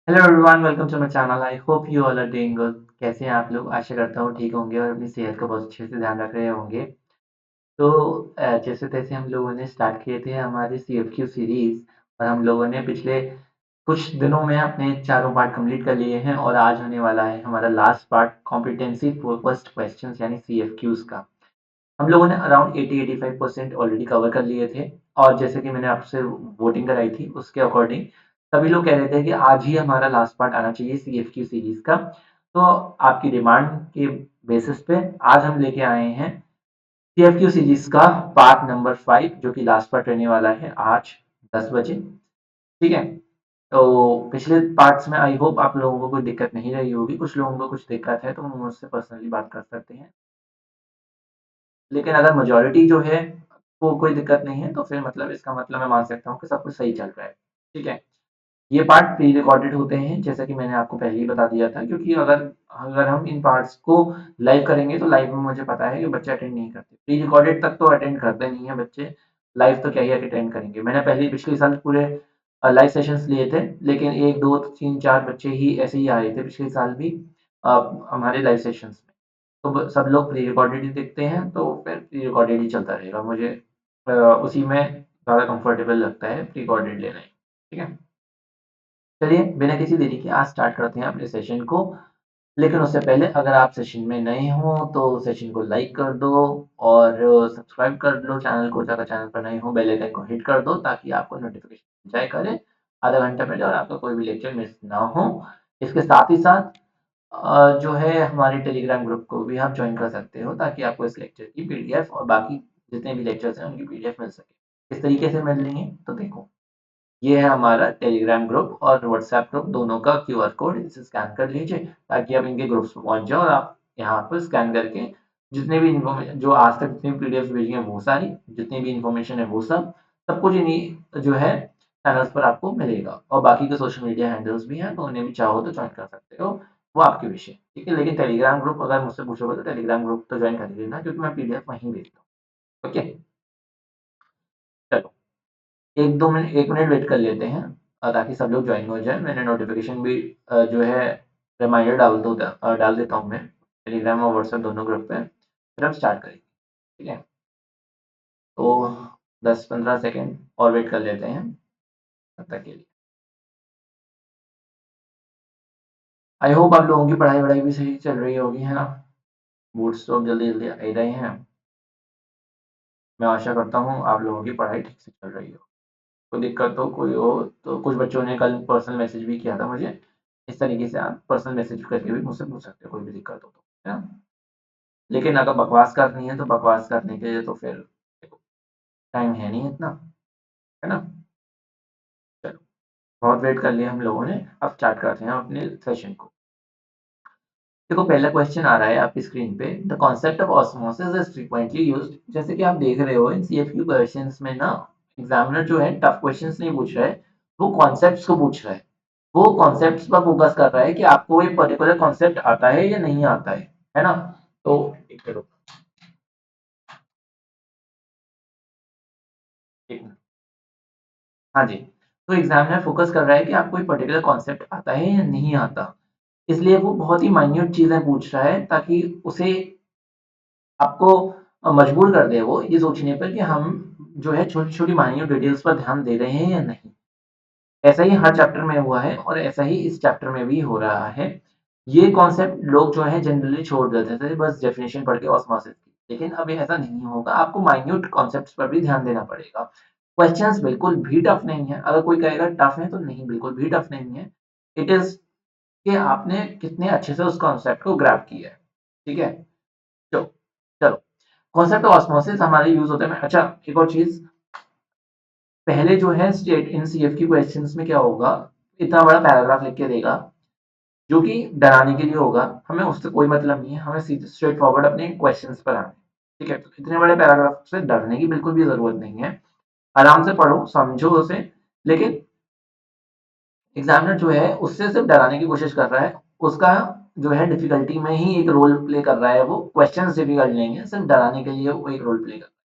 Hello everyone, welcome to my channel. I hope you all are doing good. कैसे हैं आप लोग? आशा करता हूँ ठीक होंगे और अपनी सेहत का बहुत अच्छे से ध्यान रख रहे होंगे। तो जैसे तैसे हम लोगों ने स्टार्ट किए थे हमारी सीएफक्यू सीरीज, और हम लोगों ने पिछले कुछ दिनों में अपने चारों पार्ट कंप्लीट कर लिए हैं और आज होने वाला है हमारा last part, competency focused questions यानी सीएफक्यूज का। हम लोगों ने अराउंड 80-85% ऑलरेडी कवर कर लिए थे। और जैसे कि मैंने आपसे वोटिंग कराई थी उसके अकॉर्डिंग सभी लोग कह रहे थे कि आज ही हमारा लास्ट पार्ट आना चाहिए सीएफक्यू सीरीज का। तो आपकी डिमांड के बेसिस पे आज हम लेके आए हैं सीएफक्यू सीरीज का पार्ट नंबर 5, जो कि लास्ट पार्ट रहने वाला है आज 10 बजे। ठीक है। तो पिछले पार्ट्स में आई होप आप लोगों को कोई दिक्कत नहीं रही होगी। कुछ लोगों को कुछ दिक्कत है तो वो मुझसे पर्सनली बात कर सकते हैं, लेकिन अगर मेजॉरिटी जो है वो कोई दिक्कत नहीं है तो फिर मतलब इसका मतलब मैं मान सकता हूँ कि सब कुछ सही चल रहा है। ठीक है। ये पार्ट प्री रिकॉर्डेड होते हैं जैसा कि मैंने आपको पहले ही बता दिया था, क्योंकि अगर अगर हम इन पार्ट्स को लाइव करेंगे तो लाइव में मुझे पता है कि बच्चे अटेंड नहीं करते। प्री रिकॉर्डेड तक तो अटेंड करते नहीं है बच्चे, लाइव तो क्या ही अटेंड करेंगे। मैंने पहले पिछले साल पूरे लाइव सेशंस लिए थे, लेकिन 1 2 3 4 बच्चे ही ऐसे ही आए थे पिछले साल भी हमारे लाइव सेशंस में। तो सब लोग प्री रिकॉर्डेड ही देखते हैं, तो फिर प्री रिकॉर्डेड ही चलता रहेगा। मुझे उसी में ज़्यादा कंफर्टेबल लगता है प्री रिकॉर्डेड लेना ही। ठीक है। चलिए बिना किसी देरी के आज स्टार्ट करते हैं अपने सेशन को। लेकिन उससे पहले अगर आप सेशन में नए हो तो सेशन को लाइक कर दो और सब्सक्राइब कर लो चैनल को। अगर चैनल पर नए हो बेल आइकन को हिट कर दो ताकि आपको नोटिफिकेशन जाए करे आधा घंटा पहले और आपका कोई भी लेक्चर मिस ना हो। इसके साथ ही साथ जो है हमारे टेलीग्राम ग्रुप को भी आप ज्वाइन कर सकते हो ताकि आपको इस लेक्चर की पीडीएफ और बाकी जितने भी लेक्चर्स हैं उनकी पीडीएफ मिल सके। इस तरीके से मिलेंगे तो देखो, ये है हमारा टेलीग्राम ग्रुप और व्हाट्सएप ग्रुप दोनों का क्यूआर कोड। इसे स्कैन कर लीजिए ताकि आप इनके ग्रुप्स में पहुंच जाओ और आप यहाँ पर स्कैन करके जितने भी इन्फॉर्मेशन जो आज तक जितनी पीडीएफ भेजी हैं वो सारी, जितनी भी इन्फॉर्मेशन है वो सब कुछ इन्हीं जो है चैनल्स पर आपको मिलेगा। और बाकी के सोशल मीडिया हैंडल्स भी हैं तो उन्हें भी चाहो तो ज्वाइन कर सकते हो, वो आपके विषय। ठीक है। लेकिन टेलीग्राम ग्रुप अगर मुझसे पूछोगे तो टेलीग्राम ग्रुप तो ज्वाइन कर ही लेना, क्योंकि मैं पीडीएफ वहीं भेजता हूँ। ओके। चलो 1 2 मिनट 1 मिनट वेट कर लेते हैं ताकि सब लोग ज्वाइन हो जाए। मैंने नोटिफिकेशन भी जो है रिमाइंडर डाल देता हूँ मैं टेलीग्राम और व्हाट्सएप दोनों ग्रुप पे। फिर हम स्टार्ट करेंगे। ठीक है। तो 10 15 सेकेंड और वेट कर लेते हैं तब तक के लिए। आई होप आप लोगों की पढ़ाई वढ़ाई भी सही चल रही होगी, है ना? बोर्ड्स तो अब जल्दी जल्दी आ ही रहे हैं। मैं आशा करता हूँ आप लोगों की पढ़ाई ठीक से चल रही हो। कोई दिक्कत हो कोई हो तो कुछ बच्चों ने कल पर्सनल मैसेज भी किया था मुझे। इस तरीके से आप पर्सनल मैसेज करके भी मुझसे पूछ सकते हो कोई भी दिक्कत हो तो, है ना? लेकिन अगर बकवास करनी है तो बकवास करने के लिए तो फिर देखो टाइम है नहीं इतना, है ना? चलो बहुत वेट कर लिया हम लोगों ने, अब स्टार्ट करते हैं अपने सेशन को। देखो पहला क्वेश्चन आ रहा है आपकी स्क्रीन पे। The concept of osmosis is frequently used. जैसे कि आप देख रहे हो इन सीएफक्यू क्वेश्चंस में ना, एग्जामिनर जो है टफ क्वेश्चंस नहीं पूछ रहा है, वो कॉन्सेप्ट्स को पूछ रहा है। वो कॉन्सेप्ट्स पर फोकस कर रहा है कि आपको ये पर्टिकुलर कॉन्सेप्ट आता है या नहीं आता है ना? तो एक मिनट, एक मिनट। हाँ जी। तो एग्जामिनर फोकस कर रहा है कि आपको ये पर्टिकुलर कॉन्सेप्ट आता है या नहीं आता। इसलिए वो बहुत ही माइन्यूट चीजें पूछ रहा है ताकि उसे आपको मजबूर कर दे वो ये सोचने पर कि हम जो है छोटी-छोटी माइन्यूट डिटेल्स पर ध्यान दे रहे हैं या नहीं। ऐसा ही हर चैप्टर में हुआ है और ऐसा ही इस चैप्टर में भी हो रहा है। ये कॉन्सेप्ट लोग जो है जनरली छोड़ देते थे बस डेफिनिशन पढ़ के ऑस्मोसिस की। लेकिन अब ये ऐसा नहीं होगा, आपको माइन्यूट कॉन्सेप्ट्स पर भी ध्यान देना पड़ेगा। क्वेश्चंस बिल्कुल भी टफ नहीं है। अगर कोई कहेगा टफ है तो नहीं, बिल्कुल भी टफ नहीं है। इट इज़ कि आपने कितने अच्छे से उस कॉन्सेप्ट को ग्रैब किया है। ठीक है? तो चलो, कॉन्सेप्ट ऑफ ऑस्मोसिस हमारे यूज़ होते हैं। अच्छा, एक और चीज़, पहले जो है स्टेट इन सीएफ की क्वेश्चंस में क्या होगा, इतना बड़ा पैराग्राफ लिख के देगा जो कि डराने के लिए होगा। हमें उससे कोई मतलब नहीं है, हमें सीधे स्ट्रेट फॉरवर्ड अपने क्वेश्चंस पर आना है। ठीक है? तो इतने बड़े पैराग्राफ से डरने की बिल्कुल भी ज़रूरत नहीं है। आराम से पढ़ो, समझो उसे। लेकिन एग्जामिनर जो है उससे सिर्फ डराने की कोशिश कर रहा है। उसका जो है डिफिकल्टी में ही एक रोल प्ले कर रहा है। वो क्वेश्चंस डिफिकल्ट नहीं है, सिर्फ डराने के लिए वो एक रोल प्ले कर रहा है।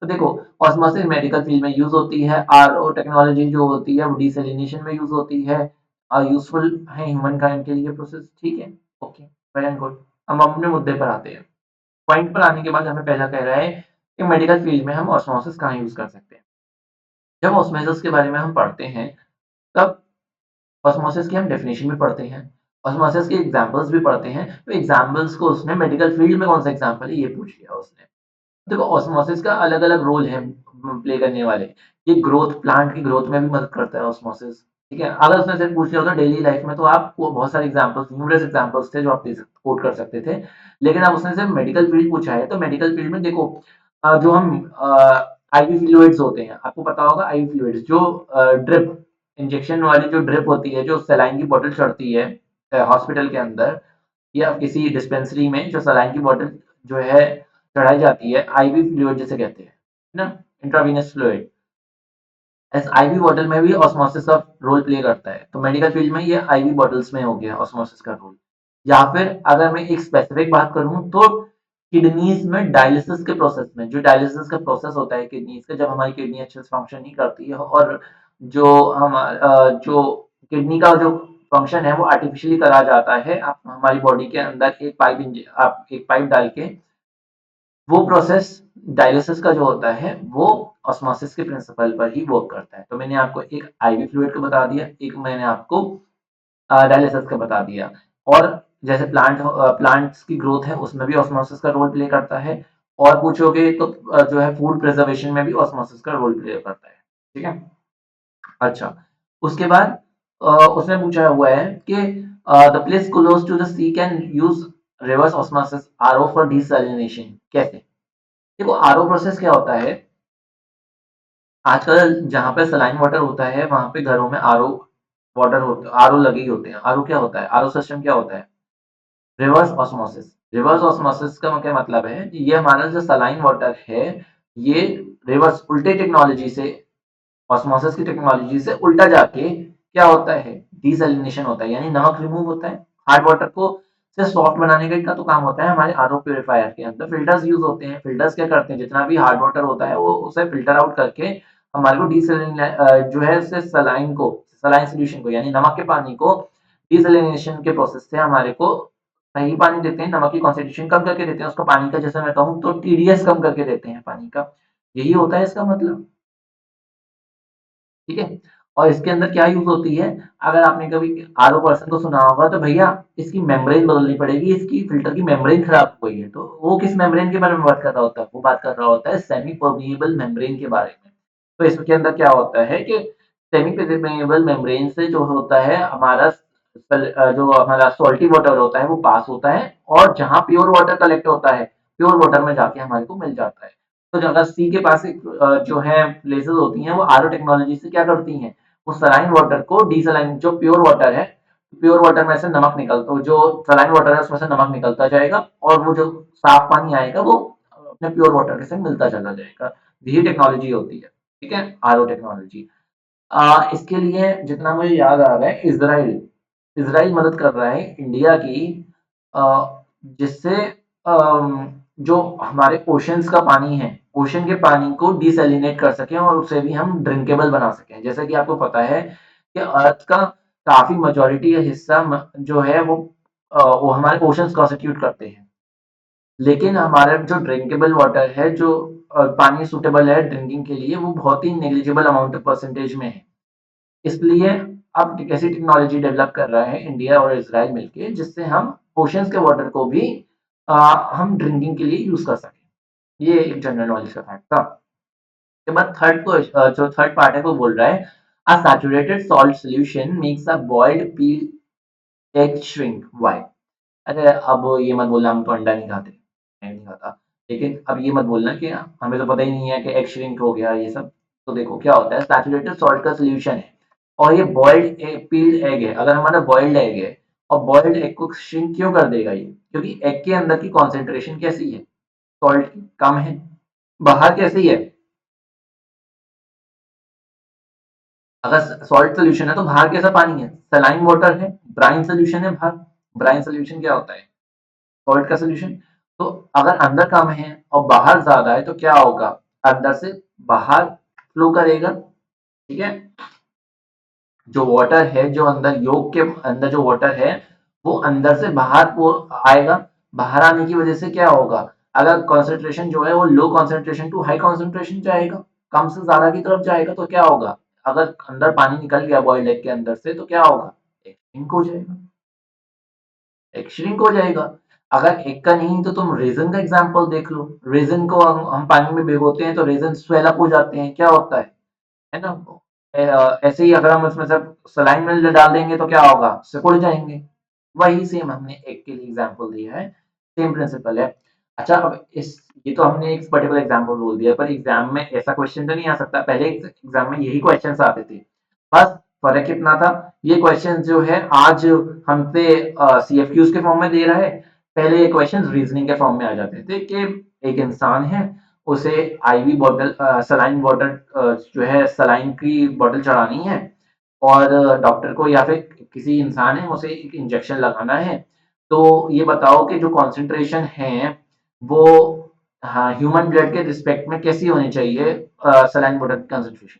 तो देखो, ऑस्मोसिस मेडिकल फील्ड में यूज होती है। आरओ टेक्नोलॉजी जो होती है वो डिसैलिनेशन में यूज होती है। यूजफुल है ह्यूमन काइंड के लिए प्रोसेस, ठीक है, ओके, वेल एंड गुड। हम अपने मुद्दे पर आते हैं। पॉइंट पर आने के बाद हमें पहला कह रहा है कि मेडिकल फील्ड में हम ऑस्मोसिस कहाँ यूज कर सकते हैं। जब ऑस्मोसिस के बारे में हम पढ़ते हैं तब ऑस्मोसिस की हम डेफिनेशन भी पढ़ते हैं, ऑस्मोसिस के एग्जांपल्स भी पढ़ते हैं। तो एग्जांपल्स को उसने मेडिकल फील्ड में कौन सा एग्जांपल है ये पूछ लिया उसने। देखो ऑस्मोसिस का अलग-अलग रोल है प्ले करने वाले। ये ग्रोथ, प्लांट की ग्रोथ में भी मदद करता है ऑस्मोसिस, ठीक है। अगर उसने सिर्फ पूछ लिया होता डेली लाइफ में तो आपको बहुत सारे एग्जांपल्स, न्यूमरस एग्जांपल्स थे जो आप कोट कर सकते थे। लेकिन अब उसने सिर्फ मेडिकल फील्ड पूछा है तो मेडिकल फील्ड में देखो जो हम आईवी फ्लूइड्स होते हैं, आपको पता होगा आईवी फ्लूइड्स जो ड्रिप, इंजेक्शन वाली जो ड्रिप होती है, जो सलाइन की बोतल चढ़ती है हॉस्पिटल के अंदर या किसी डिस्पेंसरी में, जो सलाइन की बोतल जो है चढ़ाई जाती है, आईवी फ्लूइड जिसे कहते हैं, है ना, इंट्रावीनस फ्लूइड। इस आईवी बॉटल में भी ऑस्मोसिस का रोल प्ले करता है। तो मेडिकल फील्ड में ये आईवी बॉटल्स में हो गया ऑस्मोसिस का रोल। या फिर अगर मैं एक स्पेसिफिक बात करूं तो किडनीज में डायलिसिस के प्रोसेस में, जो डायलिसिस का प्रोसेस होता है किडनीज का, जब हमारी किडनी अच्छे से फंक्शन नहीं करती है और जो हम जो किडनी का जो फंक्शन है वो आर्टिफिशियली करा जाता है, आप हमारी बॉडी के अंदर एक पाइप, आप एक पाइप डाल के, वो प्रोसेस डायलिसिस का जो होता है वो ऑस्मोसिस के प्रिंसिपल पर ही वर्क करता है। तो मैंने आपको एक आईवी फ्लूइड का बता दिया, एक मैंने आपको डायलिसिस का बता दिया। और जैसे प्लांट्स की ग्रोथ है उसमें भी ऑस्मोसिस का रोल प्ले करता है। और पूछोगे तो जो है फूड प्रिजर्वेशन में भी ऑस्मोसिस का रोल प्ले करता है, ठीक है। अच्छा, उसके बाद उसने पूछा हुआ है कि the place close to the sea can use reverse osmosis RO for desalination, कैसे? देखो आरओ प्रोसेस क्या होता है, आजकल जहाँ पे सलाइन वाटर होता है वहां पे घरों में आरओ वाटर होता, आरओ लगे ही होते हैं। आरओ क्या होता है, आरओ सिस्टम क्या होता है, रिवर्स ऑस्मोसिस। रिवर्स ऑस्मोसिस का क्या मतलब है, ये हमारा जो सलाइन वाटर है ये रिवर्स, उल्टे टेक्नोलॉजी से, ऑस्मोसिस की टेक्नोलॉजी से उल्टा जाके क्या होता है, डिसैलिनेशन होता है, यानी नमक रिमूव होता है। हार्ड वाटर को से सॉफ्ट बनाने का तो काम होता है हमारे आरओ प्यूरिफायर के अंदर। फिल्टर्स यूज होते हैं, फिल्टर्स क्या करते हैं, जितना भी हार्ड वाटर होता है वो उसे फिल्टर आउट करके हमारे को जो है उससे सलाइन को, सलाइन सोल्यूशन को यानी नमक के पानी को डिसैलिनेशन के प्रोसेस से हमारे को सही पानी देते हैं, नमक की कॉन्सेंट्रेशन कम करके देते हैं उसका, पानी का जैसे मैं कहूँ तो टीडीएस कम करके देते हैं पानी का। यही होता है इसका मतलब, ठीक है। और इसके अंदर क्या यूज होती है, अगर आपने कभी आरओ पर्सन को सुना होगा तो भैया इसकी मेम्ब्रेन बदलनी पड़ेगी, इसकी फिल्टर की मेम्ब्रेन खराब हो गई है, तो वो किस मेम्ब्रेन के बारे में बात कर रहा होता है, वो बात कर रहा होता है सेमी परमिएबल मेम्ब्रेन के बारे में। तो इसके अंदर क्या होता है कि सेमी परमिएबल मेम्ब्रेन से जो होता है हमारा जो हमारा सॉल्टी वाटर होता है वो पास होता है, और जहाँ प्योर वाटर कलेक्ट होता है प्योर वाटर में जाके हमारे को मिल जाता है। तो अगर सी के पास एक जो है प्लेसेस होती हैं वो आरओ टेक्नोलॉजी से क्या करती हैं, वो सलाइन वाटर को डीसलाइन, जो प्योर वाटर है, प्योर वाटर में से नमक निकलता, जो सलाइन वाटर है उसमें से नमक निकलता जाएगा और वो जो साफ पानी आएगा वो अपने प्योर वाटर के साथ मिलता चला जाएगा। यही टेक्नोलॉजी होती है, ठीक है, आरओ टेक्नोलॉजी। इसके लिए जितना मुझे याद आ रहा है, इसराइल इसराइल मदद कर रहा है इंडिया की, जिससे जो हमारे ओशंस का पानी है, ओशन के पानी को डिसैलिनेट कर सकें और उसे भी हम ड्रिंकेबल बना सकें। जैसे कि आपको पता है कि अर्थ का काफी मेजोरिटी का हिस्सा जो है वो हमारे ओशंस कॉन्स्टिट्यूट करते हैं। लेकिन हमारा जो ड्रिंकेबल वाटर है, जो पानी सुटेबल है ड्रिंकिंग के लिए, वो बहुत ही नेग्लिजिबल अमाउंट ऑफ परसेंटेज में है। इसलिए अब ऐसी टेक्नोलॉजी डेवलप कर रहा है इंडिया और इसराइल मिलके, जिससे हम ओशंस के वाटर को भी हम ड्रिंकिंग के लिए यूज कर सकें। ये एक जनरल नॉलेज का फैक्ट था। उसके बाद जो थर्ड पार्ट है वो बोल रहा है अ saturated salt solution makes a boiled peel egg shrink, why? अरे अब ये मत बोलना हम तो अंडा नहीं खाते, मैं नहीं खाता। लेकिन अब ये मत बोलना कि हमें तो पता ही नहीं है कि एग श्रिंक हो गया ये सब। तो देखो क्या होता है, सैचुरेटेड सॉल्ट का सॉल्यूशन है और ये बॉइल्ड पील्ड एग है। अगर हमारा बॉइल्ड एग है और बॉइल्ड एग को श्रिंक क्यों कर देगा ये, क्योंकि एग के अंदर की कॉन्सेंट्रेशन कैसी है, सॉल्ट की, कम है। बाहर कैसी है, अगर सॉल्ट सोल्यूशन है तो बाहर कैसा पानी है, सलाइन वाटर है, ब्राइन सोल्यूशन है बाहर। ब्राइन सोल्यूशन क्या होता है, सॉल्ट का सोल्यूशन। तो अगर अंदर कम है और बाहर ज्यादा है तो क्या होगा, अंदर से बाहर फ्लो करेगा, ठीक है। जो वाटर है, जो अंदर योग के अंदर जो वाटर है, वो अंदर से बाहर वो आएगा। बाहर आने की वजह से क्या होगा, अगर कॉन्सेंट्रेशन जो है वो low concentration to high concentration जाएगा, कम से ज्यादा की तरफ जाएगा, तो क्या होगा, अगर अंदर पानी निकल गया बॉइल्ड एग के अंदर से तो क्या होगा, एक श्रिंक हो जाएगा, एक श्रिंक हो जाएगा। अगर एक का नहीं तो तुम रेजन का एग्जांपल देख लो, रेजन को हम पानी में भिगोते हैं तो रेजन स्वेल अप हो जाते हैं, क्या होता है ना। ऐसे ही अगर हम उसमें सब सलाइन में डाल देंगे तो क्या होगा, सिकुड़ जाएंगे। वही सेम हमने एक के लिए एग्जांपल दिया है, सेम प्रिंसिपल है। अच्छा, अब इस ये तो हमने एक पर्टिकुलर एग्जांपल बोल दिया, पर एग्जाम में ऐसा क्वेश्चन तो नहीं आ सकता, पहले एग्जाम में यही क्वेश्चंस आते थे, बस फर्क इतना था, ये क्वेश्चन जो है आज हम पे CFQs के फॉर्म में दे रहा है, पहले ये क्वेश्चन रीजनिंग के फॉर्म में आ जाते थे कि एक इंसान है, उसे आईवी बॉटल सलाइन बॉटल जो है सलाइन की बॉटल चढ़ानी है, और डॉक्टर को या फिर किसी इंसान है उसे एक इंजेक्शन लगाना है, तो ये बताओ कि जो कॉन्सेंट्रेशन है वो, हाँ, ह्यूमन ब्लड के रिस्पेक्ट में कैसी होनी चाहिए सलाइन बॉटल की कंसेंट्रेशन।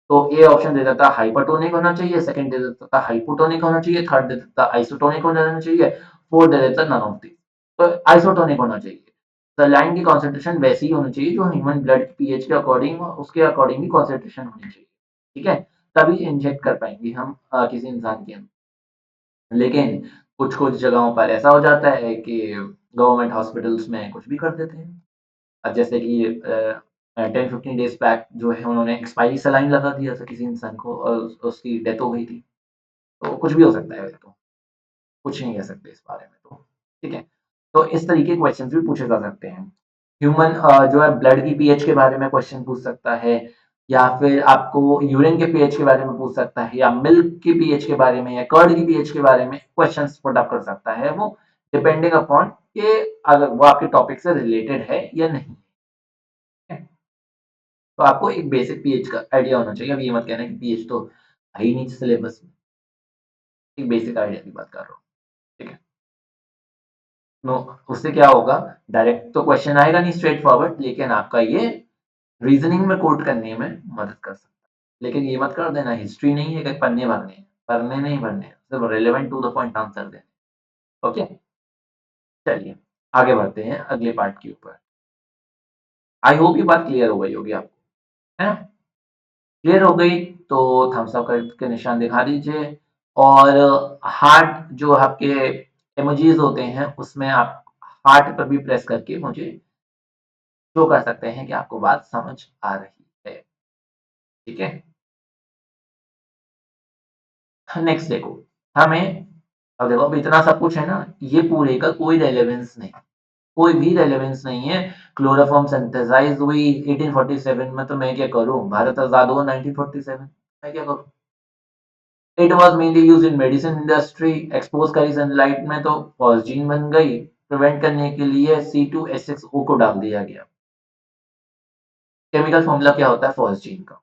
तो ए ऑप्शन दे देता हाइपरटोनिक होना चाहिए, सेकंड दे देता हाइपोटोनिक होना चाहिए, थर्ड दे देता आइसोटोनिक होना चाहिए, फोर्थ दे देता नन ऑफ दिस। तो आइसोटोनिक होना चाहिए, सलाइन की कॉन्सेंट्रेशन वैसी ही होनी चाहिए जो ह्यूमन ब्लड पीएच के अकॉर्डिंग, उसके अकॉर्डिंग ही कॉन्सेंट्रेशन होनी चाहिए, ठीक है, तभी इंजेक्ट कर पाएंगे हम किसी इंसान के अंदर। लेकिन कुछ कुछ जगहों पर ऐसा हो जाता है कि गवर्नमेंट हॉस्पिटल्स में कुछ भी कर देते हैं। अब जैसे कि 10-15 डेज बैक जो है उन्होंने एक्सपायरी सलाइन लगा दिया था किसी इंसान को और उसकी डेथ हो गई थी। तो कुछ भी हो सकता है, तो कुछ नहीं कह सकते इस बारे में, तो ठीक है। तो इस तरीके के क्वेश्चन भी पूछे जा सकते हैं। ह्यूमन जो है ब्लड की पीएच के बारे में क्वेश्चन पूछ सकता है, या फिर आपको यूरिन के पीएच के बारे में पूछ सकता है, या मिल्क की पीएच के बारे में, या कर्ड की पीएच के बारे में क्वेश्चन पुट अप कर सकता है वो, डिपेंडिंग अपॉन कि अगर वो आपके टॉपिक से रिलेटेड है या नहीं है। तो आपको एक बेसिक पीएच का आइडिया होना चाहिए। अब ये मत कहना कि पीएच तो है ही नहीं सिलेबस में, एक बेसिक आइडिया की बात कर रहा हूँ, ठीक है। नो, उससे क्या होगा, डायरेक्ट तो क्वेश्चन आएगा नहीं स्ट्रेट फॉरवर्ड, लेकिन आपका ये रीजनिंग में कोट करने में मदद कर सकता है। लेकिन ये मत कर देना हिस्ट्री नहीं है कि पन्ने भरने हैं, पढ़ने नहीं भरने हैं, सिर्फ relevant to the point answer देने। ओके, चलिए आगे बढ़ते हैं अगले पार्ट के ऊपर। आई होप ये बात क्लियर हो गई होगी आपको, है ना। क्लियर हो गई तो थम्स अप के निशान दिखा दीजिए, और हार्ट जो आपके इमोजीज होते हैं उसमें आप हार्ट पर भी प्रेस करके मुझे शो कर सकते हैं कि आपको बात समझ आ रही है, ठीक है। नेक्स्ट देखो, हमें, अब देखो अब इतना सब कुछ है ना, ये पूरे का कोई रेलेवेंस नहीं, कोई भी रेलेवेंस नहीं है। क्लोरोफॉर्म सिंथेसाइज हुई 1847 में, तो मैं क्या करूं, भारत आजाद हुआ 1947, मैं क्या करूं। It was mainly used in medicine industry, expose करी सनलाइट में तो फॉस्जीन बन गई, प्रिवेंट करने के लिए C2H6O को डाल दिया गया। केमिकल फॉर्मूला क्या होता है फॉस्जीन का,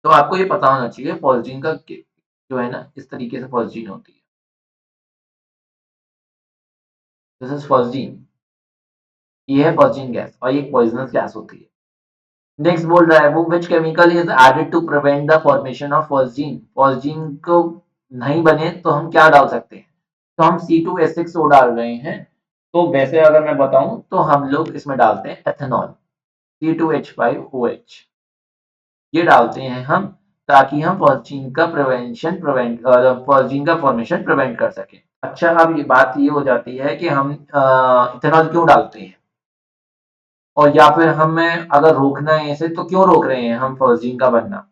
तो आपको ये पता होना चाहिए फॉस्जीन का जो है ना, इस तरीके से फॉस्जीन होती है, दिस इज फॉस्जीन, ये है फॉस्जीन गैस, और ये पॉइजनस गैस होती है। नेक्स्ट बोल रहा है वो which chemical is added to prevent the formation of phosgene, phosgene को नहीं बने तो हम क्या डाल सकते हैं, तो हम C2H6O डाल रहे हैं। तो वैसे अगर मैं बताऊं तो हम लोग इसमें डालते हैं एथेनॉल, C2H5OH, ये डालते हैं हम, ताकि हम फॉस्जीन का फॉर्मेशन प्रिवेंट कर सकें। अच्छा, अब ये बात ये हो जाती है कि हम इथेनॉल क्यों डालते हैं, और या फिर हमें अगर रोकना है इसे तो क्यों रोक रहे हैं हम फॉस्जीन का बनना।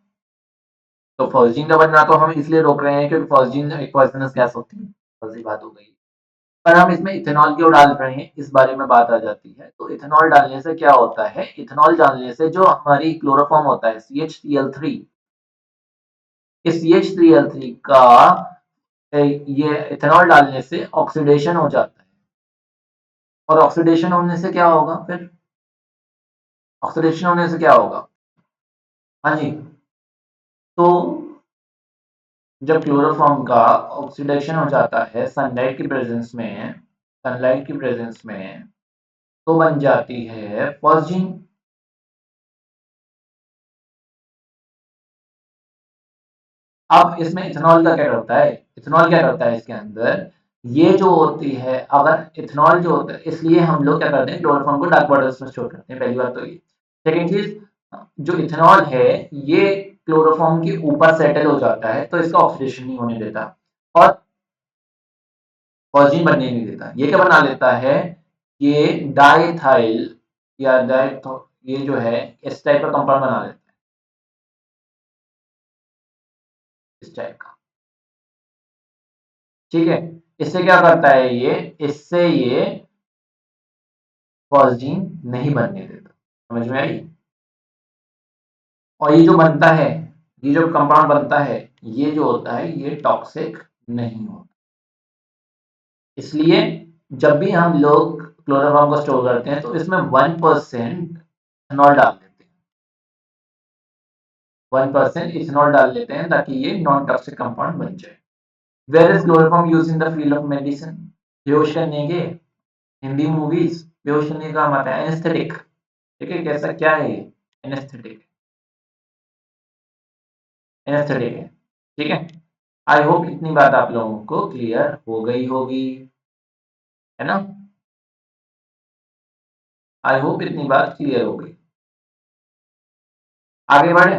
तो फॉस्जीन का बनना तो हम इसलिए रोक रहे हैं क्योंकि फॉस्जीन एक पॉइजनस गैस होती है, फर्जी बात हो गई। पर हम इसमें इथेनॉल क्यों डाल रहे हैं, इस बारे में बात आ जाती है। तो इथेनॉल डालने से क्या होता है, इथेनॉल डालने से जो हमारी क्लोरोफॉर्म होता है CH3L3, इस CH3L3 का ये इथेनॉल डालने से ऑक्सीडेशन हो जाता है, और ऑक्सीडेशन होने से क्या होगा फिर, ऑक्सीडेशन होने से क्या होगा, हाँ जी, तो जब क्लोरोफॉर्म का ऑक्सीडेशन हो जाता है सनलाइट की प्रेजेंस में, सनलाइट की प्रेजेंस में, तो बन जाती है फॉस्जीन। अब इसमें इथेनॉल का क्या करता है, इथेनॉल क्या करता है इसके अंदर, ये जो होती है, अगर इथेनॉल जो होता है, इसलिए हम लोग क्या करते हैं, क्लोरोफॉर्म को डार्क वाटर्स में स्टोर करते हैं, पहली बात तो ये। सेकंड चीज, जो इथेनॉल है ये क्लोरोफॉर्म के ऊपर सेटल हो जाता है, तो इसका ऑक्सीडेशन नहीं होने देता और फॉस्जीन बनने नहीं देता। ये क्या बना लेता है, ये डाइथाइल या डाइथो, ये जो है इस टाइप का कंपाउंड बना लेता है, इस टाइप का। ठीक है, इससे क्या करता है ये, इससे ये फॉस्जीन नहीं बनने देता। समझ में आई? और ये जो बनता है, ये जो कंपाउंड बनता है, ये जो होता है ये टॉक्सिक नहीं होता। इसलिए जब भी हम लोग क्लोरोफॉर्म को स्टोर करते हैं तो इसमें 1% इथेनॉल डाल देते हैं, 1% इथेनॉल डाल लेते हैं ताकि ये नॉन टॉक्सिक कंपाउंड बन जाए। Where is chloroform use in the field of medicine? बेहोश करने के, हिंदी मूवीज बेहोश करने का काम आता है, एनेस्थेटिक। ठीक है, कैसा क्या है ये, एनेस्थेटिक, एनेस्थेटिक है। ठीक है, आई होप इतनी बात आप लोगों को क्लियर हो गई होगी, है ना? आई होप इतनी बात क्लियर हो गई। आगे बढ़े,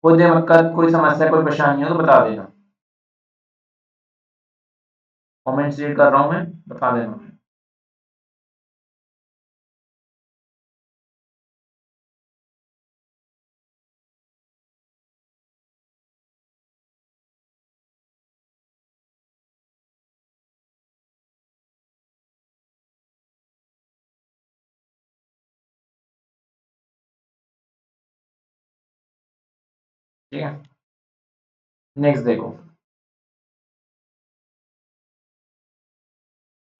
कोई दिक्कत, कोई समस्या, कोई परेशानी हो तो बता देना। कमेंट्स रीड कर रहा हूँ मैं, बता देना। ठीक है, नेक्स्ट देखो।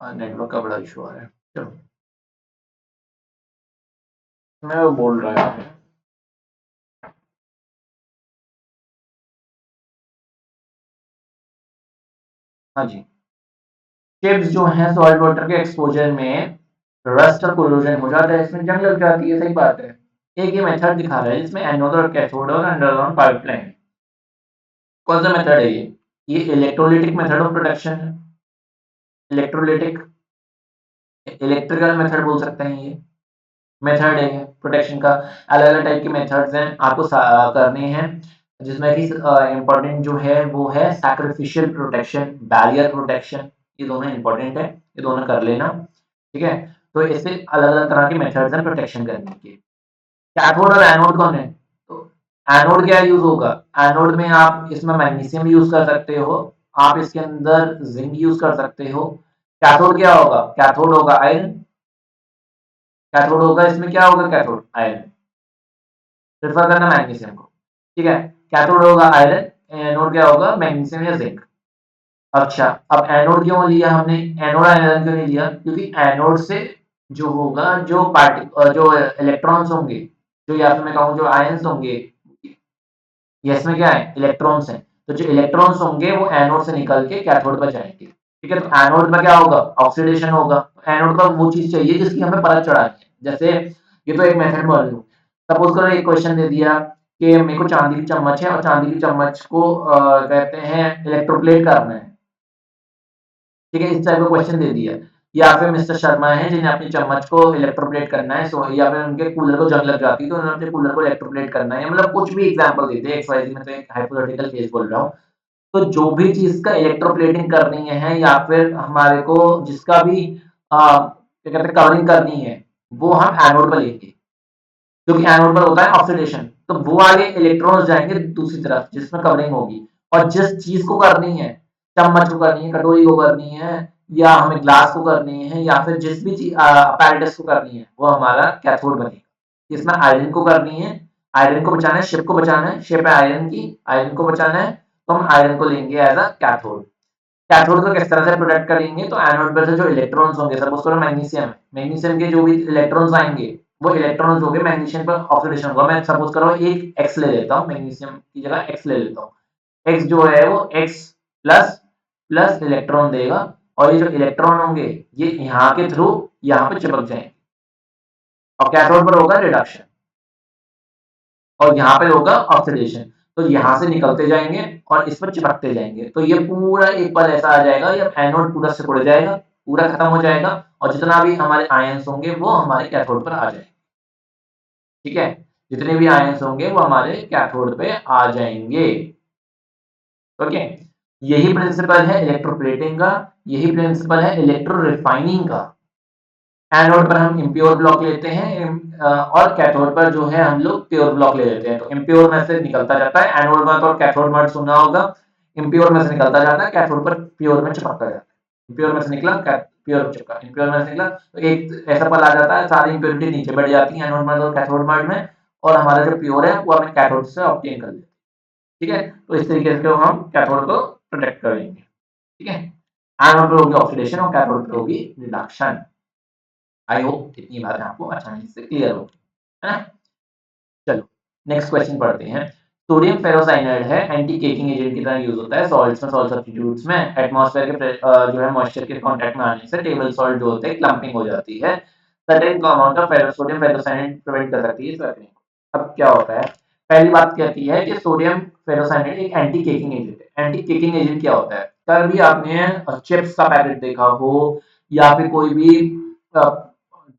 नेटवर्क का बड़ा इशू आ रहा है, चलो मैं वो बोल रहा हूँ। हाँ जी, चिप्स जो हैं सॉल्ट वाटर के एक्सपोजर में रस्ट और कोरोजन हो जाता है, इसमें जंग लग जाती है, सही बात है। एक ये मेथड दिखा रहा है जिसमें एनोड और कैथोड और अंडरग्राउंड पाइपलाइन। कौन सा मेथड है ये इलेक्ट्रोलिटिक मेथड ऑफ प्रोडक्शन है, इलेक्ट्रोलिटिक, इलेक्ट्रिकल मेथड बोल सकते हैं ये, मेथड है प्रोटेक्शन का। अलग अलग टाइप के मेथड्स हैं आपको करने हैं, जिसमें कि इम्पोर्टेंट जो है वो है सैक्रिफिशियल प्रोटेक्शन, बैरियर प्रोटेक्शन, ये दोनों इंपॉर्टेंट है, ये दोनों कर लेना। ठीक है, तो इससे अलग अलग तरह के मेथड्स हैं प्रोटेक्शन करने के। कैथोड और एनोड कौन है, तो एनोड क्या यूज होगा, एनोड में आप इसमें मैग्नीशियम यूज कर सकते हो, आप इसके अंदर जिंक यूज कर सकते हो। कैथोड क्या होगा, कैथोड होगा आयरन, कैथोड होगा, इसमें क्या होगा, कैथोड आयरन, प्रेफर करना मैग्नीशियम को। ठीक है, कैथोड होगा आयरन, एनोड क्या होगा, मैग्नीशियम या जिंक। अच्छा, अब एनोड क्यों लिया हमने, एनोड आयरन क्यों नहीं लिया, क्योंकि एनोड से जो होगा, जो पार्टिकल, जो इलेक्ट्रॉन्स होंगे, जो या फिर मैं कहूँ जो आयंस होंगे, ये इसमें क्या है, इलेक्ट्रॉन्स हैं, तो जो इलेक्ट्रॉन्स होंगे वो एनोड से निकल के कैथोड पर जाएंगे। ठीक है, तो एनोड में क्या होगा, ऑक्सीडेशन होगा। एनोड पर वो चीज चाहिए जिसकी हमें परत चढ़ानी है, जैसे ये तो एक मेथड बोल लूँ। सपोज करो एक क्वेश्चन दे दिया कि मेरे को चांदी की चम्मच है और चांदी की चम्मच को कहते हैं इलेक्ट्रोप्लेट करना है। ठीक है, इस टाइप का क्वेश्चन दे दिया, या फिर मिस्टर शर्मा है जिन्हें अपनी चम्मच को इलेक्ट्रोप्लेट करना है, सो या फिर उनके कूलर को जंग लग जाती है तो उन्होंने अपने कूलर को इलेक्ट्रोप्लेट करना है, मतलब कुछ भी एग्जांपल देते हैं, एक्स वाई जेड में, तो एक हाइपोथेटिकल केस बोल रहा हूँ। तो जो भी चीज का इलेक्ट्रोप्लेटिंग करनी है या फिर हमारे को जिसका भी क्या कहते हैं कवरिंग करनी है, वो हम एनोड पर लेंगे, क्योंकि एनोड पर होता है ऑक्सीडेशन, तो वो वाले इलेक्ट्रॉन्स जाएंगे दूसरी तरफ जिसमें कवरिंग होगी। और जिस चीज को करनी है, चम्मच को करनी है, कटोरी को करनी है, या हमें ग्लास को करनी है, या फिर जिस भी चीज अपैरेटस को करनी है, वो हमारा कैथोड बनेगा। इसमें आयरन को करनी है, आयरन को बचाना है, शिप को बचाना है, शिप है आयरन की, आयरन को बचाना है, तो हम आयरन को लेंगे एज अ कैथोड। कैथोड को किस तरह से प्रोटेक्ट करेंगे, तो एनोड पर से जो इलेक्ट्रॉन्स होंगे, सपोज करो मैग्नीशियम है, मैग्नीशियम के जो भी इलेक्ट्रॉन्स आएंगे वो इलेक्ट्रॉन्स होंगे, मैग्नीशियम पर ऑक्सीडेशन होगा। मैं सपोज करो एक एक्स ले लेता हूँ, मैग्नीशियम की जगह एक्स ले लेता हूँ। एक्स जो है वो एक्स प्लस प्लस इलेक्ट्रॉन देगा, और ये जो इलेक्ट्रॉन होंगे ये यहाँ के थ्रू यहाँ पे चिपक जाएंगे, और कैथोड पर होगा रिडक्शन। और यहाँ पे होगा ऑक्सीडेशन। तो यहाँ से निकलते जाएंगे और इस पर चिपकते जाएंगे, तो ये पूरा एक पल ऐसा आ जाएगा, ये एनोड पूरा सिकुड़ जाएगा, पूरा खत्म हो जाएगा, और जितना भी हमारे आयंस होंगे वो हमारे कैथोड पर आ जाएंगे। ठीक है, जितने भी आयंस होंगे वो हमारे कैथोड पे आ जाएंगे। ओके, यही प्रिंसिपल है इलेक्ट्रोप्लेटिंग का, यही प्रिंसिपल है इलेक्ट्रो रिफाइनिंग का। एनोड पर हम इम्प्योर ब्लॉक लेते हैं, और कैथोड पर जो है हम लोग प्योर ब्लॉक ले लेते हैं। तो इम्प्योर में से निकलता जाता है, एनोड में तो कैथोड में सुना होगा, इम्प्योर में से निकलता जाता है, कैथोड पर प्योर में चिपकता जाता है। इम्प्योर में से निकला, प्योर में चिपका, इम्प्योर में से निकला, तो एक ऐसा पल आ जाता है, सारी इम्प्योरिटी नीचे बैठ जाती है एनोड में और कैथोड में, और हमारा जो प्योर है वो हमें कैथोड से ऑब्टेन कर लेते हैं। ठीक है, तो इस तरीके से हम कैथोड को प्रोटेक्ट करेंगे। ठीक है, एनोड पर होगी ऑक्सीडेशन और कैथोड पर होगी रिडक्शन। आई होप इतनी बातें आपको आसानी से क्लियर होगी, है ना। चलो नेक्स्ट क्वेश्चन पढ़ते हैं। सोडियम फेरोसाइनाइड है, एंटी केकिंग एजेंट की तरह यूज होता है सॉल्ट्स में, सॉल्ट सब्स्टिट्यूट्स में। एटमॉस्फेयर के जो है मॉइस्चर के कांटेक्ट में आने से टेबल सॉल्ट जो होते हैं क्लम्पिंग हो जाती है। Certain amount of sodium ferrocyanide prevent कर सकती है स्वेटिंग। अब क्या होता है, पहली बात कहती है कि सोडियम फेरोसाइनाइड एक एंटी केकिंग एजेंट है। एंटी केकिंग एजेंट क्या होता है, कभी आपने चिप्स का पैकेट देखा हो या फिर कोई भी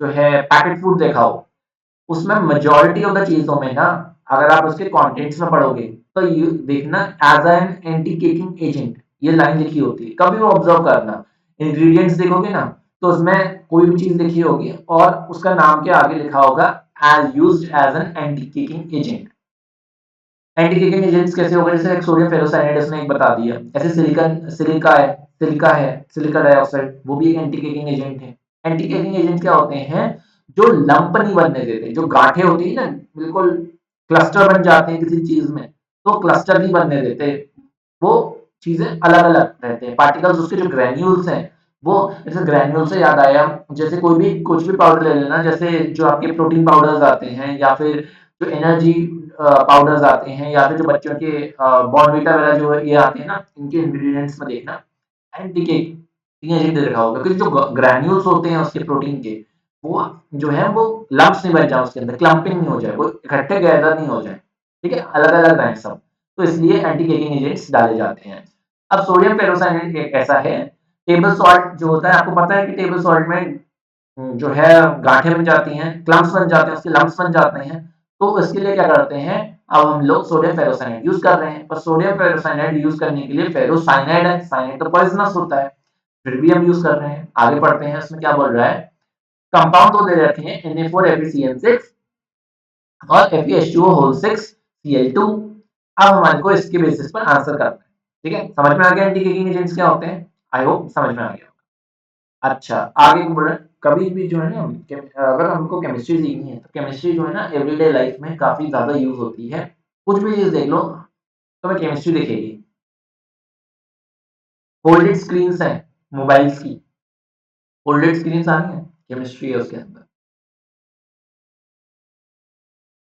जो है पैकेट फूड देखा हो, उसमें मेजॉरिटी ऑफ द चीजों में ना, अगर आप उसके कंटेंट्स में पढ़ोगे तो ये देखना as an anti caking agent, ये लाइन लिखी होती है, कभी वो ऑब्जर्व करना। इंग्रेडिएंट्स देखोगे ना, तो उसमें कोई भी चीज लिखी होगी और उसका नाम के आगे लिखा होगा as used as an anti caking agent. Anti caking agents कैसे होगा, जैसे एक सोडियम फेरोसाइनाइड उसने एक बता दिया, ऐसे सिलिकॉन सिलिका है सिलिका डाइऑक्साइड, वो भी एक एंटी केकिंग एजेंट है। एंटी केकिंग एजेंट क्या होते हैं, जो लंप नहीं बनने देते, जो गांठें होती है ना, बिल्कुल क्लस्टर बन जाते हैं किसी चीज में, तो क्लस्टर नहीं बनने देते, वो चीजें अलग अलग रहते हैं पार्टिकल्स, उसके जो ग्रेन्यूल्स हैं वो, जैसे ग्रेन्यूल से याद आया, जैसे कोई भी कुछ भी पाउडर ले लेना, जैसे जो आपके प्रोटीन पाउडर्स आते हैं या फिर जो एनर्जी पाउडर्स आते हैं या फिर जो बच्चों के बॉर्नवीटा वगैरह जो ये आते हैं ना, इनके इंग्रेडिएंट्स में देखना एंटी केक दे रखा होगा, क्योंकि जो ग्रैन्यूल्स होते हैं उसके प्रोटीन के, वो जो है वो लम्प्स नहीं बन जाए, उसके अंदर क्लम्पिंग नहीं हो जाए, वो इकट्ठे गैदर नहीं हो जाए। ठीक है, अलग अलग रहें सब, तो इसलिए एंटी केकिंग एजेंट्स डाले जाते हैं। अब सोडियम पेरोसाइनाइड एक ऐसा है, टेबल सॉल्ट जो होता है, आपको पता है कि टेबल सॉल्ट में जो है गांठें बन जाती हैं, क्लम्प्स बन जाते हैं, उसके लम्प्स बन जाते हैं, तो इसके लिए क्या करते हैं, अब हम लोग सोडियम फेरोसाइनाइड यूज कर रहे हैं, पर सोडियम फेरोसाइनाइड यूज करने के लिए फेरोसाइनाइड है, साइनाइड तो पॉइजनस होता है, फिर भी हम यूज कर रहे हैं। आगे पढ़ते हैं, इसमें क्या बोल रहा है, कंपाउंड तो दे रखे हैं Na4FeCN6 और FeH2O होल 6 Cl2। अब हमारे को इसके बेसिस पर आंसर करना है। ठीक है, समझ में आ गया एंटी केकिंग एजेंट्स क्या होते हैं, आई होप समझ में आ गया। अच्छा, आगे बोल रहे हैं, कभी भी जो है ना, अगर हमको केमिस्ट्री सीखनी है तो केमिस्ट्री जो है ना एवरीडे लाइफ में काफी ज्यादा यूज होती है। कुछ भी चीज देख लो तो मैं केमिस्ट्री दिखेगी। फोल्डेड स्क्रीन है मोबाइल्स की, फोल्डेड स्क्रीन आ रही है, केमिस्ट्री है उसके अंदर।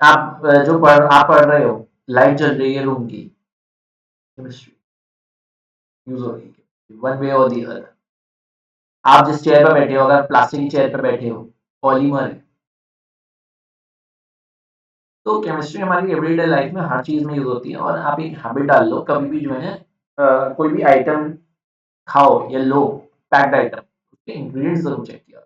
आप आप पढ़ रहे हो, लाइट जल रही है रूम की, केमिस्ट्री यूज हो रही है वन वे और दी अदर। आप जिस चेयर पर बैठे हो, अगर प्लास्टिक की चेयर पर बैठे हो, पॉलीमर है। तो केमिस्ट्री हमारी एवरीडे लाइफ में हर चीज में यूज होती है, और आप एक हैबिट डाल लो, कभी भी जो है कोई भी आइटम खाओ या लो, पैक्ड आइटम, उसके इंग्रेडिएंट्स जरूर चेक किया।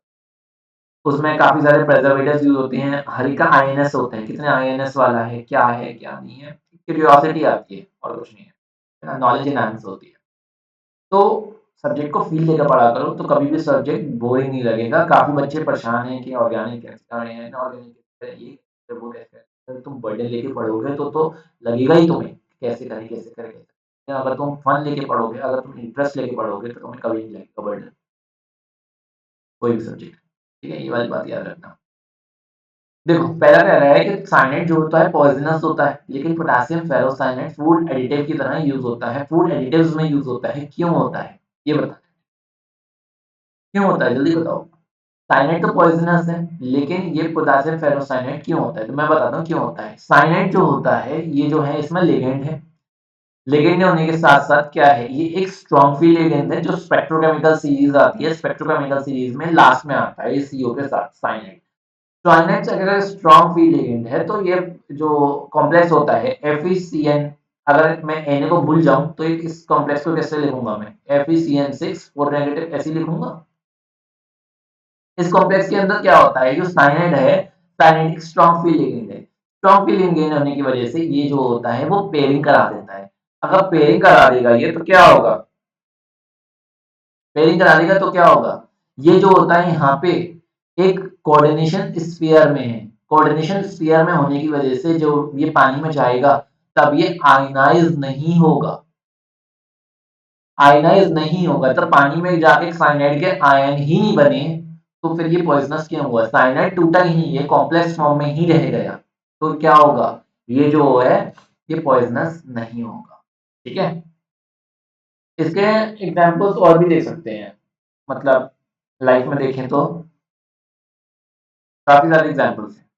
उसमें काफी सारे प्रिजर्वेटिव्स यूज होते हैं, हर एक का आईएनएस होते हैं, कितने आईएनएस वाला है, क्या नहीं है, क्यूरियोसिटी आती है और कुछ नहीं है, नॉलेज एनहांस होती है। तो सब्जेक्ट को फील लेकर पढ़ा करो, तो कभी भी सब्जेक्ट बोरिंग नहीं लगेगा। काफी बच्चे परेशान हैं कि ऑर्गेनिक कैसे कर रहे हैं, इनऑर्गेनिक कैसे है, ये वो कैसे है। अगर तुम बर्डन लेके पढ़ोगे तो लगेगा ही तुम्हें कैसे करें। अगर तुम फन लेके पढ़ोगे, अगर तुम इंटरेस्ट लेके पढ़ोगे, तो तुम्हें कभी नहीं लगेगा बर्डन, कोई भी सब्जेक्ट। ठीक है, ये वाली बात याद रखना। देखो, पहला कह रहा है कि साइनाइड जो होता है पॉइजनस होता है, लेकिन पोटेशियम फेरोसाइनाइड फूड एडिटिव की तरह यूज होता है, फूड एडिटिव्स में यूज होता है। क्यों होता है, ये बता, क्यों होता है जल्दी बताओ। साइनाइड तो पॉइजनस है, लेकिन ये पोटेशियम फेरोसाइनाइड क्यों होता है, तो मैं बताता हूँ क्यों होता है। साइनाइड जो होता है, ये जो है इसमें लिगेंड है, लिगेंड होने के साथ साथ क्या है, ये एक स्ट्रॉन्ग फी लिगेंड है, जो स्पेक्ट्रोकेमिकल सीरीज आती है, स्पेक्ट्रोकेमिकल सीरीज में लास्ट में आता है ये CO के साथ साइनाइड। साइनाइड अगर स्ट्रॉन्ग फी लिगेंड है, तो ये जो कॉम्प्लेक्स होता है FeCN, अगर मैं Na को भूल जाऊं तो इस कॉम्प्लेक्स को कैसे लिखूंगा मैं FeCN6 4 नेगेटिव ऐसे लिखूंगा। इस कॉम्प्लेक्स के अंदर क्या होता है, जो साइनाइड है, साइनाइड एक स्ट्रॉन्ग फील्ड लिगेंड है। स्ट्रॉन्ग फील्ड लिगेंड होने की वजह से ये जो होता है वो पेयरिंग करा देता है। अगर पेयरिंग करा देगा ये तो क्या होगा, पेयरिंग करा देगा तो क्या होगा, ये जो होता है यहाँ पे एक कोऑर्डिनेशन स्फीयर में है। कोऑर्डिनेशन स्फीयर में होने की वजह से जो ये पानी में जाएगा तब ये आयनाइज नहीं होगा। आयनाइज नहीं होगा तो पानी में जाके साइनाइड के आयन ही नहीं बने, तो फिर ये पॉइजनस क्यों हुआ, साइनाइड टूटा ही नहीं, ये कॉम्प्लेक्स फॉर्म में ही रह गया, तो क्या होगा, ये जो है ये पॉइजनस नहीं होगा। ठीक है, इसके एग्जांपल्स और भी दे सकते हैं, मतलब लाइफ में देखें तो काफी सारे एग्जांपल्स हैं।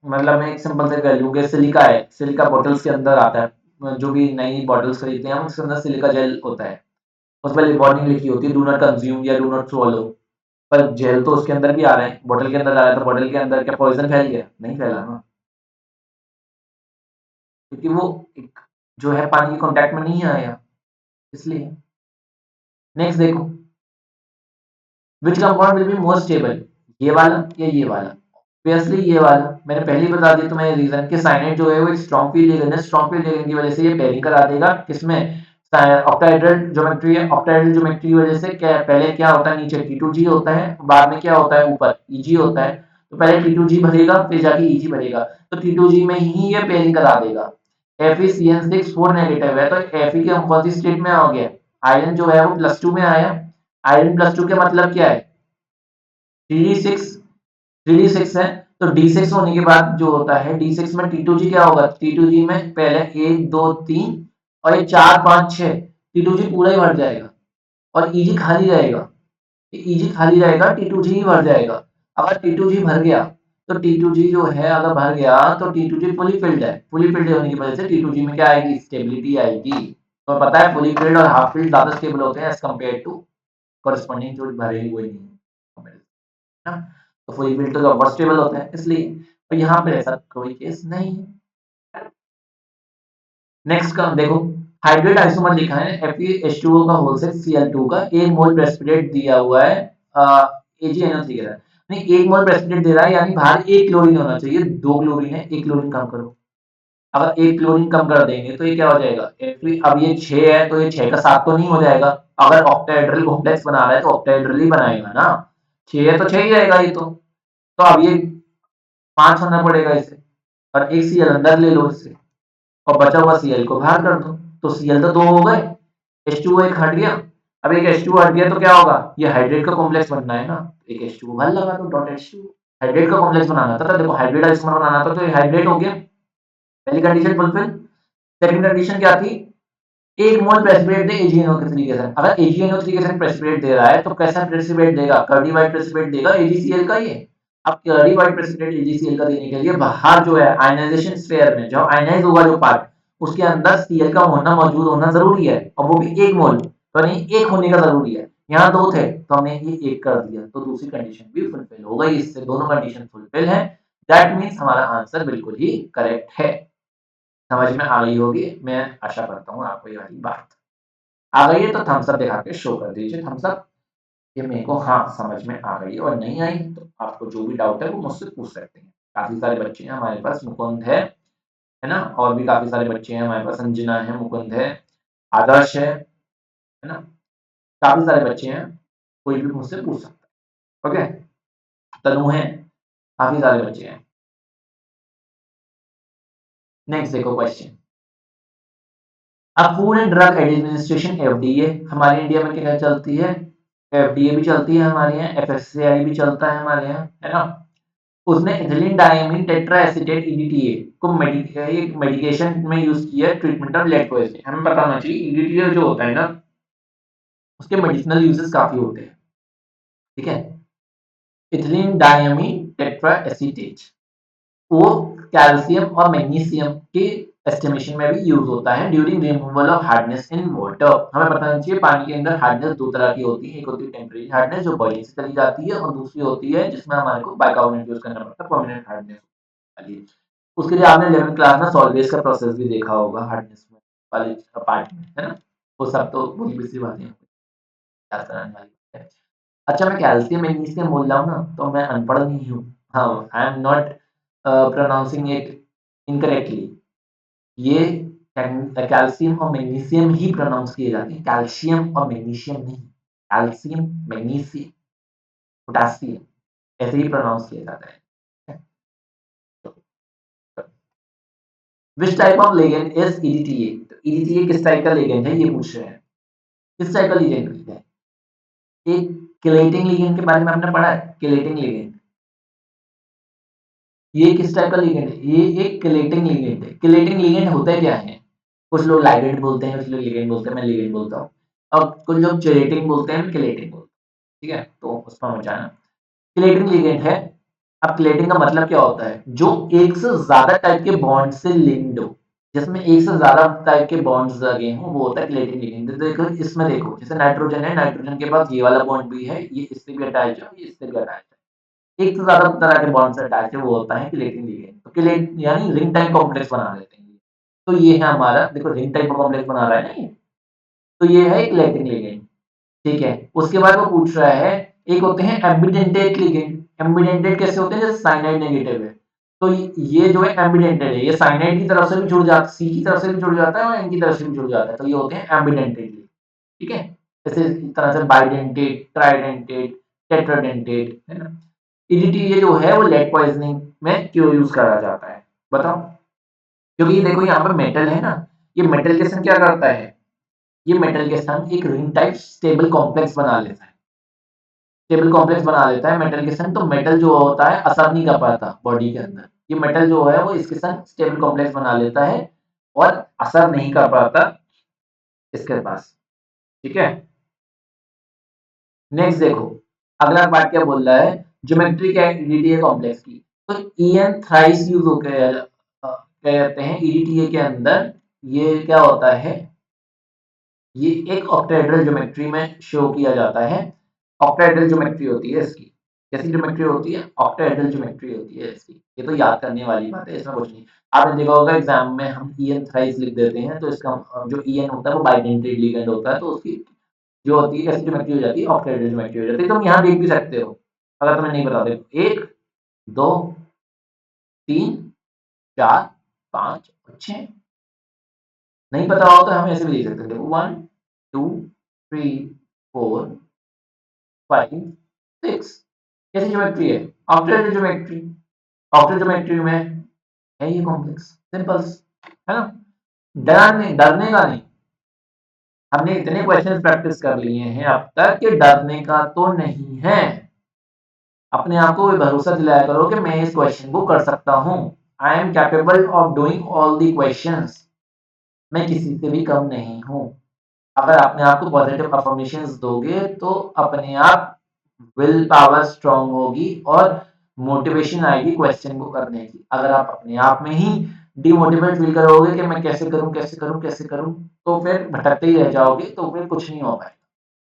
मतलब मैं एक सिंपल से कर लूँ, सिलिका है, सिलिका बॉटल्स के अंदर आता है, जो भी नई बॉटल्स खरीदते हैं हम उसके अंदर सिलिका जेल होता है, उस पर वार्निंग लिखी होती है, डू नॉट कंज्यूम या डू नॉट स्वॉलो, पर जेल तो उसके अंदर भी आ रहे हैं, बॉटल के अंदर आ रहा है, तो बॉटल के अंदर क्या पॉइजन फैल गया, नहीं फैला ना, क्योंकि वो एक जो है पानी के कांटेक्ट में नहीं आया, इसलिए। नेक्स्ट देखो, which compound will be more stable, ये वाला या ये वाला, ऑब्वियसली ये वाला, मैंने पहले ही बता दिया तुम्हें रीजन कि साइनाइड जो है वो एक स्ट्रॉन्ग फील्ड लिगेंड है, स्ट्रॉन्ग फील्ड लिगेंड की वजह से ये पेयरिंग करा देगा किसमें, ऑक्टाहेड्रल ज्योमेट्री है, ऑक्टाहेड्रल ज्योमेट्री की वजह से क्या, पहले क्या होता है नीचे T2G होता है, बाद में क्या होता है ऊपर Eg होता है, तो पहले T2G भरेगा फिर जाके Eg भरेगा, तो T2G में ही ये पेयरिंग करा देगा। FeCN6 4 नेगेटिव है, तो Fe की हम कौन सी स्टेट में आ गया, आयरन जो है वो +2 में आया, आयरन +2 का मतलब क्या है, 3d6, 3d6 है, तो d6 होने के बाद जो होता है d6 में T2G क्या होगा, T2G में पहले 1 2 3 और ये 4 5 6, T2G पूरा ही भर जाएगा और Eg खाली रहेगा, Eg खाली रहेगा, T2G ही भर जाएगा। अगर T2G भर गया तो T2G जो है अगर भर गया तो T2G फुली फिल्ड है, फुली फिल्ड होने की वजह से T2G में क्या आएगी, स्टेबिलिटी आएगी। तो पता है फुली फिल्ड और हाफ फिल्ड ज्यादा स्टेबल होते हैं एज कम्पेयर टू कॉरेस्पॉन्डिंग जो भरे हुए नहीं है ना, तो फुली फिल्ड तो बहुत स्टेबल होते हैं इसलिए, तो यहाँ पे ऐसा कोई केस नहीं है। नेक्स्ट का देखो, हाइड्रेट आइसोमर लिखा है FeH2O का होल सेट Cl2 का, 1 मोल प्रेसिपिटेट दिया हुआ है AgNO3 के साथ, नहीं 1 मोल प्रेसिपिटेट दे रहा है यानी बाहर 1 क्लोरीन होना चाहिए, 2 क्लोरीन है, 1 क्लोरीन कम करो, अगर 1 क्लोरीन कम कर देंगे तो ये क्या हो जाएगा, अब ये 6 है तो ये 6 का 7 तो नहीं हो जाएगा, अगर ऑक्टाहेड्रल कॉम्प्लेक्स बना रहा है तो ऑक्टाहेड्रल ही बनाएगा ना, 6 है तो 6 ही रहेगा ये तो अब ये 5 होना पड़ेगा इसे, और एक Cl अंदर ले लो इससे और बचा हुआ Cl को बाहर कर दो, तो Cl तो 2 हो गए, H2O एक हट गया, अब एक H2O हट गया तो क्या होगा, ये हाइड्रेट का कॉम्प्लेक्स बनना है ना, एक H2O बाहर लगा दो, डॉट H2O, हाइड्रेट का कॉम्प्लेक्स बनाना था, देखो हाइड्रेट आइसोमर बनाना था तो ये हाइड्रेट हो गया, पहली कंडीशन फुलफिल। सेकंड कंडीशन क्या थी, 1 मोल प्रेसिपिटेट दे AgNO3 के साथ, अगर AgNO3 के साथ प्रेसिपिटेट दे रहा है तो कैसा प्रेसिपिटेट देगा, कर्डी व्हाइट प्रेसिपिटेट देगा AgCl का ये, अब कर्डी व्हाइट प्रेसिपिटेट AgCl का देने के लिए बाहर जो है आयनाइजेशन स्फीयर में जो आयनाइज होगा जो पार्ट, उसके अंदर Cl का होना मौजूद होना जरूरी है, और वो भी 1 मोल, तो नहीं 1 होने का जरूरी है, यहाँ 2 थे तो हमने ये 1 कर दिया, तो दूसरी कंडीशन भी फुलफिल हो गई, इससे दोनों कंडीशन फुलफिल है, दैट मीन्स हमारा आंसर बिल्कुल ही करेक्ट है। समझ में आ गई होगी, मैं आशा करता हूँ आपको ये वाली बात आ गई है, तो थम्स अप दिखा के शो कर दीजिए, थम्स अप, ये मेरे को हाँ समझ में आ गई है, और नहीं आई तो आपको जो भी डाउट है वो मुझसे पूछ सकते हैं। काफी सारे बच्चे हैं हमारे पास, मुकुंद है ना, और भी काफी सारे बच्चे हैं हमारे पास, संजना है, मुकुंद है, आदर्श है ना, काफी सारे बच्चे हैं, कोई भी मुझसे पूछ सकता है। ओके, तनु है, काफी सारे बच्चे हैं। नेक्स्ट देखो क्वेश्चन, अब food and drug administration FDA हमारे इंडिया में क्या चलती है, FDA भी चलती है हमारे यहाँ, FSSAI भी चलता है हमारे यहाँ, है ना, उसने ethylene diamine tetra acetate EDTA को मेडिकेशन में यूज किया है ट्रीटमेंट ऑफ लेड पॉइजनिंग। हमें पता होना चाहिए EDTA जो होता है ना उसके मेडिसिनल यूजेस काफी होते हैं, ठीक है, इथिलीन डायमीन टेट्रा एसीटेट वो कैल्शियम और मैग्नीशियम के एस्टिमेशन में भी यूज होता है during removal of hardness in water. हमें पता होना चाहिए पानी के अंदर हार्डनेस दो तरह की होती है, एक होती है टेम्परेरी हार्डनेस जो बॉइलिंग से चली जाती है, और दूसरी होती है जिसमें हमारे को बाइकार्बोनेट यूज करना पड़ता है, परमानेंट हार्डनेस। वाली। उसके लिए आपने 11th क्लास में सॉल्वेज का प्रोसेस भी देखा होगा हार्डनेस में वाले पार्ट में, है ना? वो सब तो भूली सी बातें हैं, याद कराने वाली बात है। अच्छा, मैं कैल्शियम मैग्नीशियम बोल रहा हूँ ना, तो मैं अनपढ़ नहीं हूँ। हाँ, I am not pronouncing it incorrectly. ये कैल्शियम और मैग्नीशियम ही प्रोनाउंस किए जाते हैं, कैल्शियम और मैग्नीशियम नहीं। कैल्शियम, मैग्नीशियम, पोटेशियम ऐसे ही प्रोनाउंस किया जाता है। Which type of ligand is EDTA? तो ईडीटीए किस टाइप का लिगेंड है ये पूछ रहे हैं। किस टाइप का लिगेंड है? एक किलेटिंग लिगेंड के बारे में आपने पढ़ा है? किलेटिंग लिगेंड, ये किस टाइप का लिगेंड है? ये एक किलेटिंग लिगेंड है। किलेटिंग लिगेंड होता क्या है? कुछ लोग लाइगेंड बोलते हैं, कुछ लोग लिगेंड बोलते हैं, मैं लिगेंड बोलता हूँ। और कुछ लोग चेलेटिंग बोलते हैं, मैं किलेटिंग बोलता हूँ। ठीक है, तो उसमें हो जाना। किलेटिंग लिगेंड है। अब किलेटिंग का मतलब क्या होता है? जो एक से ज्यादा टाइप के बॉन्ड से लिंक्ड हो, जिसमें एक से ज्यादा टाइप के बॉन्ड्स लगे हों, वो होता है किलेटिंग लिगेंड। देखो इसमें, देखो जैसे नाइट्रोजन है, नाइट्रोजन के पास ये वाला बॉन्ड भी है, ये इससे भी अटैच है, ये इससे भी अटैच है। एक से ज्यादा तरह के बॉन्ड से अटैच है, वो होता है किलेटिंग लिगेंड। तो किलेट यानी रिंग टाइप कॉम्प्लेक्स बना देते हैं। तो ये है हमारा, देखो रिंग टाइप कॉम्प्लेक्स बना रहा है ना ये, तो ये है किलेटिंग लिगेंड। ठीक है, उसके बाद वो पूछ रहा है, एक होते हैं एम्बिडेंटेड लिगेंड। एम्बिडेंटेड कैसे होते हैं? जैसे साइनाइड नेगेटिव है, तो ये जो है एम्बिडेंटेड है, ये साइनाइड की तरफ से भी जुड़ जाता है, सी की तरफ से भी जुड़ जाता है और एन की तरफ से भी जुड़ जाता है, तो ये होते हैं एम्बिडेंटेड। ठीक है, जैसे इस तरह से बाइडेंटेड, ट्राइडेंटेड, टेट्राडेंटेड, है ना? ईडीटी ये जो है वो लेड पॉइजनिंग में क्यों यूज करा जाता है बताओ? क्योंकि देखो यहाँ पर मेटल है ना, ये मेटल के संग क्या करता है? ये मेटल के संग एक रिंग टाइप स्टेबल कॉम्प्लेक्स बना लेता है। स्टेबल कॉम्प्लेक्स बना लेता है मेटल के संग, तो मेटल जो होता है असर नहीं कर पाता बॉडी के अंदर। ये मेटल जो है वो इसके संग स्टेबल कॉम्प्लेक्स बना लेता है और असर नहीं कर पाता इसके पास। ठीक है, नेक्स्ट देखो, अगला पार्ट क्या बोल रहा है? ज्योमेट्री क्या है ईडीटीए कॉम्प्लेक्स की? तो ईएन थ्राइस यूज हो गया, क्या कहते हैं ईडीटीए के अंदर, ये क्या होता है? ये एक ऑक्टाहेड्रल ज्योमेट्री में शो किया जाता है। ऑक्टाहेड्रल ज्योमेट्री होती है इसकी। कैसी ज्योमेट्री होती है? ऑक्टाहेड्रल ज्योमेट्री होती है इसकी। ये तो याद करने वाली बात है, इसमें कुछ नहीं। आपने देखा होगा एग्जाम में हम ईएन थ्राइस लिख देते हैं, तो इसका जो ईएन होता है वो बाइडेंटेड लिगेंड होता है, तो उसकी जो होती है कैसी ज्योमेट्री हो जाती है? ऑक्टाहेड्रल ज्योमेट्री हो जाती है। तुम यहाँ देख भी सकते हो, अगर तुम्हें नहीं बता दे, 1 2 3 4 5 और 6। नहीं पता हो तो हम ऐसे भी लिख सकते हैं, देखो 1 2 3 4 5 6। कैसी ज्योमेट्री है? Octahedral geometry. ऑक्टाहेड्रल ज्योमेट्री में है ये कॉम्प्लेक्स, सिंपल्स, है ना? डरने का नहीं। हमने इतने क्वेश्चंस प्रैक्टिस कर लिए हैं अब तक कि डरने का तो नहीं है। अपने आप को भरोसा दिलाया करो कि मैं इस क्वेश्चन को कर सकता हूँ। I am capable of doing all the questions. मैं किसी से भी कम नहीं हूँ। अगर अपने आप को पॉजिटिव अफर्मेशंस दोगे तो अपने आप विल पावर स्ट्रांग होगी और मोटिवेशन आएगी क्वेश्चन को करने की। अगर आप अपने आप में ही डिमोटिवेट फील करोगे कि मैं कैसे करूं कैसे करूं कैसे करूं, तो फिर भटकते ही रह जाओगे, तो फिर कुछ नहीं हो पाएगा।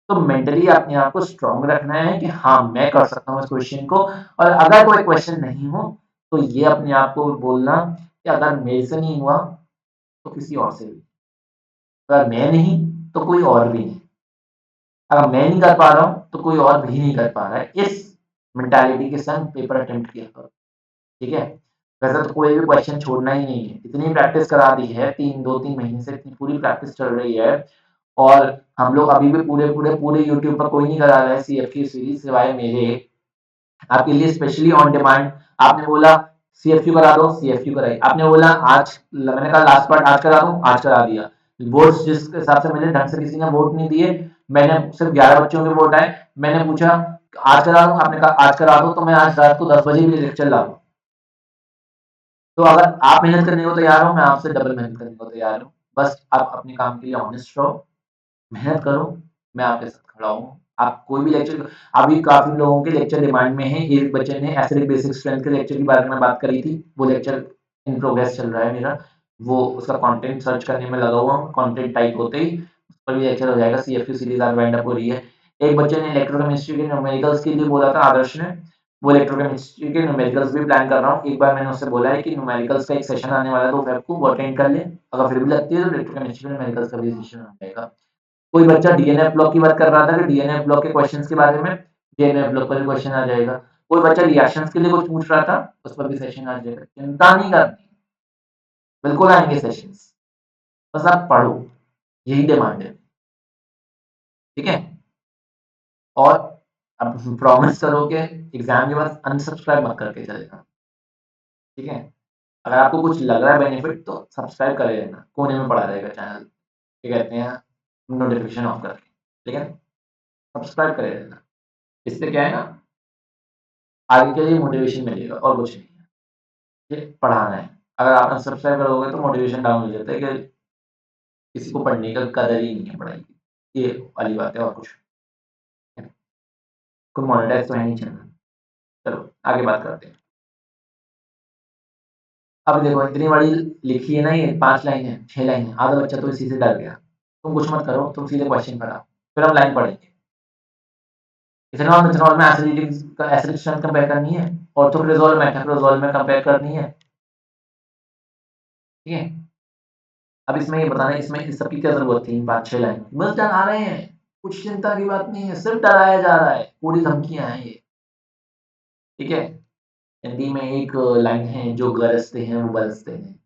तो मेंटली अपने आप को स्ट्रांग रखना है कि हाँ मैं कर सकता हूँ इस क्वेश्चन को। और अगर कोई क्वेश्चन नहीं हो तो ये अपने आप को बोलना कि अगर मेरे से नहीं हुआ तो किसी और से भी, अगर मैं नहीं तो कोई और भी नहीं, अगर मैं नहीं कर पा रहा हूँ तो कोई और भी नहीं कर पा रहा है। इस मेंटालिटी के संग पेपर अटेम्प्ट किया करो। ठीक है, वैसे तो कोई भी क्वेश्चन छोड़ना ही नहीं है। इतनी प्रैक्टिस करा दी है, 2-3 महीने से इतनी पूरी प्रैक्टिस चल रही है, और हम लोग अभी भी पूरे पूरे पूरे यूट्यूब पर कोई नहीं करा रहा है सीएफ की सीरीज सिवाय मेरे। आपके लिए स्पेशली ऑन डिमांड। आपने बोला सीएफक्यू करा दो, सीएफक्यू कराई। आपने बोला आज, मैंने कहा लास्ट पार्ट आज करा दूं, आज करा दिया। वोट्स जिस हिसाब से मिले ढंग से किसी ने वोट नहीं दिए, मैंने सिर्फ 11 बच्चों के वोट आए। मैंने पूछा आज करा दूं, आपने कहा आज करा दो, तो मैं आज रात को 10 बजे भी लेक्चर ला दूं। तो अगर आप मेहनत करने को तैयार हो, मैं आपसे डबल मेहनत करने को तैयार हूँ। बस आप अपने काम के लिए ऑनेस्ट रहो, मेहनत करो, मैं आपके साथ खड़ा हूँ। आप कोई भी लेक्चर, अभी काफ़ी लोगों के लेक्चर डिमांड में है। एक बच्चे ने एसिडिक बेसिक स्ट्रेंथ के लेक्चर के बारे में बात करी थी, वो लेक्चर इन प्रोग्रेस चल रहा है मेरा। वो उसका कंटेंट सर्च करने में लगा हुआ हूँ, कंटेंट टाइप होते ही उस पर भी लेक्चर हो जाएगा। सीएफक्यू सीरीज आज वाइंड अप हो रही है। एक बच्चे ने इलेक्ट्रोकेमिस्ट्री के न्यूमेरिकल्स के लिए बोला था, आदर्श ने, वो इलेक्ट्रोकेमिस्ट्री के न्यूमेरिकल्स भी प्लान कर रहा हूँ। एक बार मैंने उससे बोला है कि न्यूमेरिकल्स का एक सेशन आने वाला है, तो फिर वो अटेंड कर ले। अगर फिर भी लगती है तो इलेक्ट्रोकेमिस्ट्री में न्यूमेरिकल्स का भी सेशन आ जाएगा। कोई बच्चा डीएनए ब्लॉक की बात कर रहा था कि डीएनए ब्लॉक के क्वेश्चंस के बारे में, डीएनए ब्लॉक पर भी क्वेश्चन आ जाएगा। कोई बच्चा रिएक्शंस के लिए कुछ पूछ रहा था, उस पर भी सेशन आ जाएगा। चिंता नहीं करनी, बिल्कुल आएंगे सेशंस, बस आप पढ़ो, यही डिमांड है। ठीक है? और अब प्रॉमिस करो कि एग्जाम के बाद अनसब्सक्राइब मत करके चलेगा। ठीक है? अगर आपको कुछ लग रहा है बेनिफिट तो सब्सक्राइब कर लेना, कोने में पड़ा रहेगा चैनल, क्या कहते हैं, नोटिफिकेशन ऑफ करके। ठीक है? सब्सक्राइब कर लेना, इससे क्या है ना, आगे के लिए मोटिवेशन मिलेगा और कुछ नहीं है। ये पढ़ाना है। अगर आप अनसब्सक्राइब करोगे तो मोटिवेशन डाउन हो जाता है कि किसी को पढ़ने का कदर ही नहीं है पढ़ाई की। ये वाली बात है और कुछ नहीं। कोई मोनेटाइज तो है नहीं चैनल। चलो आगे बात करते हैं। अब देखो इतनी बड़ी लिखी है ना, ये 5 लाइन है, 6 लाइन है, आधा बच्चा तो इसी से डर गया। तुम कुछ मत करो, तुम सीधे क्वेश्चन पढ़ाओ, फिर हम लाइन पढ़ेंगे। इथेनॉल मिथेनॉल में एसिडिक स्ट्रेंथ कंपेयर करनी है, ऑर्थोप्रिजोल मेटाप्रिजोल में कंपेयर करनी है। ठीक है? अब इसमें ये बताना है, इसमें इस सबकी क्या जरूरत थी, 5-6 लाइन बस डरा रहे हैं। कुछ चिंता की बात नहीं है, सिर्फ डराया जा रहा है, पूरी धमकियां हैं ये। ठीक है? हिंदी में एक लाइन है, जो गरजते हैं वो बरसते हैं,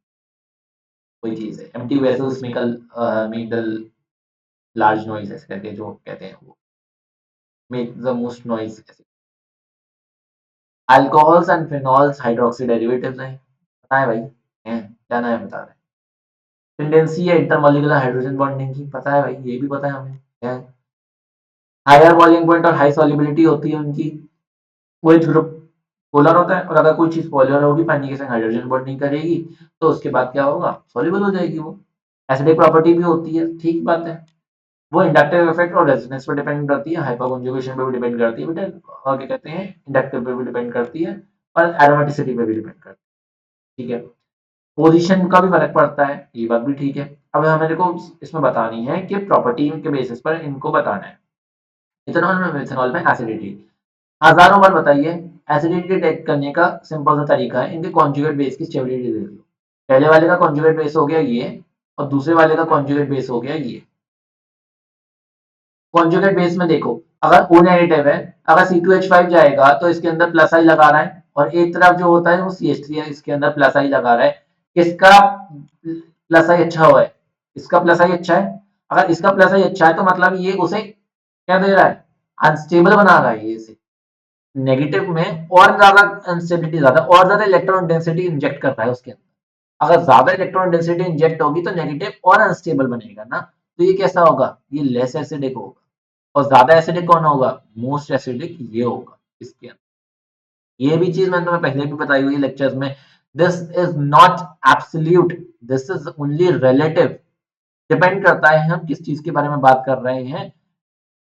वही चीज है। Empty vessels make the large noise, ऐसे करके जो कहते हैं वो, make the most noise. Alcohols and phenols hydroxy derivatives हैं, पता है भाई, हैं क्या नाम बता रहे हैं। टेंडेंसी है इंटरमॉलिक्यूलर हाइड्रोजन बॉन्डिंग की, पता है भाई, ये भी पता है हमें क्या है। हायर बॉइलिंग पॉइंट और हाई सॉल्युबिलिटी होती है उनकी, वो एक ग्रुप पोलर होता है, और अगर कोई चीज पोलर होगी, पानी के संग हाइड्रोजन बॉन्डिंग करेगी, तो उसके बाद क्या होगा, सॉल्युबल हो जाएगी वो। एसिडिक प्रॉपर्टी भी होती है, ठीक बात है। वो इंडक्टिव इफेक्ट और रेजिस्टेंस पर डिपेंड करती है, हाइपर कंजुगेशन पे भी डिपेंड करती है बेटा, और क्या कहते हैं, इंडक्टिव पे भी डिपेंड करती है, और एरोमेटिसिटी पे भी डिपेंड करती है। ठीक है? पोजीशन का भी फर्क पड़ता है, ये बात भी ठीक है। अब हमें को इसमें बतानी है कि प्रॉपर्टी के बेसिस पर इनको बताना है। इथेनॉल में मिथेनॉल में एसिडिटी, हजारों बार बताइए, एसिडिटी डिटेक्ट करने का सिंपल सा तरीका है, इनके कॉन्जुगेट बेस की स्टेबिलिटी देख लो। पहले वाले का कॉन्जुगेट बेस हो गया ये, और दूसरे वाले का कॉन्जुगेट बेस हो गया ये। कॉन्जुगेट बेस में देखो, अगर O नेगेटिव है, अगर C2H5 जाएगा तो इसके अंदर प्लस आई लगा रहा है, और एक तरफ जो होता है वो CH3 है, इसके अंदर प्लस आई लगा रहा है। किसका प्लस आई अच्छा हुआ है? इसका प्लस आई अच्छा है। अगर इसका प्लस आई अच्छा है तो मतलब ये उसे क्या दे रहा है, अनस्टेबल बना रहा है ये इसे। नेगेटिव में और ज्यादा अनस्टेबिलिटी, ज्यादा और ज्यादा इलेक्ट्रॉन डेंसिटी इंजेक्ट कर रहा है उसके अंदर। अगर ज्यादा इलेक्ट्रॉन डेंसिटी इंजेक्ट होगी तो नेगेटिव और अनस्टेबल बनेगा ना, तो ये कैसा होगा, ये लेस एसिडिक होगा। और ज्यादा एसिडिक कौन होगा, मोस्ट एसिडिक ये होगा इसके अंदर। ये भी चीज मैंने तुम्हें पहले भी बताई हुई लेक्चर्स में। This is not absolute, this is only relative. Depend करता है हम किस चीज के बारे में बात कर रहे हैं,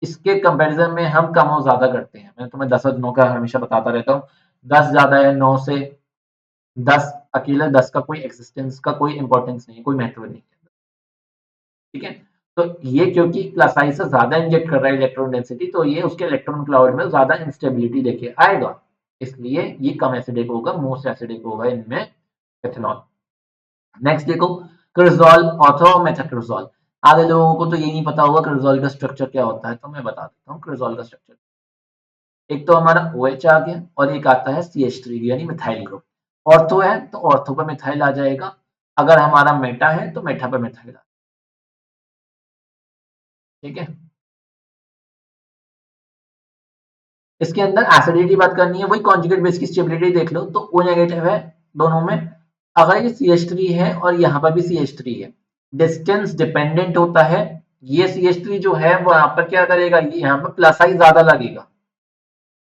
इसके कंपैरिजन में हम कम और ज्यादा करते हैं। मैं तुम्हें 10 और 9 का हमेशा बताता रहता हूँ, 10 ज्यादा है 9 से, 10 अकेला, 10 का कोई एक्सिस्टेंस का कोई इंपॉर्टेंस नहीं है, कोई महत्व नहीं है। ठीक है? तो ये क्योंकि प्लस आई से ज्यादा इंजेक्ट कर रहा है इलेक्ट्रॉन डेंसिटी, तो ये उसके इलेक्ट्रॉन क्लाउड में ज्यादा इंस्टेबिलिटी लेके आएगा, इसलिए ये कम एसिडिक होगा, मोस्ट एसिडिक होगा इनमें एथेनॉल। नेक्स्ट देखो, क्रिजोल ऑर्थो मेथाक्रिजोल। आधे लोगों को तो ये नहीं पता होगा क्रिजोल का स्ट्रक्चर क्या होता है, तो मैं बता देता हूँ क्रिजोल का स्ट्रक्चर। एक तो हमारा OH आ गया, और एक आता है CH3 यानी मिथाइल ग्रुप। ऑर्थो है तो ऑर्थो पर मिथाइल आ जाएगा, अगर हमारा मेटा है तो मेटा पर मिथाइल आ। ठीक है? इसके अंदर एसिडिटी बात करनी है, वही कॉन्जुगेट बेस की स्टेबिलिटी देख लो, तो O नेगेटिव है दोनों में। अगर ये CH3 है और यहाँ पर भी CH3 है, डिस्टेंस डिपेंडेंट होता है। ये CH3 जो है वो यहाँ पर क्या करेगा, ये यहाँ पर प्लस आई ज्यादा लगेगा,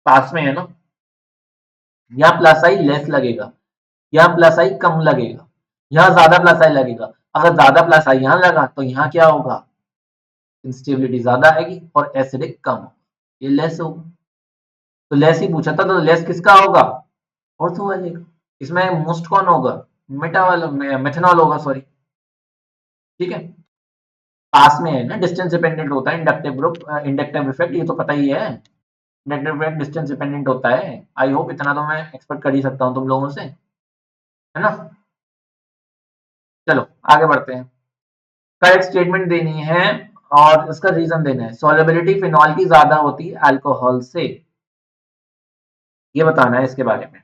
पास में है ना, यहाँ प्लस आई लेस लगेगा, यहाँ प्लस आई कम लगेगा, यहाँ ज्यादा प्लस आई लगेगा। अगर ज्यादा प्लस आई यहाँ लगा तो यहाँ क्या होगा, इंस्टेबिलिटी ज्यादा आएगी और एसिडिक कम होगा, ये लेस होगा। तो लेस ही पूछा था, तो लेस किसका होगा, ऑर्थो वाले का। इसमें मोस्ट कौन होगा, मेटा वाला, मेथनॉल होगा, सॉरी। ठीक है? पास में है ना, डिस्टेंस डिपेंडेंट होता है इंडक्टिव ग्रुप, इंडक्टिव इफेक्ट, ये तो पता ही है। नेगेटिव इफेक्ट डिस्टेंस डिपेंडेंट होता है। आई होप इतना तो मैं एक्सपेक्ट कर ही सकता हूँ तुम लोगों से, है ना। चलो आगे बढ़ते हैं। करेक्ट स्टेटमेंट देनी है और इसका रीजन देना है। सॉल्युबिलिटी फिनॉल की ज्यादा होती है अल्कोहल से, ये बताना है इसके बारे में।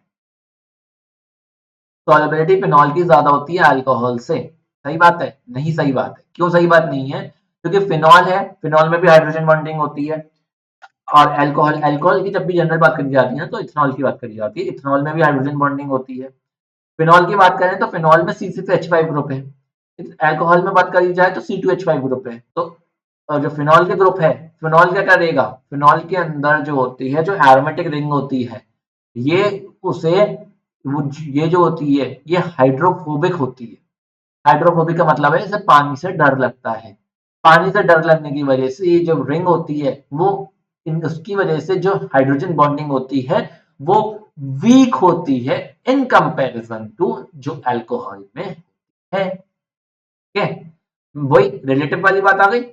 सॉल्युबिलिटी फिनॉल की ज्यादा होती है अल्कोहल से, सही बात है? नहीं सही बात है। क्यों सही बात नहीं है? क्योंकि फिनॉल है, फिनॉल में भी हाइड्रोजन बॉन्डिंग होती है। और अल्कोहल, अल्कोहल की जब भी जनरल बात करी जाती है ना, तो इथेनॉल की बात करी जाती है। इथेनॉल में भी हाइड्रोजन बॉन्डिंग होती है। फिनॉल की बात करें तो फिनॉल में C6H5 ग्रुप है। अल्कोहल में बात करी जाए तो C2H5 ग्रुप है। तो जो फिनॉल के ग्रुप है, फिनॉल क्या करेगा? फिनॉल के अंदर जो होती है, जो एरोमेटिक रिंग होती है, ये उसे ये जो होती है, ये हाइड्रोफोबिक होती है। हाइड्रोफोबिक का मतलब है इसे पानी से डर लगता है। पानी से डर लगने की वजह से ये जो रिंग होती है, वो उसकी वजह से जो हाइड्रोजन बॉन्डिंग होती है वो वीक होती है इन कंपैरिजन टू जो अल्कोहल में है। ठीक है, वही रिलेटिव वाली बात आ गई।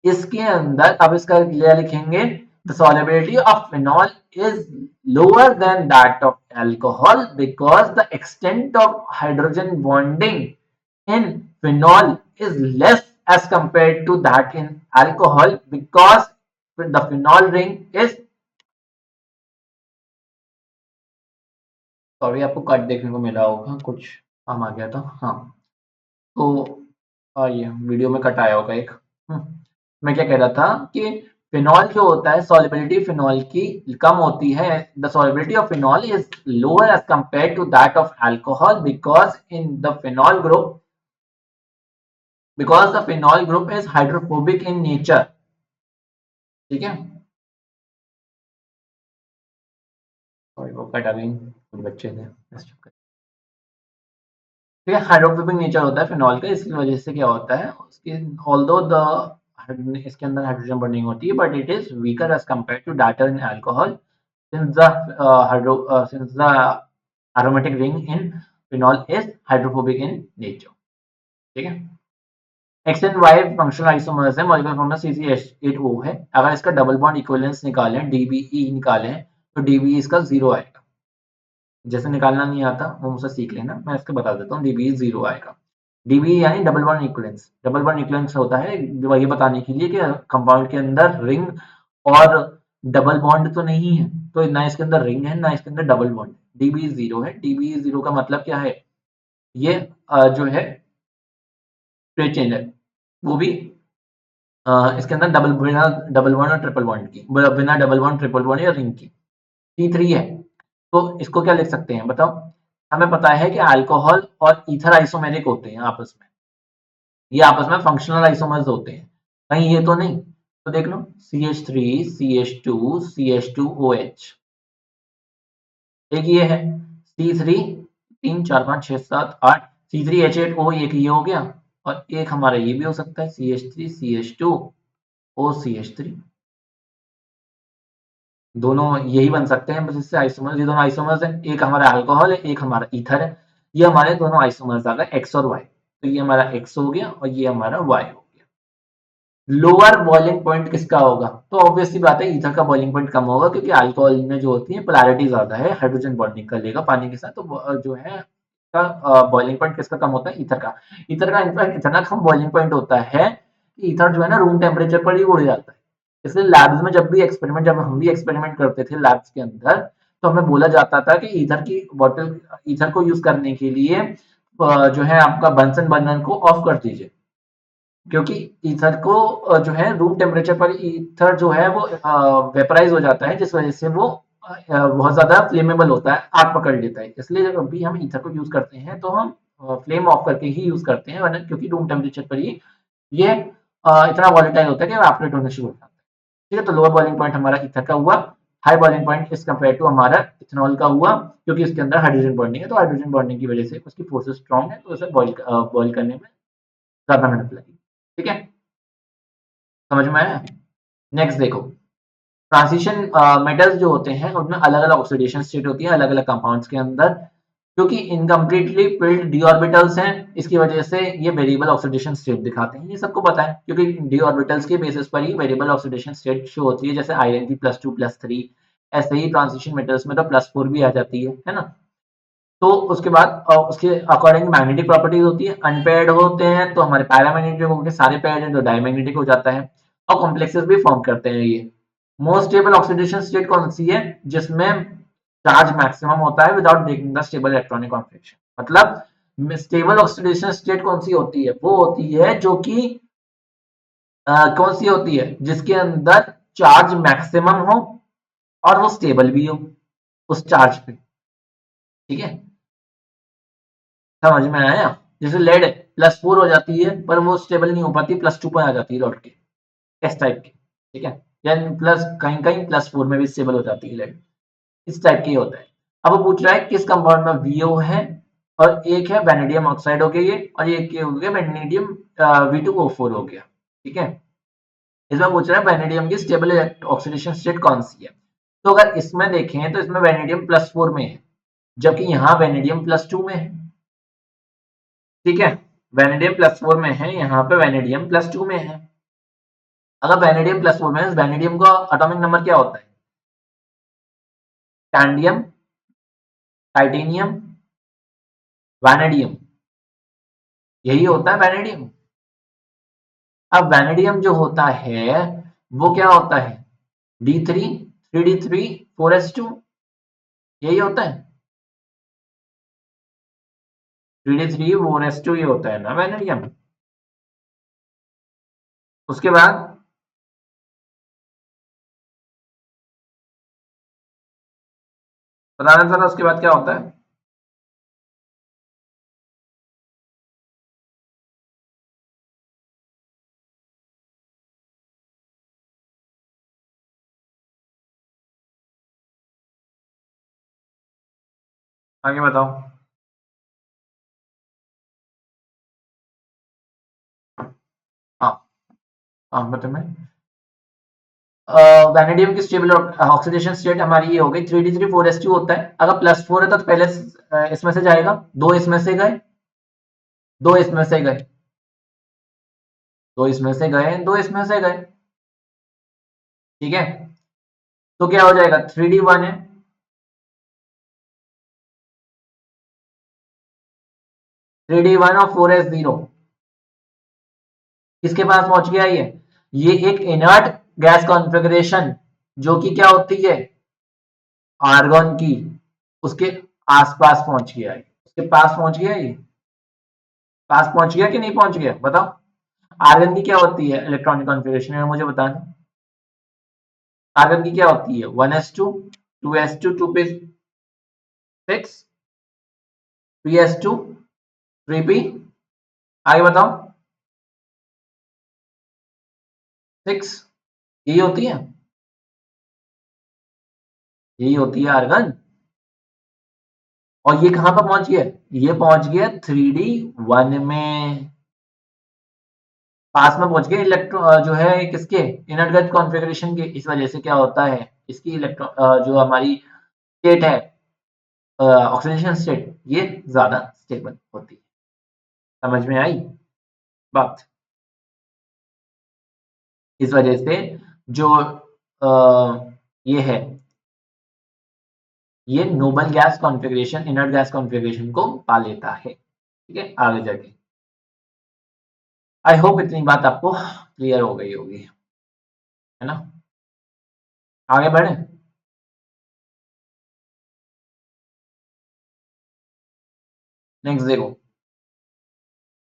इसके अंदर अब इसका क्या लिखेंगे? The solubility of phenol is lower than that of alcohol because the extent of hydrogen bonding in phenol is less as compared to that in alcohol because the phenol ring is, sorry आपको cut देखने को मिला होगा, कुछ काम आ गया था। हाँ, तो ये वीडियो में कट आया होगा एक। मैं क्या कह रहा था कि फिनॉल जो होता है, सॉल्युबिलिटी फिनॉल की कम होती है। The solubility of phenol is lower as compared to that of alcohol because in the phenol group, because the phenol group is hydrophobic in nature. ठीक है, सॉरी वो कट आ गई, कुछ बच्चे थे इस चक्कर। ठीक है, हाइड्रोफोबिक नेचर होता है फिनॉल का, इसकी वजह से क्या होता है उसके, ऑल्दो द इसके अंदर हाइड्रोजन बॉन्डिंग होती है but it is weaker as compared to that in alcohol since the since the aromatic ring in phenol is hydrophobic in nature। ठीक है, X and Y functional isomers है, molecular formula CH8O है। अगर इसका double bond equivalence निकालें, DBE निकालें, तो DBE इसका 0 आएगा। जैसे निकालना नहीं आता वो मुझसे सीख लेना, मैं इसको बता देता हूँ। DBE 0 आएगा। DBE यानी double bond equivalence. Double bond equivalence होता है ये बताने के लिए कि कंपाउंड के अंदर रिंग और डबल बॉन्ड तो नहीं है, तो ना इसके अंदर रिंग है ना इसके अंदर डबल बॉन्ड। DBE 0 है। DBE 0 का मतलब क्या है? ये जो है स्ट्रेट चेन है, वो भी इसके अंदर बिना डबल बॉन्ड और ट्रिपल बॉन्ड की, बिना डबल बॉन्ड ट्रिपल बॉन्ड या रिंग की। C3 है। तो इसको क्या लिख सकते हैं बताओ? हमें पता है कि अल्कोहल और ईथर आइसोमेरिक होते हैं आपस में, ये आपस में फंक्शनल आइसोमर्स होते हैं, कहीं ये तो नहीं। तो देख लो CH3 CH2 CH2OH, एक ये है C3, 3 4 5 6 7 8, C3H8O, एक ये हो गया। और एक हमारा ये भी हो सकता है CH3 CH2O CH3, दोनों यही बन सकते हैं बस इससे आइसोमर्स। ये दोनों आइसोमर्स हैं, एक हमारा अल्कोहल है एक हमारा ईथर है। ये हमारे दोनों आइसोमर्स आ गए एक्स और वाई। तो ये हमारा एक्स हो गया और ये हमारा वाई हो गया। लोअर बॉइलिंग पॉइंट किसका होगा? तो ऑब्वियसली बात है ईथर का बॉइलिंग पॉइंट कम होगा, क्योंकि अल्कोहल में जो होती है पोलैरिटी ज्यादा है, हाइड्रोजन बॉन्डिंग कर लेगा पानी के साथ। तो जो है का बॉइलिंग पॉइंट किसका कम होता है? ईथर का। ईथर का इनफैक्ट इतना कम बॉइलिंग पॉइंट होता है कि ईथर जो है ना रूम टेम्परेचर पर ही उड़ जाता है। इसलिए लैब्स में जब हम भी एक्सपेरिमेंट करते थे लैब्स के अंदर, तो हमें बोला जाता था कि ईथर की बॉटल, ईथर को यूज करने के लिए जो है आपका बंसन बर्नर को ऑफ कर दीजिए, क्योंकि ईथर को जो है रूम टेम्परेचर पर ईथर जो है वो वेपराइज हो जाता है, जिस वजह से वो बहुत ज्यादा फ्लेमेबल होता है, आग पकड़ लेता है। इसलिए जब भी हम ईथर को यूज करते हैं तो हम फ्लेम ऑफ करके ही यूज करते हैं, वरना क्योंकि रूम टेम्परेचर पर ही ये इतना वॉलेटाइल होता है कि ऑपरेट होना शुरू हो जाता है। ठीक है, तो लोअर बॉइलिंग पॉइंट हमारा ईथर का हुआ। High boiling point is compare to हमारा इथेनॉल का हुआ, क्योंकि इसके अंदर हाइड्रोजन बॉन्डिंग है। तो हाइड्रोजन बॉन्डिंग की वजह से उसकी फोर्सेस स्ट्रॉन्ग है, तो उसे बॉइल करने में ज्यादा मेहनत लगेगी। ठीक है, समझ में आया? नेक्स्ट देखो, ट्रांजिशन मेटल्स जो होते हैं उनमें अलग अलग ऑक्सीडेशन स्टेट होती है अलग अलग कंपाउंड्स के अंदर। क्योंकि इनकम्प्लीटली फिल्ड डी ऑर्बिटल्स हैं, इसकी वजह से ये वेरिएबल ऑक्सीडेशन स्टेट दिखाते हैं। ये सबको पता है क्योंकि डी ऑर्बिटल्स के बेसिस पर ही वेरिएबल ऑक्सीडेशन स्टेट शो होती है। जैसे आयरन की +2 +3, ऐसे ही ट्रांजिशन मेटल्स में तो +4 भी आ जाती है ना। तो उसके बाद उसके अकॉर्डिंग मैग्नेटिक प्रॉपर्टीज होती है। अनपेयर्ड होते हैं तो हमारे पैरामैग्नेटिक हो गए, सारे पेयर्ड हैं तो डायमैग्नेटिक हो जाता है, और कॉम्प्लेक्सेस भी फॉर्म करते हैं ये। मोस्ट स्टेबल ऑक्सीडेशन स्टेट कौन सी है? जिसमें चार्ज मैक्सिमम होता है without breaking the stable electronic configuration. मतलब स्टेबल ऑक्सीडेशन स्टेट कौन सी होती है? वो होती है जो कि कौन सी होती है? जिसके अंदर चार्ज मैक्सिमम हो और वो स्टेबल भी हो उस चार्ज पे। ठीक है, समझ में आया? जैसे लेड +4 हो जाती है पर वो स्टेबल नहीं हो पाती, +2 पर आ जाती है लौट के, इस टाइप की। ठीक है, या प्लस कहीं कहीं +4 में भी स्टेबल हो जाती है लेड, इस टाइप की होता है। अब वो पूछ रहा है किस कंपाउंड में वीओ है, और एक है वेनेडियम ऑक्साइड हो गया ये, और एक हो गया वेनेडियम V2O4 हो गया। ठीक है, इसमें पूछ रहा है वेनेडियम की स्टेबल ऑक्सीडेशन स्टेट कौन सी है। तो अगर इसमें देखें तो इसमें वेनेडियम +4 में है, जबकि यहाँ वेनेडियम +2 में है। ठीक है, वेनेडियम +4 में है, यहाँ पे वेनेडियम +2 में है। अगर वेनेडियम +4 में है, वेनेडियम का एटॉमिक नंबर क्या होता है? कैंडियम, टाइटेनियम, वैनेडियम, यही होता है वैनेडियम। अब वैनेडियम जो होता है वो क्या होता है? D3, 3D3, 4s2, यही होता है। 3D3, 4s2 ये होता है ना वैनेडियम। उसके बाद बताना जरा, उसके बाद क्या होता है? आगे बताओ। हाँ, हाँ बताओ। वैनेडियम की स्टेबल ऑक्सीडेशन स्टेट हमारी ये हो गई 3D3 4s2 होता है। अगर +4 है तो पहले इसमें से जाएगा, दो इसमें से गए, दो इसमें से गए, दो इसमें से गए, दो इसमें से गए। ठीक है, तो क्या हो जाएगा? 3D1 है, 3D1 और 4s0 किसके पास पहुंच गया? ये एक इनर्ट गैस कॉन्फ़िगरेशन जो कि क्या होती है? आर्गन की, उसके आसपास पहुंच गया है, उसके पास पहुंच गया, ये पास पहुंच गया कि नहीं पहुंच गया बताओ। आर्गन की क्या होती है इलेक्ट्रॉनिक कॉन्फ़िगरेशन है, मुझे बताना। आर्गन की क्या होती है? 1s2, 2s2, 2p6, 3s2, 3p, आगे बताओ, 6, यही होती है, यही होती है आर्गन। और ये कहां पर पहुंच गया? ये पहुंच गया 3D1 में, पास में पहुंच गए इलेक्ट्रो जो है किसके? इनर्ट गैस कॉन्फ़िगरेशन के। इस वजह से क्या होता है, इसकी इलेक्ट्रॉन जो हमारी स्टेट है, ऑक्सीडेशन स्टेट, ये ज्यादा स्टेबल होती है। समझ में आई बात? इस वजह से जो ये है, ये noble gas configuration, inert gas configuration को पा लेता है। ठीक है, आगे जाके आई होप इतनी बात आपको क्लियर हो गई होगी, है ना। आगे बढ़े। नेक्स्ट देखो,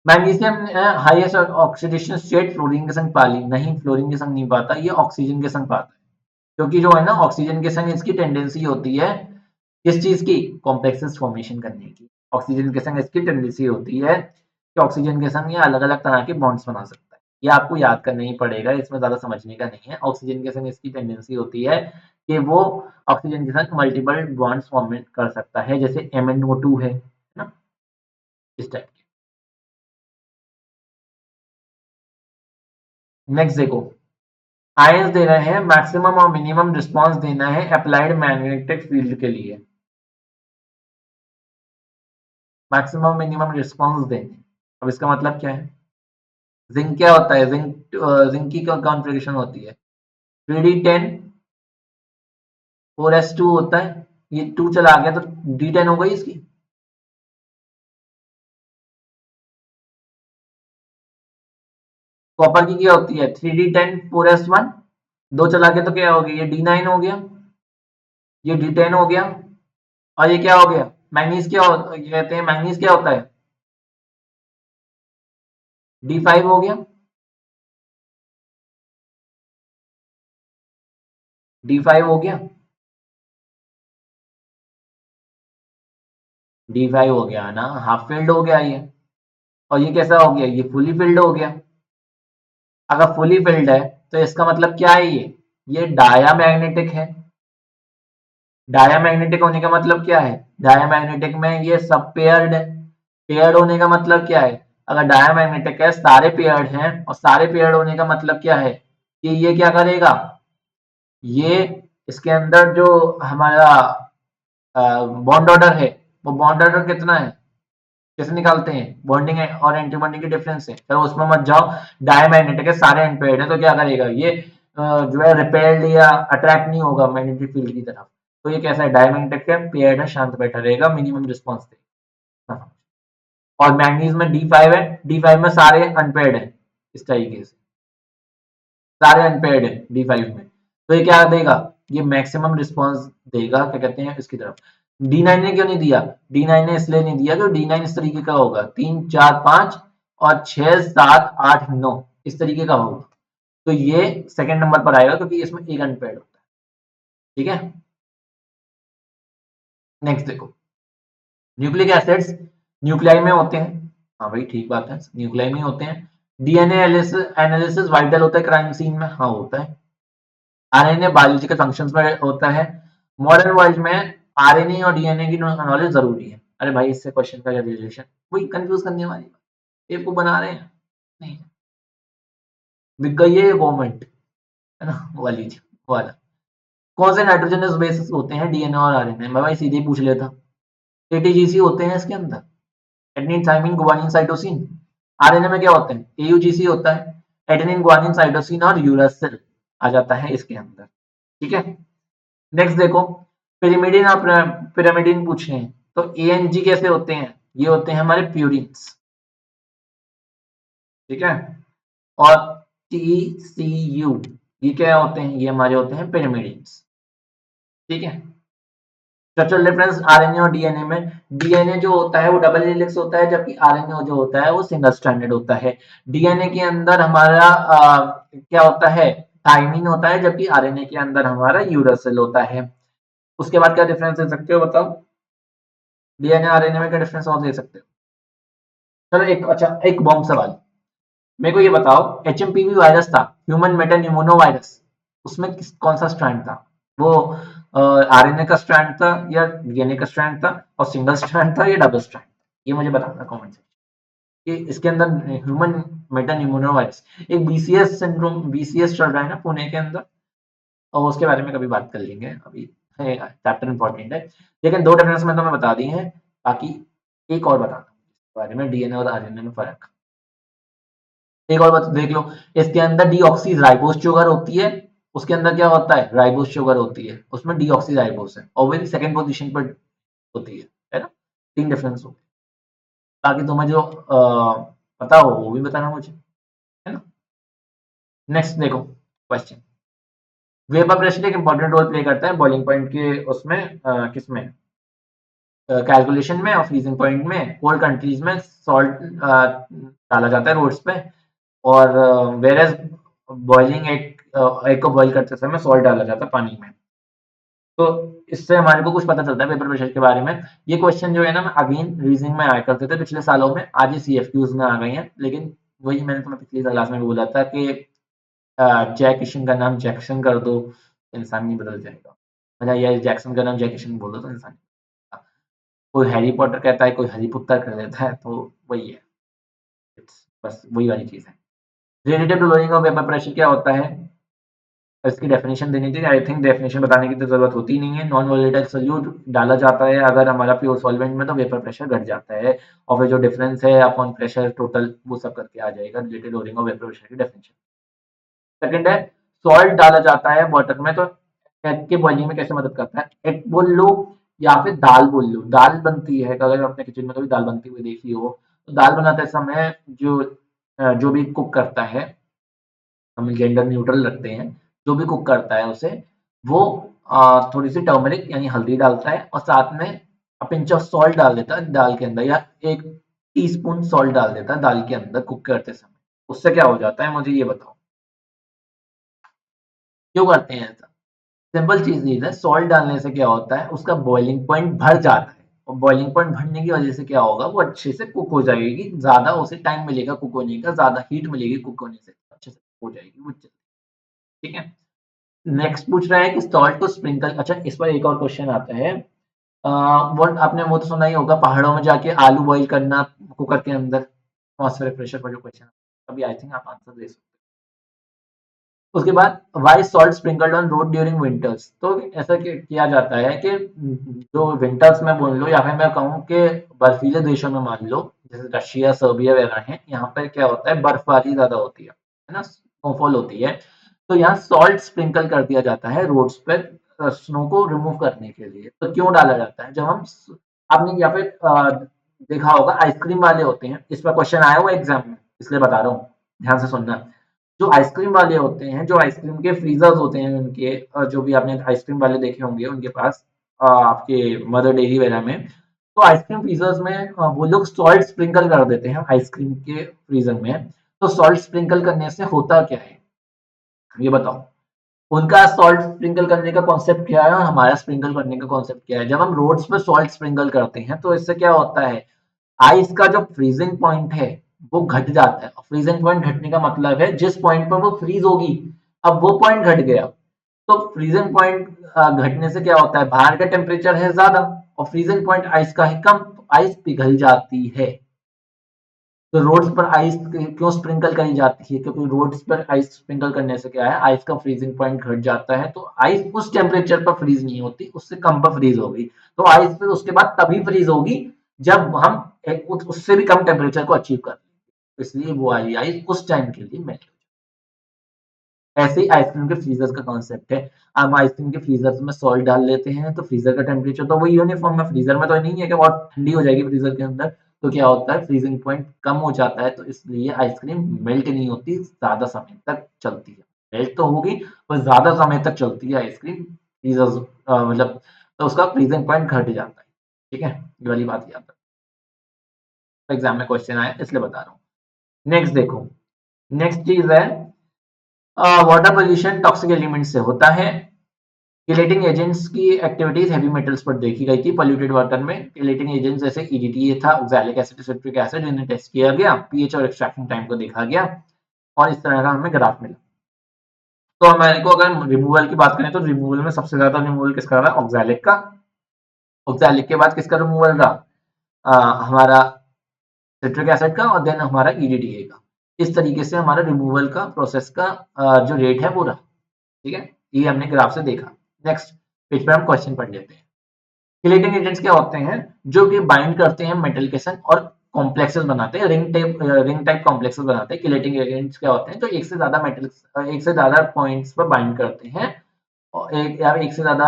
magnesium highest oxidation state fluorine के संग पा ली। नहीं, फ्लोरीन के संग नहीं पाता, ये ऑक्सीजन के संग पाता है। क्योंकि जो है ना, ऑक्सीजन के संग इसकी टेंडेंसी होती है किस चीज की? कॉम्प्लेक्सेस फॉर्मेशन करने की। ऑक्सीजन के संग इसकी टेंडेंसी होती है कि ऑक्सीजन के संग ये अलग अलग तरह के बॉन्ड्स बना सकता है। ये आपको याद करना ही पड़ेगा, इसमें ज्यादा समझने का नहीं है। ऑक्सीजन के संग इसकी टेंडेंसी होती है कि वो ऑक्सीजन के संग मल्टीपल बॉन्ड्स फॉर्म कर सकता है, जैसे MnO2 है ना, इस टाइप के। नेक्स्ट देखो, आयंस दे रहे हैं, मैक्सिमम और मिनिमम रिस्पांस देना है अप्लाइड मैग्नेटिक फील्ड के लिए। मैक्सिमम मिनिमम रिस्पॉन्स देंगे। अब इसका मतलब क्या है? जिंक क्या होता है? जिंक की कॉन्फ़िगरेशन होती है 3D10 4s2 होता है। ये 2 चला गया तो D10 हो गई इसकी। कॉपर की क्या होती है? 3D10 4s1। 2 चला गया तो क्या हो गया? ये D9 हो गया, ये D10 हो गया, और ये क्या हो गया? मैंगनीज क्या ये कहते हैं मैंगनीज क्या होता है? D5 हो गया। D5 हो गया। D5 हो गया ना, हाफ फील्ड हो गया ये। और ये कैसा हो गया? ये फुली फिल्ड हो गया। अगर फुली फिल्ड है तो इसका मतलब क्या है? ये डायामैग्नेटिक है। डायामैग्नेटिक होने का मतलब क्या है? डायामैग्नेटिक में ये सब पेयर्ड है। पेयर्ड होने का मतलब क्या है? अगर डायामैग्नेटिक है, सारे पेयर्ड हैं, और सारे पेयर्ड होने का मतलब क्या है? कि ये क्या करेगा? ये इसके अंदर जो हमारा बॉन्ड ऑर्डर है, वो बॉन्ड ऑर्डर कितना है? कैसे निकालते हैं? बॉन्डिंग और एंटी बॉन्डिंग की डिफरेंस है, तो उसमें मत जाओ। डायमैग्नेटिक है, सारे अनपेयर्ड है, तो क्या करेगा ये? जो है रिपेल्ड या अट्रैक्ट नहीं होगा मैग्नेटिक फील्ड की तरफ। तो ये कैसा है? डायमैग्नेटिक है, पेयर्ड है, शांत बैठा रहेगा, मिनिमम रिस्पॉन्स देगा। और मैंगनीज में D5 है, D5 में सारे अनपेयर्ड है, इस तरीके से सारे अनपेयर्ड है D5 में। तो ये क्या देगा? ये मैक्सिमम रिस्पॉन्स देगा, क्या कहते हैं, इसकी तरफ। D9 ने क्यों नहीं दिया? D9 ने इसलिए नहीं दिया कि D9 इस तरीके का होगा, 3 4 5 और 6 7 8 9 इस तरीके का होगा। तो ये सेकंड नंबर पर आएगा क्योंकि इसमें एक अनपेयर्ड होता है। ठीक है, नेक्स्ट देखो। न्यूक्लिक एसिड्स न्यूक्लियाई में होते हैं। हाँ भाई ठीक बात है, न्यूक्लियाई में होते हैं। डीएनए एनालिसिस वाइटल होता है क्राइम सीन में। हाँ होता है। आरएनए बायोलॉजिकल फंक्शंस में होता है। मॉडर्न वर्ल्ड में आरएनए और डीएनए की नॉलेज जरूरी है। अरे भाई इससे क्वेश्चन का क्या रिलेशन? वही कंफ्यूज करने वाली बात। ये को बना रहे हैं, नहीं बिक गई है गवर्नमेंट, है ना, वो वाली वो वाला। कौन से नाइट्रोजनस बेसिस होते हैं डीएनए और आरएनए में? भाई सीधे ही पूछ लेता। एटीजीसी होते हैं इसके अंदर, adenine thymine guanine cytosine. RNA में क्या होते हैं? एयूजीसी होता है, एडेनिन गुआनिन साइटोसिन और यूरासिल आ जाता है इसके अंदर। ठीक है, नेक्स्ट देखो। पिरिमिडिन और पिरामिडिन पूछे हैं, तो एएनजी कैसे होते हैं? ये होते हैं हमारे प्यूरिन्स। ठीक है, और टीसीयू ये क्या होते हैं? ये हमारे होते हैं पिरामिडिन्स। ठीक है, स्ट्रक्चरल डिफरेंस आरएनए और डीएनए में। डीएनए जो होता है वो डबल हेलिक्स होता है, जबकि आरएनए जो होता है वो सिंगल स्ट्रैंडेड होता है। डीएनए के अंदर हमारा क्या होता है? थाइमिन होता है, जबकि आरएनए के अंदर हमारा यूरासिल होता है। उसके बाद क्या डिफरेंस दे सकते हो बताओ? डीएनए आरएनए में क्या डिफरेंस और दे सकते हो? चलो एक अच्छा एक बॉम्ब सवाल। मेरे को ये बताओ, एचएमपीवी वायरस था, ह्यूमन मेटा न्यूमोनो वायरस, उसमें कौन सा स्ट्रैंड था? वो आरएनए का स्ट्रैंड था या डीएनए का स्ट्रैंड था, और सिंगल स्ट्रैंड था या डबल स्ट्रैंड? ये मुझे बताना कमेंट सेक्शन कि इसके अंदर ह्यूमन मेटा न्यूमोनो वायरस, एक बीसीएस सिंड्रोम, बीसीएस चल रहा है ना पुणे के अंदर, और उसके बारे में कभी बात कर लेंगे। अभी चैप्टर इंपॉर्टेंट है, लेकिन दो डिफरेंस में तो मैं बता दी है। बाकी एक और बताना इसके बारे में, डीएनए और आरएनए में फर्क। एक और बात देख लो, इसके अंदर डीऑक्सी राइबोस शुगर होती है, उसके अंदर क्या होता है? राइबोस शुगर होती है, उसमें डीऑक्सी राइबोस है, और वो सेकंड पोजीशन पर होती है ना। तीन डिफरेंस हो गए। बाकी तुम्हें जो पता हो वो भी बताना मुझे, है ना। नेक्स्ट देखो क्वेश्चन। वेपर प्रेशर एक इंपॉर्टेंट रोल प्ले करता है बॉइलिंग पॉइंट के उसमें, किसमें? कैलकुलेशन में और फ्रीजिंग पॉइंट में। कोल्ड कंट्रीज में सॉल्ट डाला जाता है रोड्स पे, और वेर एज बॉइलिंग एग को बॉईल करते समय सॉल्ट डाला जाता है पानी में। तो इससे हमारे को कुछ पता चलता है पेपर प्रेशर के बारे में। ये क्वेश्चन जो है ना, अगेन रीजनिंग में आया करते थे पिछले सालों में, आज ये सीएफक्यूज में आ गई हैं। लेकिन वही मैंने तुम्हें पिछली क्लास में भी बोला था कि जैक किशन का नाम जैक्सन कर दो, इंसान नहीं बदल जाएगा। मतलब या जैक्सन का नाम जैक किशन बोल दो तो इंसान, कोई हैरी पॉटर कहता है, कोई हरी पुत्तर कर देता है, तो वही है। बस वही वाली चीज है। Relative to lowering of vapour pressure क्या होता है? इसकी डेफिनेशन देनी थी। आई थिंक डेफिनेशन बताने की तो जरूरत होती नहीं है। नॉन वोलेटाइल सोल्यूट डाला जाता है अगर हमारा प्योर सॉल्वेंट में, तो वेपर प्रेशर घट जाता है, और फिर जो डिफरेंस है अपॉन प्रेशर टोटल वो सब करके आ जाएगा रिलेटेड लोडिंग और वेपर प्रेशर की डेफिनेशन। सेकंड है सॉल्ट डाला जाता है वाटर में, तो एग के बॉइलिंग में कैसे मदद करता है? एग बोल लो या फिर दाल बोल लो, दाल बनती है, अगर आपने किचन में कभी दाल बनती हुई देखी हो, तो दाल बनाते समय जो भी कुक करता है, हम जेंडर न्यूट्रल रखते हैं, जो भी कुक करता है उसे, वो थोड़ी सी टर्मरिक यानी हल्दी डालता है और साथ में पिंच ऑफ सॉल्ट डाल देता है दाल के अंदर, या 1 टीस्पून सॉल्ट डाल देता है दाल के अंदर कुक करते समय। उससे क्या हो जाता है मुझे ये बताओ, क्यों करते हैं ऐसा? सिंपल चीज ये है, सॉल्ट डालने से क्या होता है, उसका बॉइलिंग पॉइंट भर जाता है, और बॉइलिंग पॉइंट भरने की वजह से क्या होगा, वो अच्छे से कुक हो जाएगी, ज्यादा उसे टाइम मिलेगा कुक होने का, ज्यादा हीट मिलेगी कुक होने से, अच्छे से हो जाएगी वो। ठीक है। नेक्स्ट पूछ रहा है कि सॉल्ट को स्प्रिंकल, अच्छा इस पर एक और क्वेश्चन आता है। वो आपने वो तो सुना ही होगा, पहाड़ों में जाके आलू बॉईल करना कुकर के अंदर, एटमॉस्फेरिक प्रेशर पर जो क्वेश्चन, अभी आई थिंक आप आंसर दे सकते हो। उसके बाद why salt sprinkled on road during winters, तो ऐसा किया जाता है कि जो विंटर्स में बोल लो, या फिर मैं कहूँ कि बर्फीले देशों में मान लो, जैसे रशिया सर्बिया वगैरह है, यहाँ पर क्या होता है, बर्फबारी ज्यादा होती है ना, स्नोफॉल होती है, तो यहाँ सॉल्ट स्प्रिंकल कर दिया जाता है रोड्स पर स्नो को रिमूव करने के लिए। तो क्यों डाला जाता है? जब हम आपने या फिर देखा होगा आइसक्रीम वाले होते हैं, इस पर क्वेश्चन आया हुआ एग्जाम में, इसलिए बता रहा हूँ, ध्यान से सुनना। जो आइसक्रीम वाले होते हैं, जो आइसक्रीम के फ्रीजर्स होते हैं उनके, जो भी आपने आइसक्रीम वाले देखे होंगे उनके पास, आपके मदर डेयरी वगैरह में, तो आइसक्रीम फ्रीजर्स में वो लोग सॉल्ट स्प्रिंकल कर देते हैं आइसक्रीम के फ्रीजर में। तो सॉल्ट स्प्रिंकल करने से होता क्या है ये बताओ? उनका सॉल्ट स्प्रिंकल करने का कॉन्सेप्ट क्या है और हमारा स्प्रिंकल करने का कॉन्सेप्ट क्या है? जब हम रोड्स पे सॉल्ट स्प्रिंकल करते हैं तो इससे क्या होता है, आइस का जो फ्रीजिंग पॉइंट है वो घट जाता है। फ्रीजिंग पॉइंट घटने का मतलब है जिस पॉइंट पर वो फ्रीज होगी, अब वो पॉइंट घट गया। तो फ्रीजिंग पॉइंट घटने से क्या होता है, बाहर का टेम्परेचर है ज्यादा और फ्रीजिंग पॉइंट आइस का है कम, तो आइस पिघल जाती है। तो रोड्स पर आइस क्यों स्प्रिंकल करी जाती है? क्योंकि रोड्स पर आइस स्प्रिंकल करने से क्या है, आइस का फ्रीजिंग पॉइंट घट जाता है, तो आइस उस टेम्परेचर पर फ्रीज नहीं होती, उससे कम पर फ्रीज होगी। तो आइस फिर उसके बाद तभी फ्रीज होगी जब हम उससे भी कम टेम्परेचर को अचीव कर, इसलिए वो आई आइस उस टाइम के लिए मेल्ट। ऐसे ही आइसक्रीम के फ्रीजर्स का कॉन्सेप्ट है। हम आइसक्रीम के फ्रीजर्स में सॉल्ट डाल लेते हैं तो फ्रीजर का टेम्परेचर तो वही यूनिफॉर्म है, फ्रीजर में तो नहीं है कि बहुत ठंडी हो जाएगी फ्रीजर के अंदर। तो क्या होता है, फ्रीजिंग पॉइंट कम हो जाता है, तो इसलिए आइसक्रीम मेल्ट नहीं होती, ज्यादा समय तक चलती है। मेल्ट तो होगी पर ज्यादा समय तक चलती है आइसक्रीम फ्रीजर्स, मतलब तो उसका फ्रीजिंग पॉइंट घट जाता है। ठीक है, ये वाली बात याद रखो, एग्जाम में क्वेश्चन आया इसलिए बता रहा हूँ। नेक्स्ट देखो, नेक्स्ट चीज है वाटर पोल्यूशन टॉक्सिक एलिमेंट से होता है। किलेटिंग एजेंट्स की एक्टिविटीज हैवी मेटल्स पर देखी गई थी पॉल्यूटेड वाटर में। किलेटिंग एजेंट्स जैसे ईडीटीए था, ऑक्सैलिक एसिड, सिट्रिक एसिड, इन्हें टेस्ट किया गया, पीएच और एक्सट्रैक्शन टाइम को देखा गया, और इस तरह का हमें ग्राफ मिला। तो हमारे को अगर रिमूवल की बात करें तो रिमूवल में सबसे ज्यादा रिमूवल किसका रहा? ऑक्सैलिक का। ऑक्सैलिक के बाद किसका रिमूवल रहा? हमारा सिट्रिक एसिड का, और देन हमारा ईडीटीए का। इस तरीके से हमारा रिमूवल का प्रोसेस का जो रेट है वो रहा। ठीक है, ये हमने ग्राफ से देखा। नेक्स्ट पेज पर हम क्वेश्चन पढ़ लेते हैं। किलेटिंग एजेंट्स क्या होते हैं? जो कि बाइंड करते हैं मेटल के संग और कॉम्प्लेक्सेस बनाते हैं, रिंग टाइप कॉम्प्लेक्सेस बनाते हैं। किलेटिंग एजेंट्स क्या होते हैं? जो एक से ज्यादा मेटल्स, एक से ज्यादा पॉइंट्स पर बाइंड करते हैं, और एक या एक से ज्यादा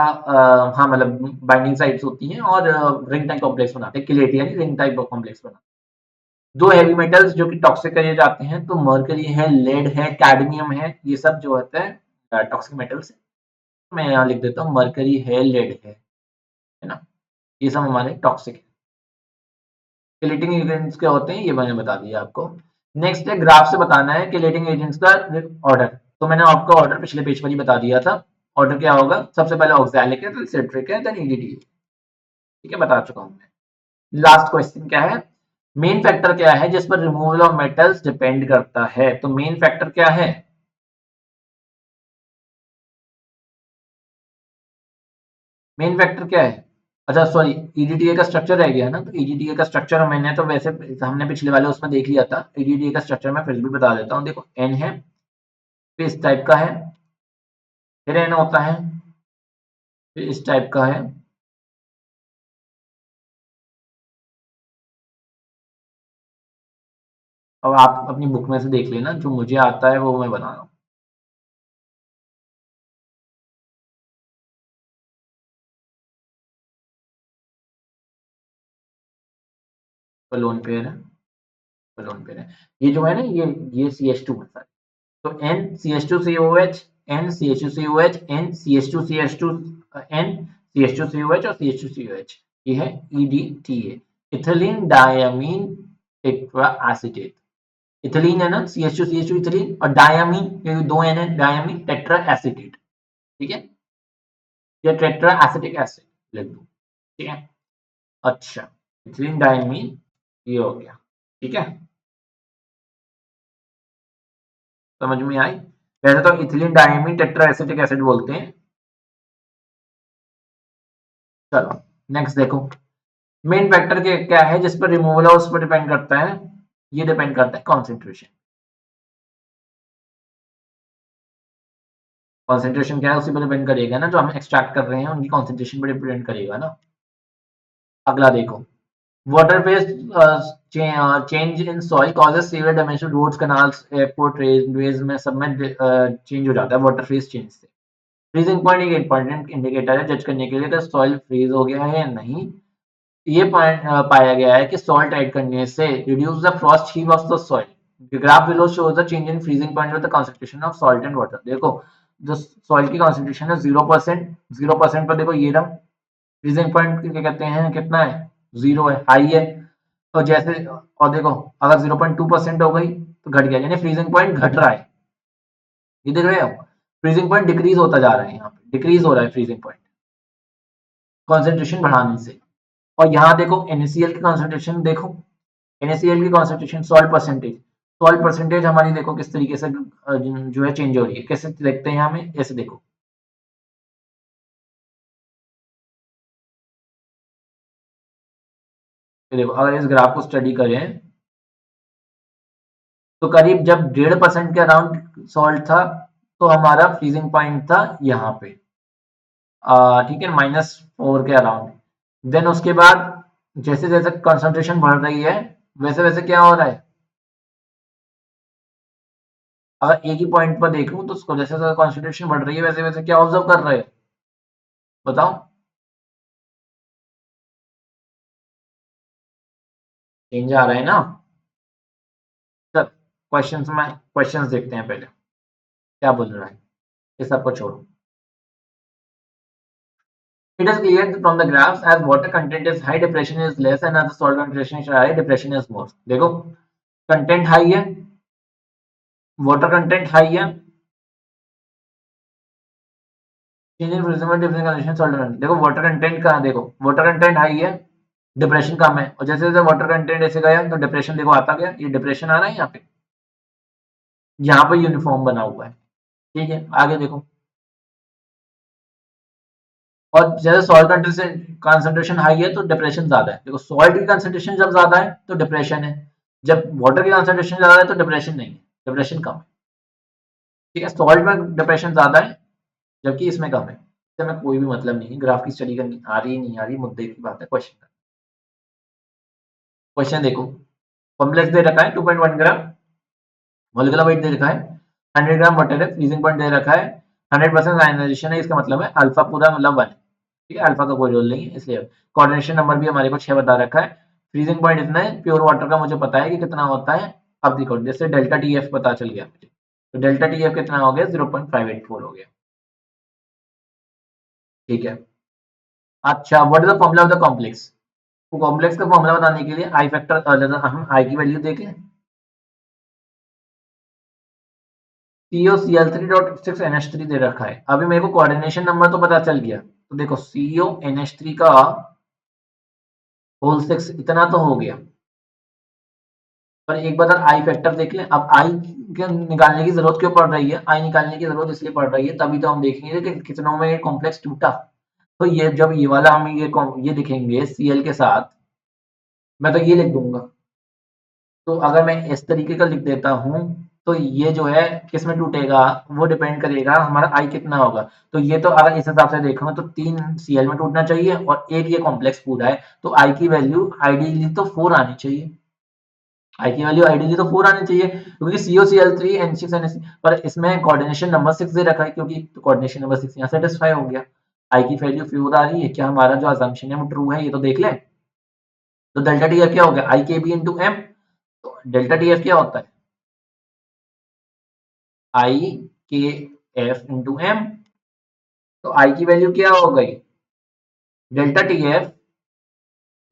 हाँ मतलब बाइंडिंग साइट्स होती हैं, और रिंग टाइप कॉम्प्लेक्स बनाते हैं। किलेट यानी रिंग टाइप कॉम्प्लेक्स बनाते हैं। दो हेवी मेटल्स जो कि टॉक्सिक कहे जाते हैं, तो मर्करी है, लेड है, कैडमियम है, ये सब जो होते हैं टॉक्सिक मेटल्स। मैं यहाँ लिख देता हूँ, मर्करी है, लेड है ना, ये सब हमारे टॉक्सिक है। किलेटिंग एजेंट्स क्या होते हैं ये मैंने बता दिया आपको। नेक्स्ट है ग्राफ से बताना है किलेटिंग एजेंट्स का ऑर्डर। तो मैंने आपको ऑर्डर पिछले पेज पर ही बता दिया था। ऑर्डर क्या होगा, सबसे पहले ऑक्सैलिक है, फिर सिट्रिक है, देन ईडीटी। ठीक है, बता चुका हूँ मैं। लास्ट क्वेश्चन क्या है? मेन फैक्टर क्या है जिस पर रिमूवल ऑफ मेटल्स डिपेंड करता है? तो मेन फैक्टर क्या है? मेन फैक्टर क्या है? अच्छा सॉरी, ईडीटीए का स्ट्रक्चर रह गया ना, तो ईडीटीए का स्ट्रक्चर मैंने तो वैसे हमने पिछले वाले उसमें देख लिया था। ईडीटीए का स्ट्रक्चर मैं फिर भी बता देता हूँ। देखो, एन है, फिर इस टाइप का है, फिर एन होता है, फिर इस टाइप का है। और आप अपनी बुक में से देख लेना, जो मुझे आता है वो मैं बना रहा हूँ। तो लोन पेयर है, तो लोन पेयर है। ये जो है ना, ये CH2 है सर। तो N C H two C O H, N C H two C O H, N C H two C H two, N C H two C O H और C H two C O H. ये है EDTA, ethylene diamine tetra acetate. Ethylene है ना, CH2 ethylene, और diamine, ये दो N है, diamine tetra acetate. ठीक है, या टेट्रा एसिटिक एसिड लिख दो। ठीक है, अच्छा, इथिलीन डायमीन, ये हो गया। ठीक है, समझ में आई? वैसे तो ethylene diamine tetra acetic acid बोलते हैं। चलो नेक्स्ट देखो, मेन फैक्टर के क्या है जिस पर रिमूवल है, उस पर डिपेंड करता है। ये डिपेंड करता है कॉन्सेंट्रेशन। कॉन्सेंट्रेशन क्या है, उसी पर डिपेंड करेगा ना, जो हम एक्सट्रैक्ट कर रहे हैं उनकी कॉन्सेंट्रेशन पर डिपेंड करेगा ना। अगला देखो, water phase change in soil causes severe damage to roads, canals, airport, railways में सब में चेंज हो जाता है वाटर फेज चेंज से। फ्रीजिंग पॉइंट एक इंपॉर्टेंट इंडिकेटर है जज करने के लिए कि सॉइल फ्रीज हो गया है या नहीं। ये पॉइंट पाया गया है कि सॉल्ट ऐड करने से reduce the Frost heave of the soil. The graph below shows the change in freezing point with the concentration of salt and water। देखो, जो सॉइल की concentration है 0%, 0% पर देखो ये रहा, फ्रीजिंग पॉइंट क्या कहते हैं, कितना है, 0 है, हाई है। तो जैसे, और देखो, अगर 0.2% हो गई तो घट गया, यानी फ्रीजिंग पॉइंट घट रहा है। ये देख रहे हो, फ्रीजिंग पॉइंट डिक्रीज होता जा रहा है, यहाँ पे डिक्रीज हो रहा है फ्रीजिंग पॉइंट कॉन्सेंट्रेशन बढ़ाने से। और यहाँ देखो NaCl की कॉन्सेंट्रेशन देखो, NaCl की कॉन्सेंट्रेशन सॉल्ट परसेंटेज हमारी देखो किस तरीके से जो है चेंज हो रही है। कैसे देखते हैं हमें, ऐसे देखो, ये देखो, अगर इस ग्राफ को स्टडी करें तो करीब जब 1.5% के अराउंड सॉल्ट था, तो हमारा फ्रीजिंग पॉइंट था यहाँ पे, ठीक है, -4 के अराउंड। देन उसके बाद जैसे जैसे कंसंट्रेशन बढ़ रही है, वैसे वैसे क्या हो रहा है, अगर एक ही पॉइंट पर देखूं तो उसको जैसे जैसे कंसंट्रेशन बढ़ रही है, वैसे वैसे क्या ऑब्जर्व कर रहे हो, बताओ। चेंज आ रहा है ना। चल, क्वेश्चंस देखते हैं पहले, क्या बोल रहा है, ये सबको छोड़ो। It is clear from the graphs as water content is high, depression is less, and as the salt concentration is high, depression is more। देखो, कंटेंट हाई है, वाटर कंटेंट हाई है, change in freezing point different condition salt content. देखो water content कहाँ, देखो water content high है, depression कम है, और जैसे जैसे वाटर कंटेंट ऐसे गया तो डिप्रेशन देखो आता गया, ये डिप्रेशन आ रहा है यहाँ पे यूनिफॉर्म बना हुआ है। ठीक है, आगे देखो, और जैसे सॉल्ट कंसंट्रेशन हाई है तो डिप्रेशन ज्यादा है। देखो, सॉल्ट की कंसंट्रेशन जब ज्यादा है तो डिप्रेशन है, जब वाटर की कंसंट्रेशन ज्यादा है तो डिप्रेशन नहीं है, डिप्रेशन कम है। ठीक है, सॉल्ट में डिप्रेशन ज्यादा है, जबकि इसमें कम है। इससे हमें कोई भी मतलब नहीं है, ग्राफ की स्टडी करनी आ रही नहीं आ रही, मुद्दे की बात है। क्वेश्चन, क्वेश्चन देखो, कॉम्प्लेक्स दे रखा है 2.1 ग्राम, मोलिकुलर वेट दे रखा है 100 ग्राम वाटर है, फ्रीजिंग पॉइंट दे रखा है 100% आयनाइजेशन है, इसका मतलब है अल्फा पूरा मतलब 1। ठीक है, अल्फा का कोई रोल नहीं है, इसलिए कोऑर्डिनेशन नंबर भी हमारे को 6 बता रखा है। फ्रीजिंग पॉइंट इतना है, प्योर वाटर का मुझे पता है कि कितना होता है। अब देखो, जैसे डेल्टा TF पता चल गया मुझे, तो डेल्टा TF कितना हो गया, 0.584 हो गया। ठीक है, अच्छा, what is the formula of the complex. तो कॉम्प्लेक्स का फॉर्मूला बताने के लिए आई फैक्टर, हम आई की वैल्यू देखें, COCl3.6NH3 दे रखा है। अभी मेरे को कोऑर्डिनेशन नंबर तो पता चल गया, तो देखो CONH3 का होल 6 इतना तो हो गया। पर एक बार आई फैक्टर देख लें, अब आई के निकालने की जरूरत क्यों पड़ रही है, आई निकालने की जरूरत इसलिए पड़ रही है, तभी तो हम देखेंगे कि कितनों में ये कॉम्प्लेक्स टूटा। तो ये जब ये वाला हम ये दिखेंगे Cl के साथ, मैं तो ये लिख दूंगा। तो अगर मैं इस तरीके का लिख देता हूँ, तो ये जो है किस में टूटेगा, वो डिपेंड करेगा हमारा आई कितना होगा। तो ये तो अगर इस हिसाब से देखो तो 3 सीएल में टूटना चाहिए और एक ये कॉम्प्लेक्स पूरा है, तो आई की वैल्यू आइडियली तो 4 आनी चाहिए। आई की वैल्यू आइडियली तो 4 आनी चाहिए क्योंकि COCl3 N6NH, पर इसमें कोऑर्डिनेशन नंबर 6 दे रखा है क्योंकि तो कोऑर्डिनेशन नंबर 6 यहाँ सेटिस्फाई हो गया। आई की वैल्यू 4 आ रही है, क्या हमारा जो अजम्पशन है वो ट्रू है, ये तो देख लें। तो डेल्टा टी एफ क्या हो गया, आई के बी इंटू एम। तो डेल्टा टी एफ क्या होता है, आई के एफ इंटू एम। तो आई की वैल्यू क्या हो गई, डेल्टा टी एफ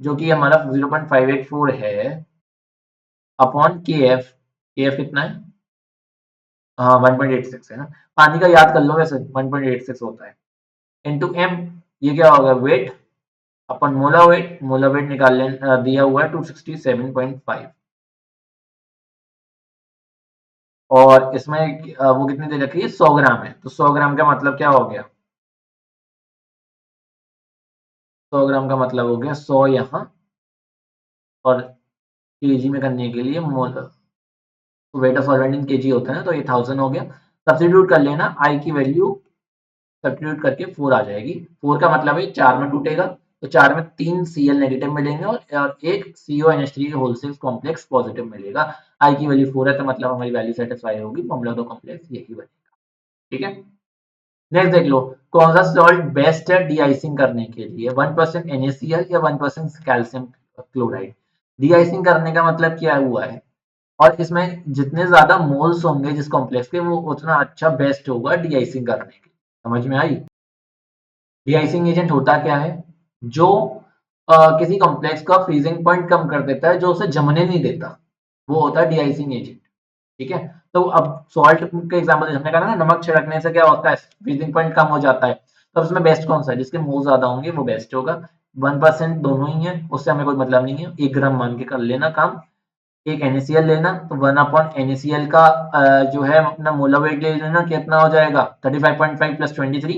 जो कि हमारा 0.584 है अपॉन के एफ कितना है, हाँ 1.86 है ना, पानी का याद कर लो वैसे 1.86 होता है, इंटू एम, ये क्या होगा वेट अपन मोला वेट निकाल ले, दिया हुआ है 267.5, और इसमें वो कितनी दे रखी है 100 ग्राम है, तो 100 ग्राम का मतलब क्या हो गया, 100 ग्राम का मतलब हो गया 100 यहाँ, और केजी में करने के लिए mole, weight of solvent in KG होता है ना, तो ये 1000 हो गया। सब्स्टिट्यूट कर लेना, आई की वैल्यू सब्स्टिट्यूट करके 4 आ जाएगी। 4 का मतलब है 4 में टूटेगा, तो 4 में 3 Cl नेगेटिव मिलेंगे और एक CONH3 होलसेल कॉम्प्लेक्स पॉजिटिव मिलेगा। आई की वैल्यू 4 है तो मतलब हमारी वैल्यू सेटिस्फाई होगी, फॉर्मूला ऑफ द कॉम्प्लेक्स यही बनेगा। ठीक है, नेक्स्ट देख लो, कौन सा सॉल्ट बेस्ट है डी आइसिंग करने के लिए, 1% NaCl या 1% कैल्शियम क्लोराइड। डी आइसिंग करने का मतलब क्या हुआ है, और इसमें जितने ज्यादा मोल्स होंगे जिस कॉम्प्लेक्स के वो उतना अच्छा बेस्ट होगा डी आइसिंग करने के लिए। समझ में आई, डी आइसिंग एजेंट होता क्या है, जो किसी कॉम्प्लेक्स का फ्रीजिंग पॉइंट कम कर देता है, जो उसे जमने नहीं देता, वो होता है डी आइसिंग एजेंट। ठीक है, तो अब सॉल्ट के एग्जांपल हमने कहा ना, नमक छिड़कने से क्या होता है फ्रीजिंग पॉइंट कम हो जाता है, तो उसमें बेस्ट कौन सा है, जिसके मोल ज्यादा होंगे वो बेस्ट होगा। 1% दोनों ही है, उससे हमें कोई मतलब नहीं है, 1 ग्राम मान के कर लेना काम। एक NaCl लेना, तो 1/NaCl का जो है अपना मोलर वेट ले लेना, कितना हो जाएगा 35.5 प्लस 23,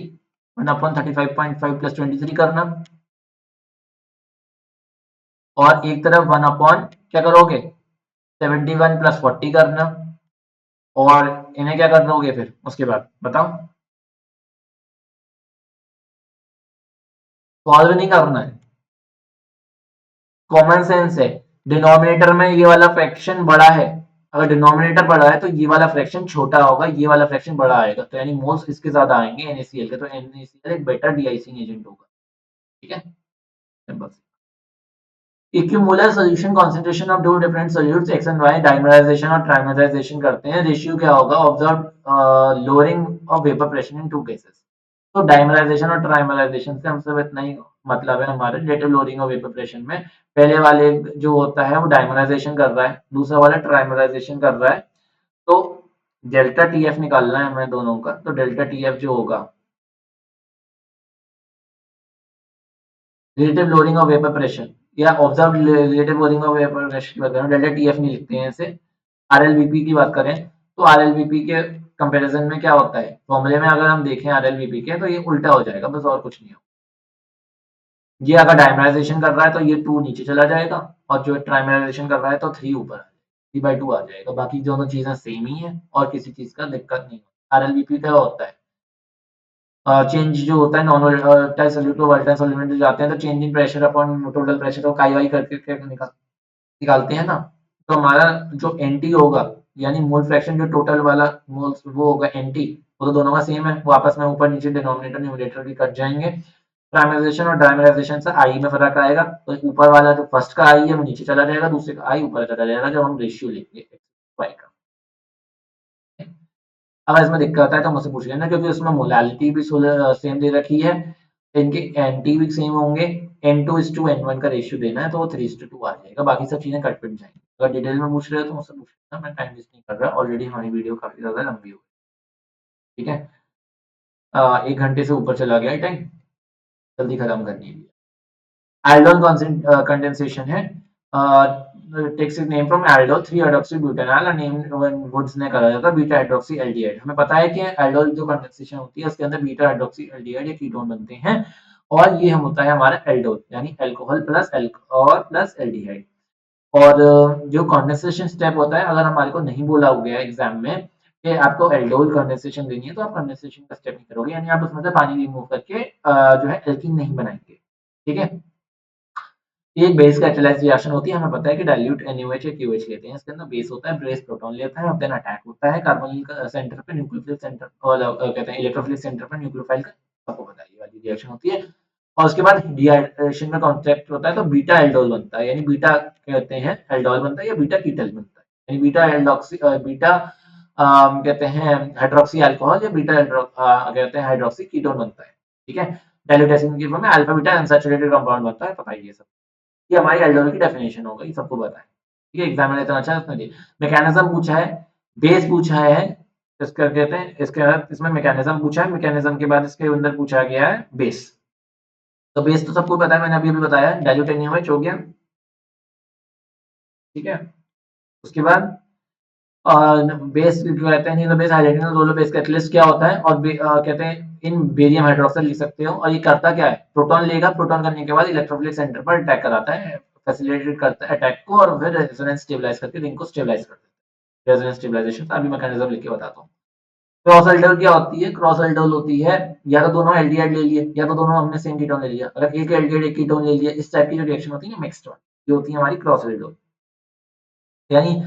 1/35.5 प्लस 23 करना, और एक तरफ 1/ क्या करोगे 71 प्लस 40 करना, और इन्हें क्या कर दोगे फिर उसके बाद बताओ, सॉल्व नहीं करना है, कॉमन सेंस है। डिनोमिनेटर में ये वाला फ्रैक्शन बड़ा है, अगर डिनोमिनेटर बड़ा है तो ये वाला फ्रैक्शन छोटा होगा, ये वाला फ्रैक्शन बड़ा आएगा, तो यानी मोल्स इसके ज्यादा आएंगे NaCl के, तो NaCl एक बेटर डीआइसिंग एजेंट होगा। ठीक है, बस equimolar solution concentration of two different solutes X and Y, dimerization और ट्राइमराइजेशन करते हैं, रेशियो क्या होगा, observe lowering of vapour pressure in two cases. तो डाइमराइजेशन और ट्राइमराइजेशन से हम सब इतना ही मतलब है हमारे relative lowering of vapour pressure में, पहले वाले जो होता है वो डाइमराइजेशन कर रहा है, दूसरा वाला ट्राइमराइजेशन कर रहा है, तो डेल्टा टीएफ निकालना है हमें दोनों का, तो डेल्टा टीएफ जो होगा relative lowering of vapour pressure या observe relative lowering of vapour pressure की बात करें, डेल्टा टीएफ नहीं लिखते हैं इसे, आरएलवीपी की बात करें, तो आरएलवीपी के कंपैरिजन में क्या होता है, फॉर्मूले में अगर हम देखें आरएलवीपी के तो ये उल्टा हो जाएगा, बस और कुछ नहीं हो। ये अगर डायमराइजेशन कर रहा है तो ये 2 नीचे चला जाएगा, और जो ट्राइमराइजेशन कर रहा है तो 3 ऊपर 3/2 आ जाएगा, बाकी दोनों चीजें सेम ही है और किसी चीज का दिक्कत नहीं होता। आरएलवीपी क्या होता है, चेंज जो होता है non volatile solute to volatile solute में जाते हैं, तो change in pressure upon total pressure को काई वाई करके निकालते हैं ना, तो हमारा जो एनटी होगा, यानी मोल फ्रैक्शन जो टोटल वाला मोल्स वो होगा एनटी, वो तो दोनों का सेम है, वो आपस में ऊपर नीचे डिनोमिनेटर न्यूमरेटर की कट जाएंगे। प्राइमराइजेशन और डायमराइजेशन से आई में फर्क आएगा, तो ऊपर वाला जो फर्स्ट का आई है वो नीचे चला जाएगा, दूसरे का आई ऊपर चला जाएगा, जब हम रेशियो लेंगे वाई का। अगर इसमें दिक्कत है तो मुझसे पूछ लेना, क्योंकि उसमें मोलालिटी भी सेम दे रखी है, इनके एंटी भी सेम होंगे, N2:N1 का रेशियो देना है तो वो 3:2 आ जाएगा, बाकी सब चीजें कट पिट जाएंगी। अगर डिटेल में पूछ रहे हो तो मुझसे पूछ लेना, मैं टाइम वेस्ट नहीं कर रहा, ऑलरेडी हमारी वीडियो काफी ज्यादा लंबी हो गई। ठीक है, 1 घंटे से ऊपर चला गया टाइम, जल्दी खत्म करनी है। aldol condensation है, takes its name from aldol 3-hydroxybutanol, name वुड्स ने कहा जाता है बीटा हाइड्रोक्सी एल्डिहाइड। हमें पता है कि aldol जो कंडेंसेशन होती है उसके अंदर बीटा हाइड्रोक्सी एल्डिहाइड या कीटोन बनते हैं, और ये हम होता है हमारा एल्डोल, यानी अल्कोहल प्लस और प्लस एल्डिहाइड। और जो कंडेंसेशन स्टेप होता है, अगर हमारे को नहीं बोला हो गया है एग्जाम में कि आपको एल्डोल कंडेंसेशन देनी है, तो आप कंडेंसेशन का स्टेप नहीं करोगे, यानी आप उसमें से पानी रिमूव करके जो है एल्कीन नहीं बनाएंगे। ठीक है, ये एक बेस कैटालाइज रिएक्शन होती है। हमें पता है कि डाइल्यूट NaOH या QH लेते हैं, इसके अंदर बेस होता है, बेस प्रोटॉन लेता है और देन अटैक होता है कार्बोनिल सेंटर पे, न्यूक्लियोफिलिक सेंटर, और कहते हैं इलेक्ट्रोफिलिक सेंटर पर न्यूक्लियोफाइल का, आपको पता है ये वाली रिएक्शन होती है। और उसके बाद डिहाइड्रेशन में कॉन्टैक्ट होता है तो बीटा एल्डोल बनता है, यानी बीटा कहते हैं एल्डोल बनता है या बीटा कीटल बनता है, यानी बीटा एल्डोक्सी बीटा कहते हैं हाइड्रोक्सी अल्कोहल या बीटा कहते हैं हाइड्रोक्सी कीटोन बनता है। ठीक है, डाइल्यूट एसिड की फॉर्म में अल्फा बीटा अनसैचुरेटेड कंपाउंड बनता है, पता ही है सब। ये हमारी एल्डोल की डेफिनेशन हो गई, सबको पता है। ठीक है, एग्जाम में इतना अच्छा उसने दी, मैकेनिज्म पूछा है, बेस पूछा है, इसका कहते हैं इसके बाद इसमें मैकेनिज्म पूछा है, मैकेनिज्म के बाद इसके अंदर पूछा गया है बेस। तो बेस तो सबको पता है, मैंने अभी अभी बताया, डाइल्यूट NaOH हो गया। ठीक है, उसके बाद बेस कहते हैं, नहीं तो बेस हाइड्रोजन रोलो बेस कैटलिस्ट क्या होता है, और कहते हैं इन बेरियम हाइड्रोक्साइड लिख सकते हो। और ये करता क्या है, प्रोटॉन लेगा, प्रोटॉन करने के बाद इलेक्ट्रोफिलिक सेंटर पर अटैक कराता है, फैसिलिटेट करता है अटैक को, और फिर रेजोनेंस स्टेबलाइज करके रिंग को स्टेबलाइज करता है। रेजोनेंस स्टेबलाइजेशन का अभी मैकेनिज्म लिख के बताता हूँ। क्रॉस एल्डोल क्या होती है, क्रॉस एल्डोल होती है या तो दोनों एल्डिहाइड ले लिए या तो दोनों हमने सेम कीटोन ले लिया। अगर एक एल्डिहाइड एक कीटोन ले लिया, इस टाइप की जो रिएक्शन होती है मिक्स्ड वन, ये होती है हमारी क्रॉस एल्डोल। यानी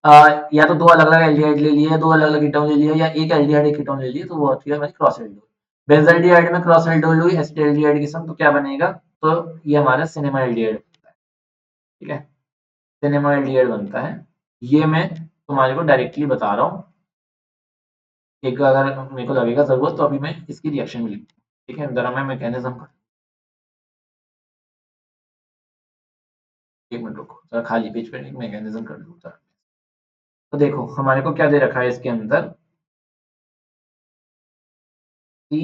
अ, या तो दो अलग अलग एल्डिहाइड ले लिए, दो अलग अलग कीटोन ले लिए, या एक एल्डिहाइड एक कीटोन ले लिए, तो वो होती है हमारी क्रॉस एल्डोल। बेंजल्डिहाइड में क्रॉस एल्डोल हुई एसिटाल्डिहाइड की सम, तो क्या बनेगा, तो ये हमारा सिनेमा एल्डिहाइड बनता है। ठीक है, सिनेमा एल्डिहाइड बनता है। ये मैं तुम्हारे को डायरेक्टली बता रहा हूँ, एक अगर मेरे को लगेगा जरूरत तो अभी मैं इसकी रिएक्शन भी लिखूँ। ठीक है, जरा मैं मैकेनिज्म का एक मिनट रुको, जरा खाली पेज पे एक मैकेनिज्म कर लूँ जरा। तो देखो हमारे को क्या दे रखा है इसके अंदर, C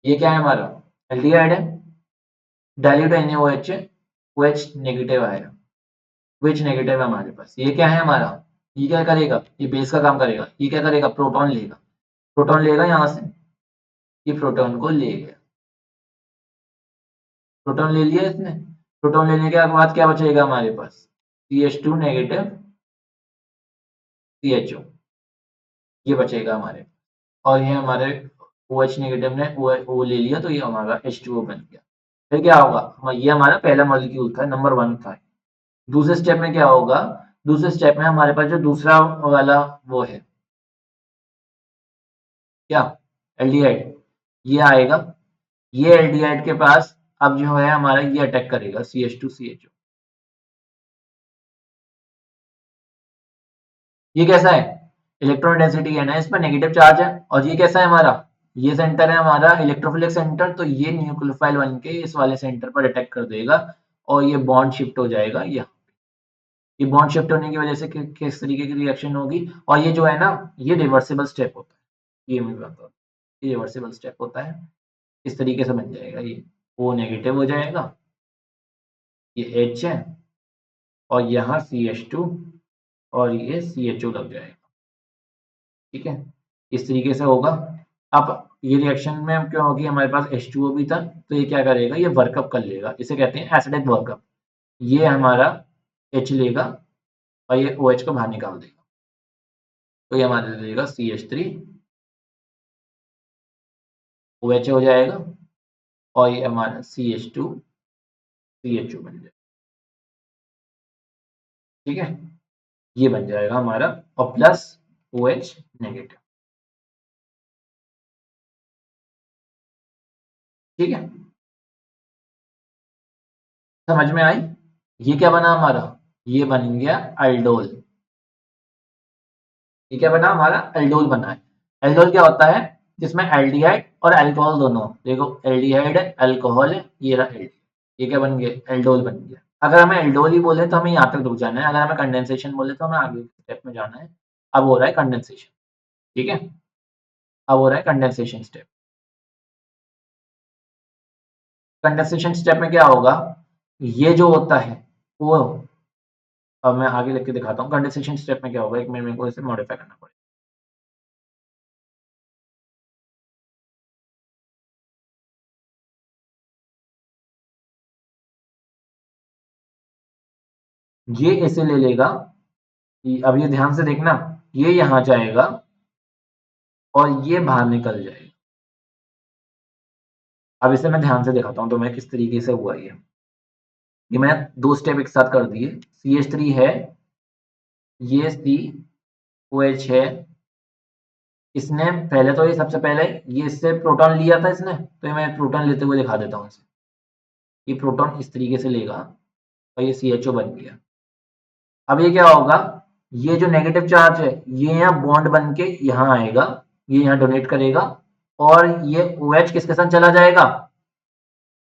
ये क्या है हमारा, एल्डिहाइड है, डाइल्यूट NaOH, OH नेगेटिव आएगा, OH नेगेटिव है हमारे पास। ये क्या है हमारा, ये क्या करेगा, ये बेस का काम करेगा, ये क्या करेगा, प्रोटॉन लेगा, प्रोटॉन लेगा यहाँ से, ये प्रोटॉन को ले गया, प्रोटॉन ले लिया इसने। प्रोटॉन लेने के बाद क्या बचेगा हमारे पास, CH2 नेगेटिव CHO, ये बचेगा हमारे। और ये हमारे OH नेगेटिव ने वो ले लिया, तो ये हमारा H2O बन गया। फिर क्या होगा, ये हमारा पहला मॉलिक्यूल था, नंबर 1 था। दूसरे स्टेप में क्या होगा, दूसरे स्टेप में हमारे पास जो दूसरा वाला वो है क्या, एल्डिहाइड, ये आएगा। ये एल्डिहाइड के पास अब जो है हमारा ये अटैक करेगा CH2CHO। ये कैसा है, इलेक्ट्रॉन डेंसिटी है ना, इस पर नेगेटिव चार्ज है। और ये कैसा है हमारा, ये सेंटर है हमारा इलेक्ट्रोफिलिक सेंटर, तो ये न्यूक्लियोफाइल बन के इस वाले सेंटर पर अटैक कर देगा, और ये बॉन्ड शिफ्ट हो जाएगा। ये बॉन्ड शिफ्ट होने की वजह से किस तरीके की रिएक्शन होगी, और ये जो है ना, ये रिवर्सिबल स्टेप होता है, ये मैं बताता हूँ, ये रिवर्सिबल स्टेप होता है। इस तरीके से बन जाएगा, ये O नेगेटिव हो जाएगा, ये H है, और यहाँ CH2, और ये CHO लग जाएगा। ठीक है, इस तरीके से होगा। अब ये रिएक्शन में क्या होगी, हमारे पास H2O भी था, तो ये क्या करेगा, ये वर्कअप कर लेगा, इसे कहते हैं एसिडिक वर्कअप। ये हमारा H लेगा और ये OH को बाहर निकाल देगा, तो ये हमारा दे देगा CH3 OH हो जाएगा, और ये हमारा CH2 CHO बन जाएगा। ठीक है, ये बन जाएगा हमारा, और प्लस OH नेगेटिव। ठीक है, समझ में आई। ये क्या बना हमारा, ये बन गया एल्डोल। ये क्या बना हमारा, एल्डोल बना है। एल्डोल क्या होता है, जिसमें एल्डिहाइड और अल्कोहल दोनों, देखो एल्डिहाइड है, अल्कोहल है, ये रहा एल्डिहाइड, ये क्या बन गया, एल्डोल बन गया। अगर हमें एल्डोल ही बोले तो हमें यहाँ तक रुक जाना है, अगर हमें कंडेंसेशन बोले तो हमें आगे स्टेप में जाना है। अब हो रहा है कंडेंसेशन। ठीक है, अब हो रहा है कंडेंसेशन स्टेप। कंडेंसेशन स्टेप में क्या होगा, ये जो होता है वो, अब मैं आगे लिख के दिखाता हूँ कंडेंसेशन स्टेप में क्या होगा, एक मिनट मेरे को इसे मॉडिफाई करना पड़ेगा। ये ऐसे ले लेगा, अब ये ध्यान से देखना, ये यहाँ जाएगा और ये बाहर निकल जाएगा। अब इसे मैं ध्यान से दिखाता हूँ तो मैं किस तरीके से हुआ ये मैं 2 स्टेप एक साथ कर दिए। CH3 है, ये COH है, इसने पहले तो ये सबसे पहले ये इससे प्रोटॉन लिया था इसने, तो ये मैं प्रोटॉन लेते हुए दिखा देता हूँ इसे। ये प्रोटॉन इस तरीके से लेगा और ये CHO बन गया। अब ये क्या होगा, ये जो नेगेटिव चार्ज है ये यहाँ बॉन्ड बन के यहाँ आएगा, ये यहाँ डोनेट करेगा और ये OH किसके साथ चला जाएगा,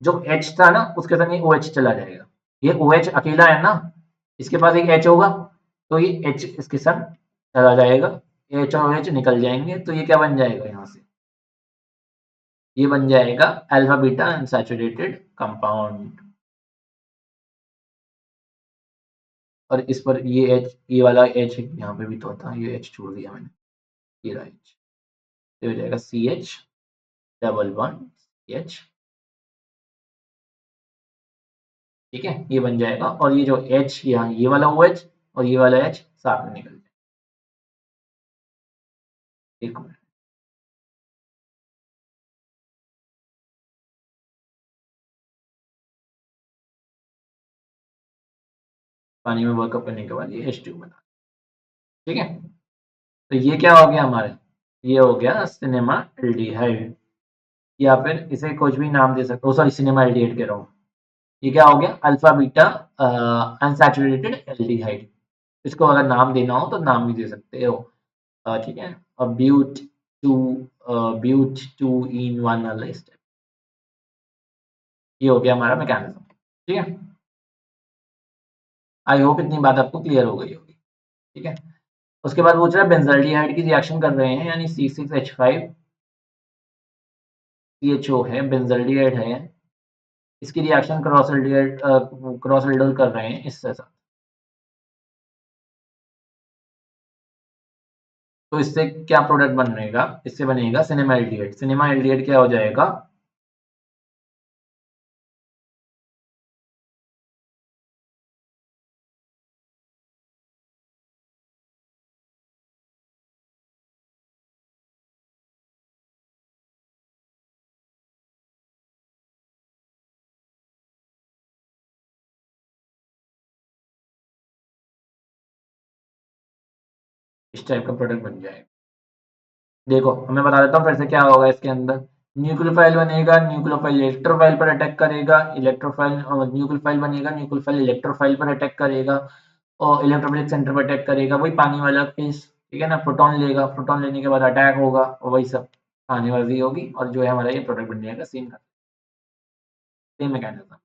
जो H था ना उसके साथ ये OH चला जाएगा। ये OH अकेला है ना, इसके पास एक H होगा, तो ये H इसके साथ चला जाएगा, H और OH निकल जाएंगे, तो ये क्या बन जाएगा यहाँ से, ये बन जाएगा अल्फा बीटा अनसैचुरेटेड कंपाउंड। और इस पर ये H, ये वाला H यहाँ पे भी तो था, ये H छोड़ दिया मैंने, ये रहा H, ये हो जाएगा CH डबल बॉन्ड CH, ठीक है, ये बन जाएगा और ये जो H यहाँ ये वाला OH और ये वाला H साथ में निकल जाएगा। एक मिनट, पानी में वर्कअप करने के बाद ये H2 बना, ठीक है। तो ये क्या हो गया हमारे, ये हो गया सिनेमा एल्डिहाइड, या फिर इसे कुछ भी नाम दे सकते हो, सॉरी सिनेमा एल्डिहाइड कह रहा हूँ। ये क्या हो गया, अल्फा बीटा अनसैचुरेटेड एल्डिहाइड। इसको अगर नाम देना हो तो नाम भी दे सकते हो, ठीक है। But two, but two en one वाला स्टेप, ये हो गया हमारा मैकेनिज्म, ठीक है। आई होप इतनी बात आपको क्लियर हो गई होगी, ठीक है। उसके बाद पूछ रहा है बेंजल्डिहाइड की रिएक्शन कर रहे हैं, यानी C6H5 CHO है, बेंजल्डिहाइड है, इसकी रिएक्शन क्रॉस एल्डिहाइड कर रहे हैं इससे साथ, तो इससे क्या प्रोडक्ट बनेगा, इससे बनेगा सिनेमा एल्डिहाइड। सिनेमा एल्डिहाइड क्या हो जाएगा, इस टाइप का प्रोडक्ट बन जाएगा। देखो मैं बता देता हूँ फिर से क्या होगा इसके अंदर, न्यूक्लियोफाइल बनेगा, न्यूक्लियोफाइल इलेक्ट्रोफाइल पर अटैक करेगा, इलेक्ट्रोफाइल न्यूक्लियोफाइल बनेगा, न्यूक्लियोफाइल इलेक्ट्रोफाइल पर अटैक करेगा और इलेक्ट्रोफिलिक सेंटर पर अटैक करेगा, वही पानी वाला केस, ठीक है ना। प्रोटॉन लेगा, प्रोटॉन लेने के बाद अटैक होगा और वही सब आने होगी और जो है हमारा ये प्रोडक्ट बन जाएगा, सेम मैकेनिज्म।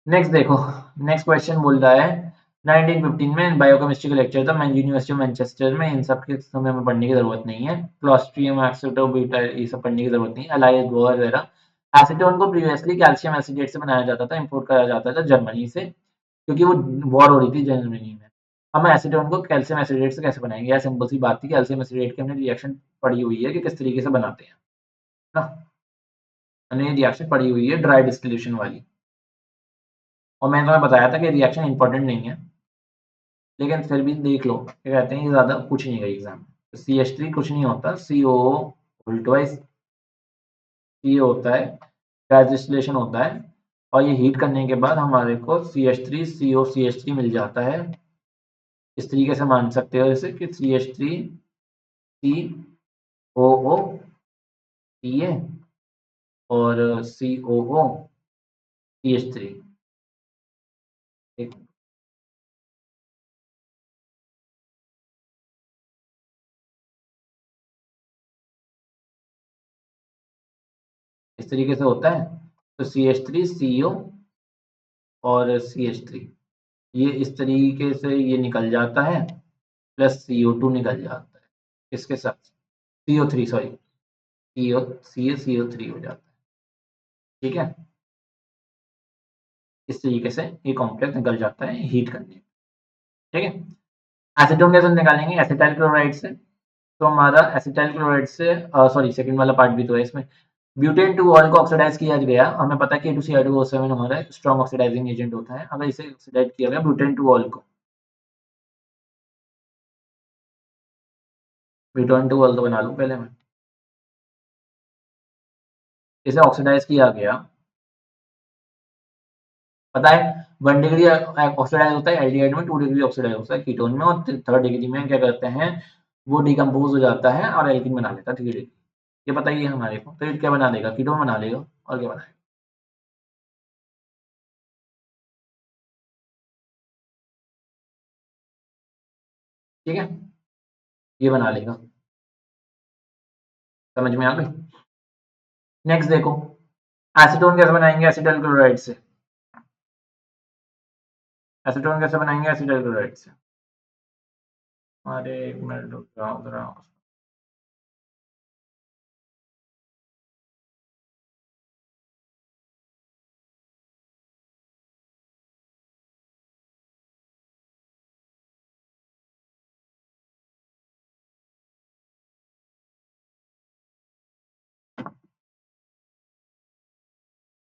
नेक्स्ट देखो, नेक्स्ट क्वेश्चन बोल रहा है 1915 में बायोकेमिस्ट्री का लेक्चर था, मैं यूनिवर्सिटी ऑफ मैनचेस्टर में, इन सब के समय में पढ़ने की जरूरत नहीं है, क्लोस्ट्रियम एसिटोन ब्यूटाइल ये सब पढ़ने की जरूरत नहीं है, एलाइज बोर वगैरह। एसीटोन को प्रीवियसली कैल्शियम एसिडेट से बनाया जाता था, इंपोर्ट करा जाता था जर्मनी से, क्योंकि वो वॉर हो रही थी जर्मनी में। हम एसीटोन को कैल्शियम एसिडेट से कैसे बनाएंगे, यार सिंपल सी बात थी, कैल्शियम एसिडेट की हमने रिएक्शन पढ़ी हुई है कि किस तरीके से बनाते हैं ना, हमने रिएक्शन पढ़ी हुई है ड्राई डिस्टिलेशन वाली, और मैंने तुम्हें बताया था कि रिएक्शन इंपॉर्टेंट नहीं है, लेकिन फिर भी देख लो, क्या कहते हैं ये ज़्यादा कुछ नहीं है एग्जाम में। CH3 कुछ नहीं होता, COO उल्टवाइज ये होता है, गैस डिस्टिलेशन होता है, और ये हीट करने के बाद हमारे को CH3 COCH3 मिल जाता है। इस तरीके से मान सकते हो जैसे कि CH3 COO CA और COO CH3, इस तरीके से होता है। तो CH3 CO और CH3 ये इस तरीके से ये निकल जाता है, प्लस CO2 निकल जाता है, इसके साथ CO3 सॉरी, CO3 हो जाता है, ठीक है। इस तरीके से ये कॉम्प्लेक्स निकल जाता है हीट करने, ठीक है। एसीटोन कैसे निकालेंगे, एसिटाइल क्लोराइड से। तो हमारा एसिटाइल क्लोराइड से, सॉरी सेकंड वाला पार्ट भी तो है इसमें, ब्यूटेन टू ऑल को ऑक्सीडाइज किया गया, हमें पता है कि K2CH2O7 हमारा स्ट्रॉन्ग ऑक्सीडाइजिंग एजेंट होता है। अगर इसे ऑक्सीडाइज किया गया ब्यूटेन टू ऑल को, ब्यूटेन टू ऑल तो बना लूं पहले मैं, इसे ऑक्सीडाइज किया गया, पता है 1 डिग्री ऑक्सीडाइज होता है एल्डिहाइड में, 2 डिग्री ऑक्सीडाइज होता है कीटोन में, और 3rd डिग्री में क्या करते हैं वो डिकम्पोज हो जाता है और एल्किन बना लेता है धीरे धीरे। ये पता ही है हमारे को, तो ये क्या बना देगा, कीटोन बना लेगा, और क्या बनाएगा, ठीक है, ये बना लेगा। समझ में आ गई। नेक्स्ट देखो, एसीटोन कैसे बनाएंगे एसिटाइल क्लोराइड से, एसीटोन कैसे बनाएंगे एसिटाइल क्लोराइड से, अरे एक मिनट रुक जाओ जरा,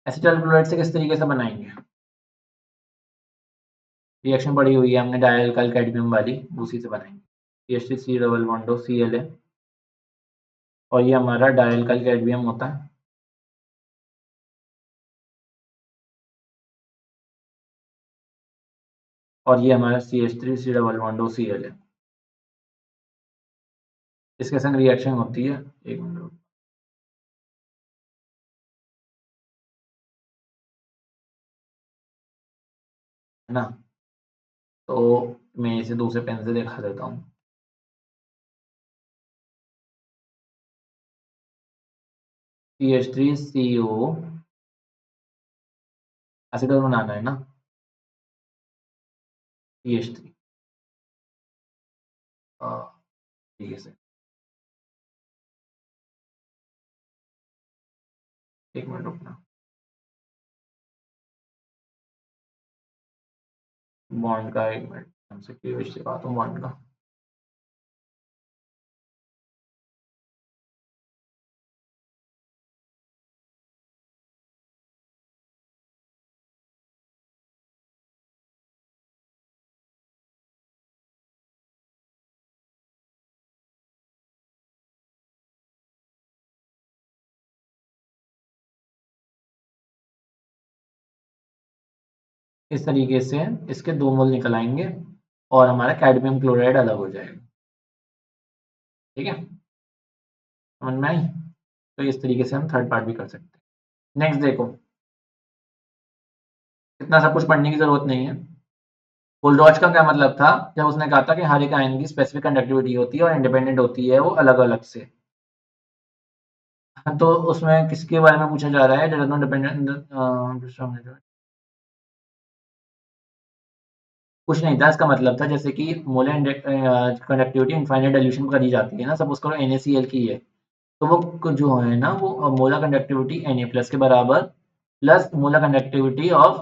एसिटाइल क्लोराइड से किस तरीके से बनाएंगे, रिएक्शन पड़ी हुई है हमने डायल्काइल कैडमियम वाली, उसी से बनाएंगे। CH3 डबल बॉन्ड Cl है, और ये हमारा डायल्काइल कैडमियम होता है, और ये हमारा CH3 डबल बॉन्ड Cl है। इसके संग रिएक्शन होती है, एक मिनट, है ना, तो मैं इसे दूसरे पेन से दिखा देता हूँ। CH3CO एसिडोन बनाना है ना, CH3, ठीक है सर, एक मिनट रुकना, बॉन्ड का एक मिनट, हमसे क्लियर से बात हूँ बॉन्ड का, इस तरीके से इसके 2 मोल निकल आएंगे और हमारा कैडमियम क्लोराइड अलग हो जाएगा, ठीक है, समझ में आई। तो इस तरीके से हम थर्ड पार्ट भी कर सकते हैं। नेक्स्ट देखो, इतना सब कुछ पढ़ने की जरूरत नहीं है। कोलरॉच का क्या मतलब था, जब उसने कहा था कि हर एक आयन की स्पेसिफिक कंडक्टिविटी होती है और इंडिपेंडेंट होती है वो अलग अलग से, तो उसमें किसके बारे में पूछा जा रहा है, डिपेंडेंट, कुछ नहीं था, इसका मतलब था जैसे कि मोलर कंडक्टिविटी इनफाइनाइट डाइल्यूशन करी जाती है ना, सपोज करो NaCl की है, तो वो जो है ना वो मोलर कंडक्टिविटी Na प्लस के बराबर plus molar conductivity of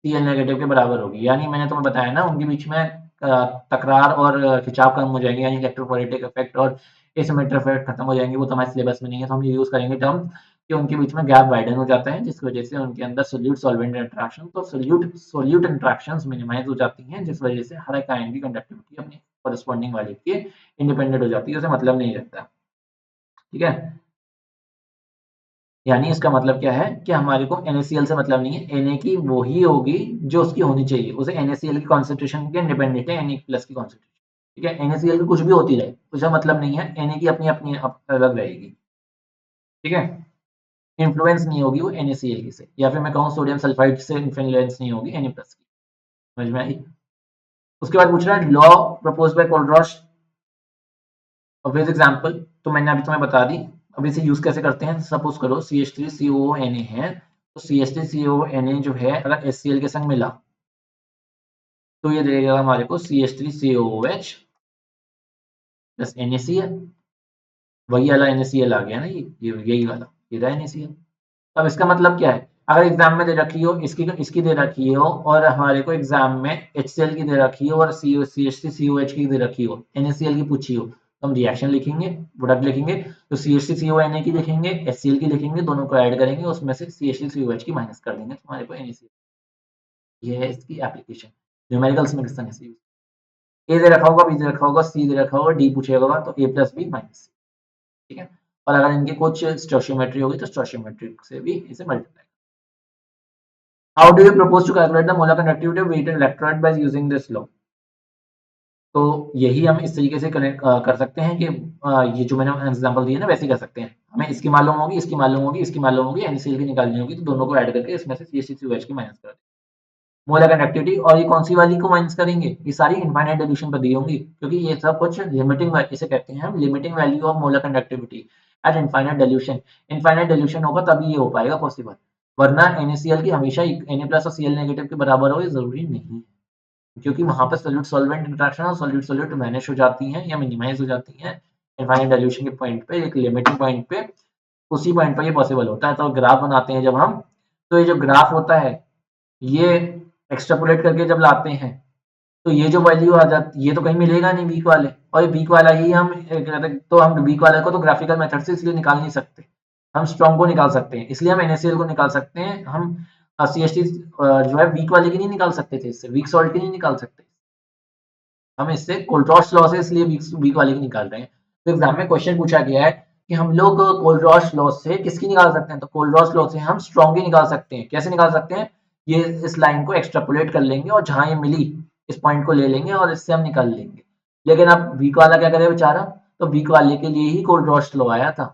Cl negative के बराबर होगी। यानी मैंने तुम्हें बताया ना उनके बीच में तकरार और खिंचाव कम हो जाएंगे, यानी इलेक्ट्रोफोरेटिक इफेक्ट और एसिमेट्रिक इफेक्ट खत्म हो जाएंगे। वो तो हमारे सिलेबस में नहीं है, तो हम ये यूज करेंगे टर्म कि उनके बीच में गैप वाइडन हो जाता है, जिस वजह से उनके अंदर सोल्यूट सॉल्वेंट इंटरेक्शन, तो सोल्यूट इंटरेक्शंस मिनिमाइज हो जाती हैं, जिस वजह से हर एक आयन की कंडक्टिविटी अपनी कॉरेस्पॉन्डिंग वाले के इंडिपेंडेंट हो जाती है, उसे मतलब नहीं रहता, ठीक है। यानी इसका मतलब क्या है कि हमारे को NaCl से मतलब नहीं है, Na की वो ही होगी जो उसकी होनी चाहिए, उसे NaCl की कॉन्सेंट्रेशन के इंडिपेंडेंट है Na प्लस की कॉन्सेंट्रेशन, ठीक है। NaCl की कुछ भी होती रहे उसे मतलब नहीं है, Na की अपनी अपनी अलग रहेगी, ठीक है, इन्फ्लुएंस नहीं होगी वो NaCl की से, या फिर मैं कहूँ सोडियम सल्फाइड से इन्फ्लुएंस नहीं होगी Na प्लस की, समझ में आई। उसके बाद पूछ रहा है law propose by Kohlrausch with example, तो मैंने अभी तुम्हें बता दी। अब इसे यूज कैसे करते हैं, सपोज करो CH3COONA है, तो CH3COONA जो है अगर HCl के संग मिला तो ये देगा हमारे को CH3COOH प्लस NaCl, वही वाला NaCl आ गया ना, ये यही वाला, ये रहा NaCl। अब इसका मतलब क्या है, अगर एग्जाम में दे रखी हो इसकी इसकी दे रखी हो और हमारे को एग्जाम में HCl की दे रखी हो और CH3COH की दे रखी हो, NaCl की पूछी हो, तो हम रिएक्शन लिखेंगे, प्रोडक्ट लिखेंगे, तो CH3CONA की लिखेंगे, HCl की लिखेंगे, दोनों को ऐड करेंगे, उसमें से CH3COH की माइनस कर देंगे, तो हमारे को NaCl। ये है इसकी एप्लीकेशन। न्यूमेरिकल्स में किस तरह से ए दे रखा होगा, बी दे रखा होगा, सी दे रखा होगा, डी पूछेगा होगा, तो A प्लस बी माइनस सी, ठीक है। और अगर इनकी कुछ स्टोशियोमेट्री होगी तो स्टोशियोमेट्री से भी इसे multiply. How do you propose to calculate the molar conductivity of weak electrode by using this law? तो यही हम इस तरीके से कर सकते हैं कि ये जो मैंने एग्जांपल दिए ना वैसे ही कर सकते हैं। हमें इसकी मालूम होगी, इसकी मालूम होगी, इसकी मालूम होगी, NaCl की निकालनी होगी, तो दोनों को ऐड करके इसमें से CH3COH की माइनस कर दें। मोलर कंडक्टिविटी, और ये कौन सी वाली को माइनस करेंगे? ये सारी इनफाइनाइट डिल्यूशन पर दी होंगी, क्योंकि ये सब कुछ लिमिटिंग, इसे कहते हैं हम limiting value of molar conductivity at infinite dilution. Infinite dilution होगा तभी ये हो पाएगा पॉसिबल, वरना NaCl की हमेशा Na प्लस और Cl नेगेटिव के बराबर हो, ये जरूरी नहीं है, क्योंकि वहां पर सोल्यूट सॉल्वेंट इंटरेक्शन और सोल्यूट सोल्यूट वैनिश हो जाती हैं या मिनिमाइज हो जाती हैं इनफाइनाइट डिल्यूशन के पॉइंट पे, एक लिमिटिंग पॉइंट पे, उसी पॉइंट पर ये पॉसिबल होता है। तो ग्राफ बनाते हैं जब हम, तो ये जो ग्राफ होता है ये एक्सट्रापोलेट करके जब लाते हैं, तो ये जो वैल्यू आ जाती, ये तो कहीं मिलेगा नहीं वीक वाले, और ये वीक वाला ही हम तो हम वीक वाले को तो ग्राफिकल मेथड से इसलिए निकाल नहीं सकते, हम स्ट्रॉन्ग को निकाल सकते हैं, इसलिए हम NaCl को निकाल सकते हैं। हम CH3 जो है वीक वाले की नहीं निकाल सकते थे, इससे वीक सॉल्ट की नहीं निकाल सकते, हम इससे कोल्ट्रॉस लॉ से इसलिए वीक वाले की निकाल रहे हैं। तो एग्जाम में क्वेश्चन पूछा गया है कि हम लोग कोल्ट्रॉस लॉ से किसकी निकाल सकते हैं, तो कोल्ट्रॉस लॉ से हम स्ट्रॉन्ग की निकाल सकते हैं। कैसे निकाल सकते हैं? ये इस लाइन को एक्सट्रापोलेट कर लेंगे और जहां ये मिली इस पॉइंट को ले लेंगे और इससे हम निकाल लेंगे। लेकिन अब वीक वाला क्या करे बेचारा, तो वीक वाले के लिए ही कोल्ट्रॉस लॉ आया था।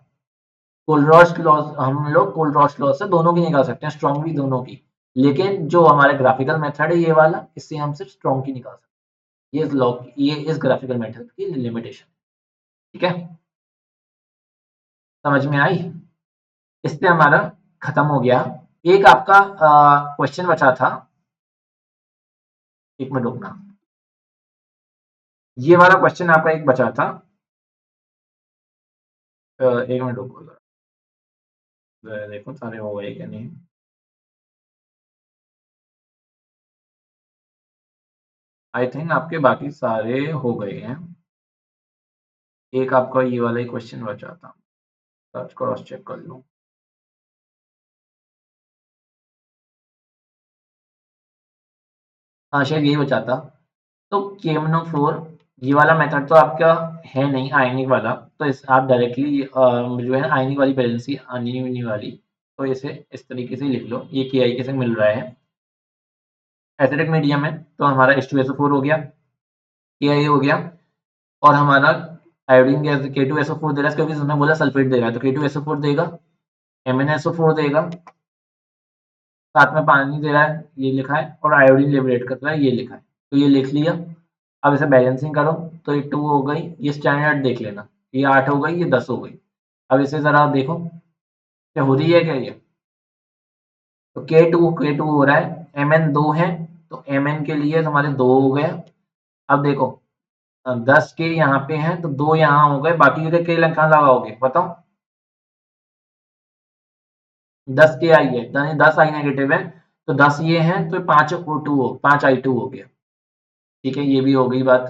कोल्ट्रॉस लॉ, हम लोग कोल्ट्रॉस लॉ से दोनों की निकाल सकते हैं, स्ट्रॉन्ग भी दोनों की, लेकिन जो हमारे ग्राफिकल मेथड है ये वाला, इससे हम सिर्फ स्ट्रॉन्ग की निकाल सकते हैं। ये इस लॉ, ये इस ग्राफिकल मेथड की लिमिटेशन, ठीक है, समझ में आई? इससे हमारा खत्म हो गया। एक आपका क्वेश्चन बचा था, एक मिनट रुकना, ये वाला क्वेश्चन आपका एक बचा था, एक मिनट रुको जरा, देखो सारे हो गए क्या नहीं। आई थिंक आपके बाकी सारे हो गए हैं, एक आपका ये वाला ही क्वेश्चन बचा था, सर्च क्रॉस चेक कर लो। हाँ शायद यही बचा था। तो KMnO4, ये वाला मेथड तो आपका है नहीं आयनिक वाला, तो इस आप डायरेक्टली जो है आयनिक वाली बैलेंसी आनी नहीं वाली, तो इसे इस तरीके से लिख लो, ये Ki कैसे मिल रहा है, एसिडिक मीडियम है तो हमारा H2SO4 हो गया, Ki हो गया, और हमारा आयोडीन गैस K2SO4 दे रहा है, क्योंकि उसने बोला सल्फेट दे रहा है, तो K2SO4 देगा, MnSO4 देगा, साथ में पानी दे रहा है ये लिखा है, और आयोडीन लिबरेट कर रहा है ये लिखा है, तो ये लिख लिया। अब इसे बैलेंसिंग करो, तो ये 2 हो गई, ये स्टैंडर्ड देख लेना, ये 8 हो गई, ये 10 हो गई। अब इसे जरा देखो क्या हो रही है क्या ये, तो K2 हो रहा है, Mn 2 है, तो Mn के लिए हमारे 2 हो गए। अब देखो 10 के यहाँ पे हैं तो 2 यहाँ हो गए, बाकी के कहाँ लगाओगे बताओ? 10 के आई है, 10 आई नेगेटिव है, तो 10 ये हैं तो 5 I2 हो गया, ठीक है, ये भी हो गई बात।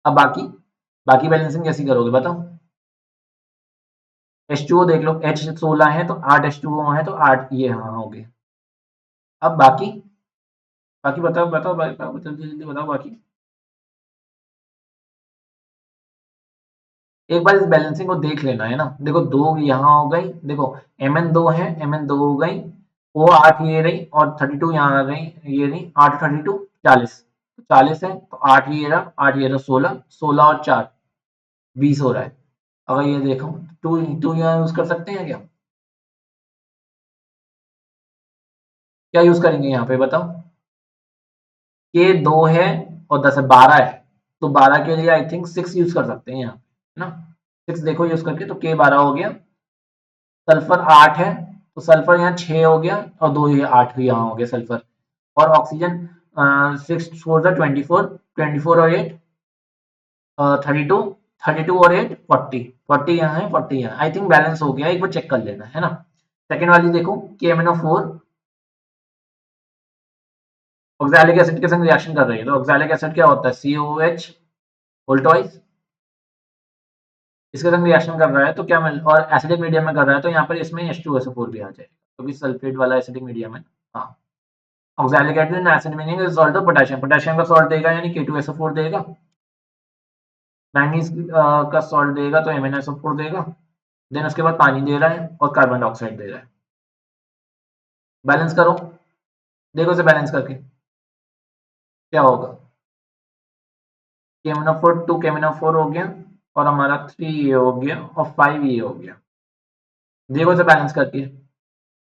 अब बाकी बाकी बैलेंसिंग कैसी करोगे बताओ? H2O देख लो, H16 है तो 8 H2O है, तो 8 ये हाँ हो गए। अब बाकी बाकी बताओ बताओ बताओ, जल्दी जल्दी बताओ बाकी। एक बार इस बैलेंसिंग को देख लेना है ना, देखो 2 यहाँ हो गई, देखो Mn 2 है, Mn 2 हो गई, वो 8 ये रही, और 32 यहाँ आ गई, ये रही 8 32 40, 40 है तो 8 ये रहा, 8 ये रहा 16, 16 और 4 20 हो रहा है। अगर ये देखो 2 2 यहाँ यूज कर सकते हैं क्या? क्या यूज करेंगे यहाँ पे बताओ? के 2 है और 10 है, 12 है, तो 12 के लिए आई थिंक 6 यूज कर सकते हैं यहाँ है ना, 6 देखो यूज करके, तो के 12 हो गया। सल्फर 8 है, तो सल्फर यहाँ 6 हो गया, और 2 ये 8 भी यहाँ हो गया सल्फर, और ऑक्सीजन 6 4 24, 24 और 8 32, 32 और 8 40, 40 यहाँ है 40 यहाँ, आई थिंक बैलेंस हो गया, एक बार चेक कर लेना है ना। सेकेंड वाली देखो KMnO4 ऑक्सैलिक एसिड के संग रिएक्शन कर रही है, तो ऑक्सैलिक एसिड क्या होता है? COH वोल्टॉइस, इसके संग रिएक्शन कर रहा है तो क्या मिल, और एसिडिक मीडियम में कर रहा है तो यहाँ पर इसमें H2SO4 भी आ जाएगा, क्योंकि सल्फेट वाला एसिडिक मीडियम है। हाँ, oxalic acid acid meaning salt of potassium, potassium का सॉल्ट देगा यानी K2SO4 देगा, मैंगनीज का सॉल्ट देगा तो MnSO4 देगा, देन उसके बाद पानी दे रहा है और कार्बन डाइऑक्साइड दे रहा है। बैलेंस करो, देखो इसे बैलेंस करके क्या होगा। KMnO4 2 KMnO4 हो गया, और हमारा 3 ये हो गया और 5 ये हो गया। देखो इसे बैलेंस करके,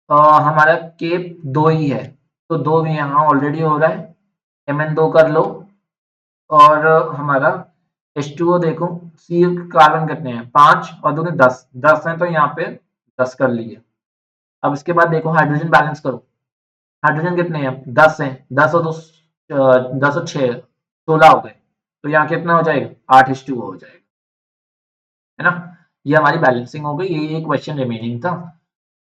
हमारा के 2 ही है तो 2 भी यहाँ ऑलरेडी हो रहा है, Mn2 कर लो, और हमारा H2O देखो, सी कार्बन कितने हैं 5 और 2 10, 10 है तो यहाँ पे 10 कर लिए। अब इसके बाद देखो हाइड्रोजन बैलेंस करो, हाइड्रोजन कितने हैं 10 हैं, 10 और 2 10 और 6 16 हो गए, तो यहाँ कितना हो जाएगा 8 H2O हो जाएगा, है ना। ये हमारी बैलेंसिंग हो गई, ये एक क्वेश्चन रिमेनिंग था।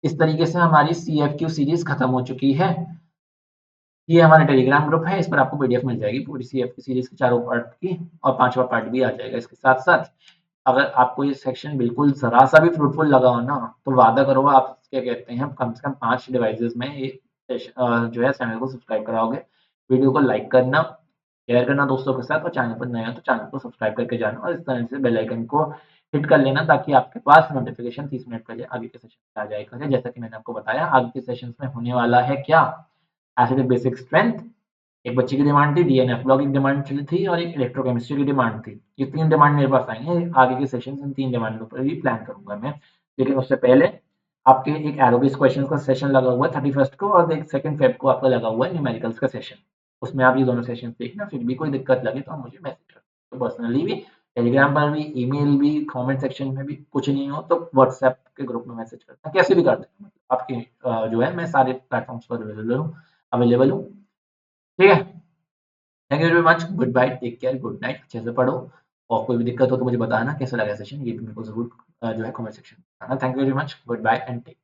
इस तरीके से हमारी CFQ सीरीज खत्म हो चुकी है। ये हमारा टेलीग्राम ग्रुप है, इस पर आपको पीडीएफ मिल जाएगी पूरी CFQ सीरीज के चारों पार्ट की, और पांचवा पार्ट भी आ जाएगा इसके साथ साथ। अगर आपको ये सेक्शन बिल्कुल जरा सा भी फ्रूटफुल लगा हो ना, तो वादा करो आप क्या कहते हैं कम से कम 5 डिवाइसेस में ये जो है चैनल को सब्सक्राइब कराओगे। वीडियो को लाइक करना, शेयर करना दोस्तों के साथ, और चैनल पर नए हो तो चैनल को सब्सक्राइब करके जाना, और इस तरह से बेल आइकन को हिट कर लेना ताकि आपके पास नोटिफिकेशन 30 मिनट पहले आगे के सेशन आ जाए करें। जैसा कि मैंने आपको बताया आगे के सेशंस में होने वाला है क्या, एसिडिक बेसिक स्ट्रेंथ, एक बच्चे की डिमांड थी, डीएनएफ ब्लॉक की डिमांड थी, और एक इलेक्ट्रोकेमिस्ट्री की डिमांड थी। ये 3 डिमांड मेरे पास आई हैं, आगे के सेशन इन 3 डिमांडों पर भी प्लान करूंगा मैं। लेकिन उससे पहले आपके एक एरोबिक्स क्वेश्चन का सेशन लगा हुआ है 31 को, और एक 2 फेब को आपका लगा हुआ है न्यूमेरिकल्स का सेशन। उसमें आप ये दोनों सेशन देखना, फिर भी कोई दिक्कत लगे तो आप मुझे मैसेज कर, तो पर्सनली भी, टेलीग्राम पर भी, ईमेल भी, कमेंट सेक्शन में भी, कुछ नहीं हो तो व्हाट्सएप के ग्रुप में मैसेज करना, कैसे भी करते हैं, आपके जो है मैं सारे प्लेटफॉर्म्स पर अवेलेबल हूँ। ठीक है, thank you very much, good bye, take care, good night, अच्छे से पढ़ो, और कोई भी दिक्कत हो तो मुझे बताना कैसा लगा सेशन, ये भी मेरे को जरूर जो है कमेंट सेक्शन में बताना। Thank you very much, good bye and take